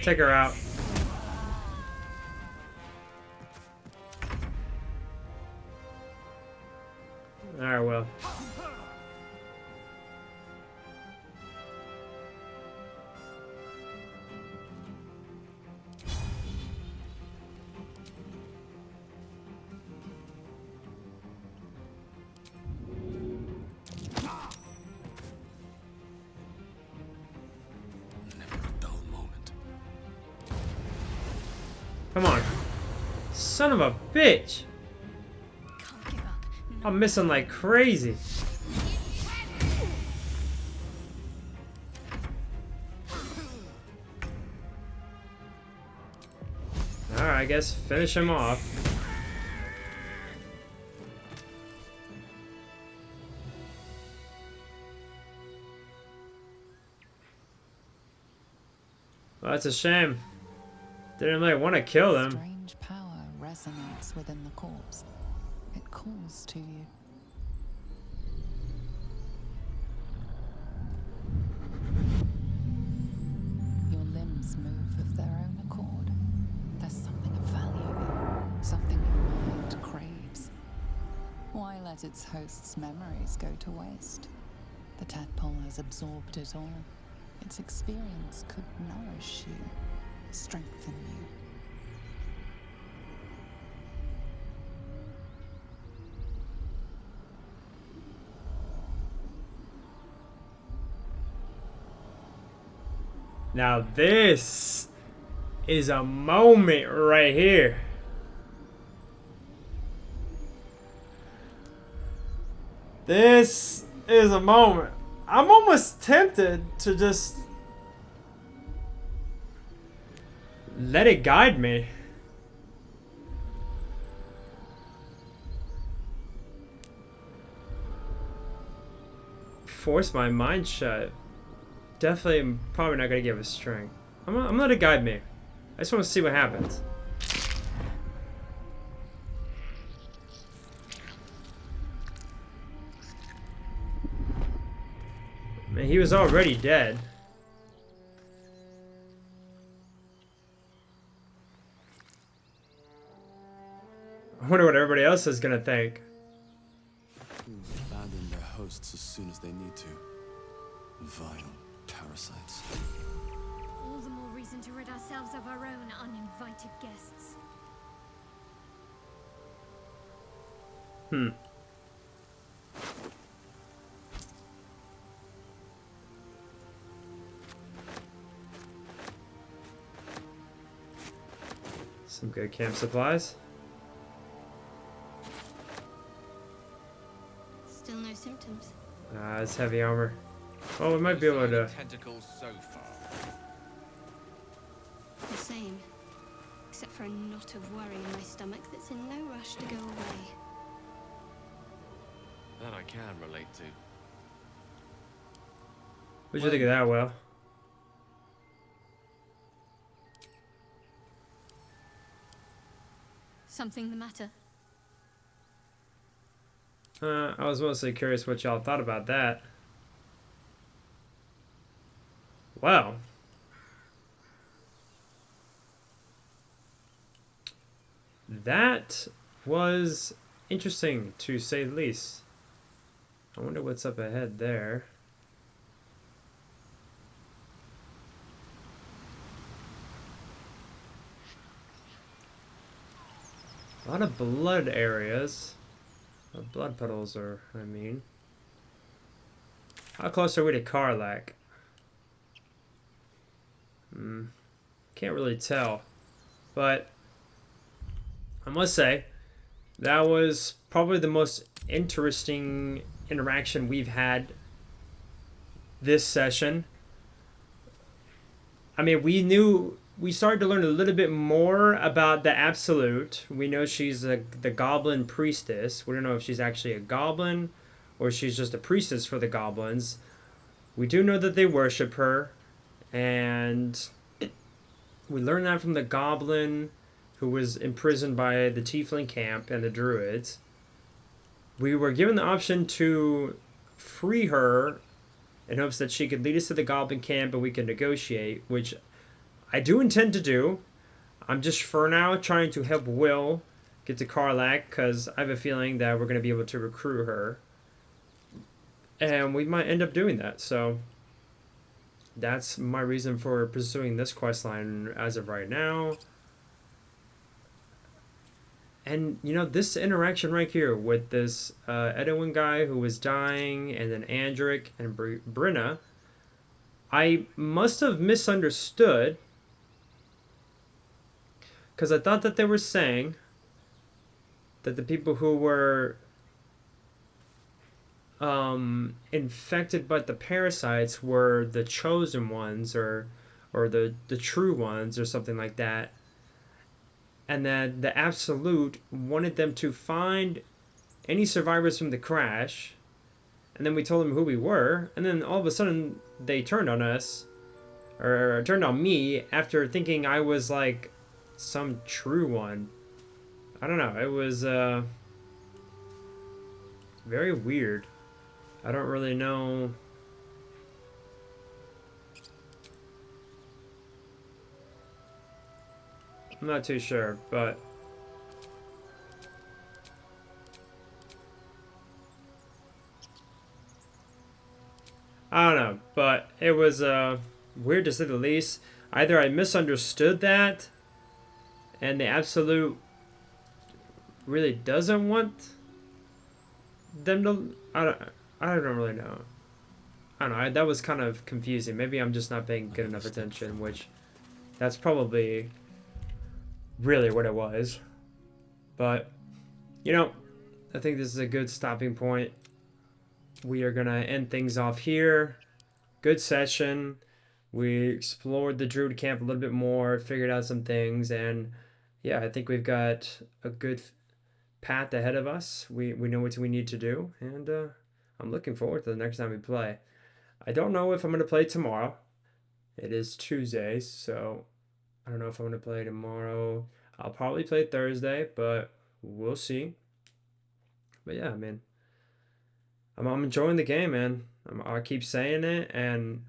Take her out. Alright, well. Come on. Son of a bitch. I'm missing like crazy. Alright, I guess finish him off. Well, that's a shame. Didn't really want to kill them. Strange power resonates within the corpse. It calls to you. Your limbs move of their own accord. There's something of value here, something your mind craves. Why let its host's memories go to waste? The tadpole has absorbed it all. Its experience could nourish you, strengthen you. Now this is a moment right here. This is a moment. I'm almost tempted to just let it guide me. Force my mind shut. Definitely, I'm probably not gonna give it strength. I'm gonna let it guide me. I just want to see what happens. Man, he was already dead. I wonder what everybody else is gonna think. Abandon their hosts as soon as they need to. Vile parasites. All the more reason to rid ourselves of our own uninvited guests. Some good camp supplies. Still no symptoms. It's heavy armor. Oh, we might be able to. Tentacles so far. The same. Except for a knot of worry in my stomach that's in no rush to go away. That I can relate to. What'd you think of that, Will? Something the matter? I was mostly curious what y'all thought about that. Wow. That was interesting, to say the least. I wonder what's up ahead there. A lot of blood areas. Blood puddles, I mean. How close are we to Karlach? Can't really tell. But I must say, that was probably the most interesting interaction we've had this session. I mean, we started to learn a little bit more about the Absolute. We know she's the goblin priestess. We don't know if she's actually a goblin or she's just a priestess for the goblins. We do know that they worship her, and we learned that from the goblin who was imprisoned by the tiefling camp and the druids. We were given the option to free her in hopes that she could lead us to the goblin camp and we could negotiate, which I do intend to do. I'm just for now trying to help Wyll get to Karlach because I have a feeling that we're going to be able to recruit her. And we might end up doing that. So that's my reason for pursuing this questline as of right now. And, you know, this interaction right here with this Edwin guy who was dying, and then Andric and Brenna, I must have misunderstood Because I thought that they were saying that the people who were infected by the parasites were the chosen ones, or the true ones, or something like that. And that the Absolute wanted them to find any survivors from the crash. And then we told them who we were. And then all of a sudden, they turned on us. Or turned on me after thinking I was like some true one. I don't know. It was very weird. I don't really know. I'm not too sure, but I don't know. But it was weird to say the least. Either I misunderstood that, and the Absolute really doesn't want them to. I don't really know. I don't know. That was kind of confusing. Maybe I'm just not paying good enough attention, which that's probably really what it was. But, you know, I think this is a good stopping point. We are going to end things off here. Good session. We explored the Druid camp a little bit more, figured out some things, and yeah, I think we've got a good path ahead of us. We know what we need to do, and I'm looking forward to the next time we play. I don't know if I'm going to play tomorrow. It is Tuesday, so I don't know if I'm going to play tomorrow. I'll probably play Thursday, but we'll see. But yeah, man, I'm enjoying the game, man. I keep saying it, and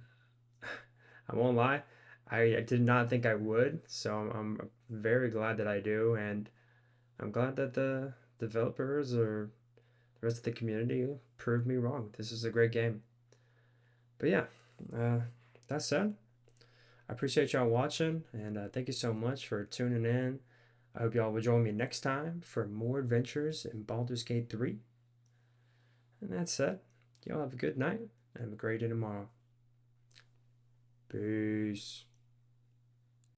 I won't lie, I did not think I would, so I'm very glad that I do, and I'm glad that the developers or the rest of the community proved me wrong. This is a great game. But yeah, that said, I appreciate y'all watching, and thank you so much for tuning in. I hope y'all will join me next time for more adventures in Baldur's Gate 3. And that said, y'all have a good night, and have a great day tomorrow. Peace.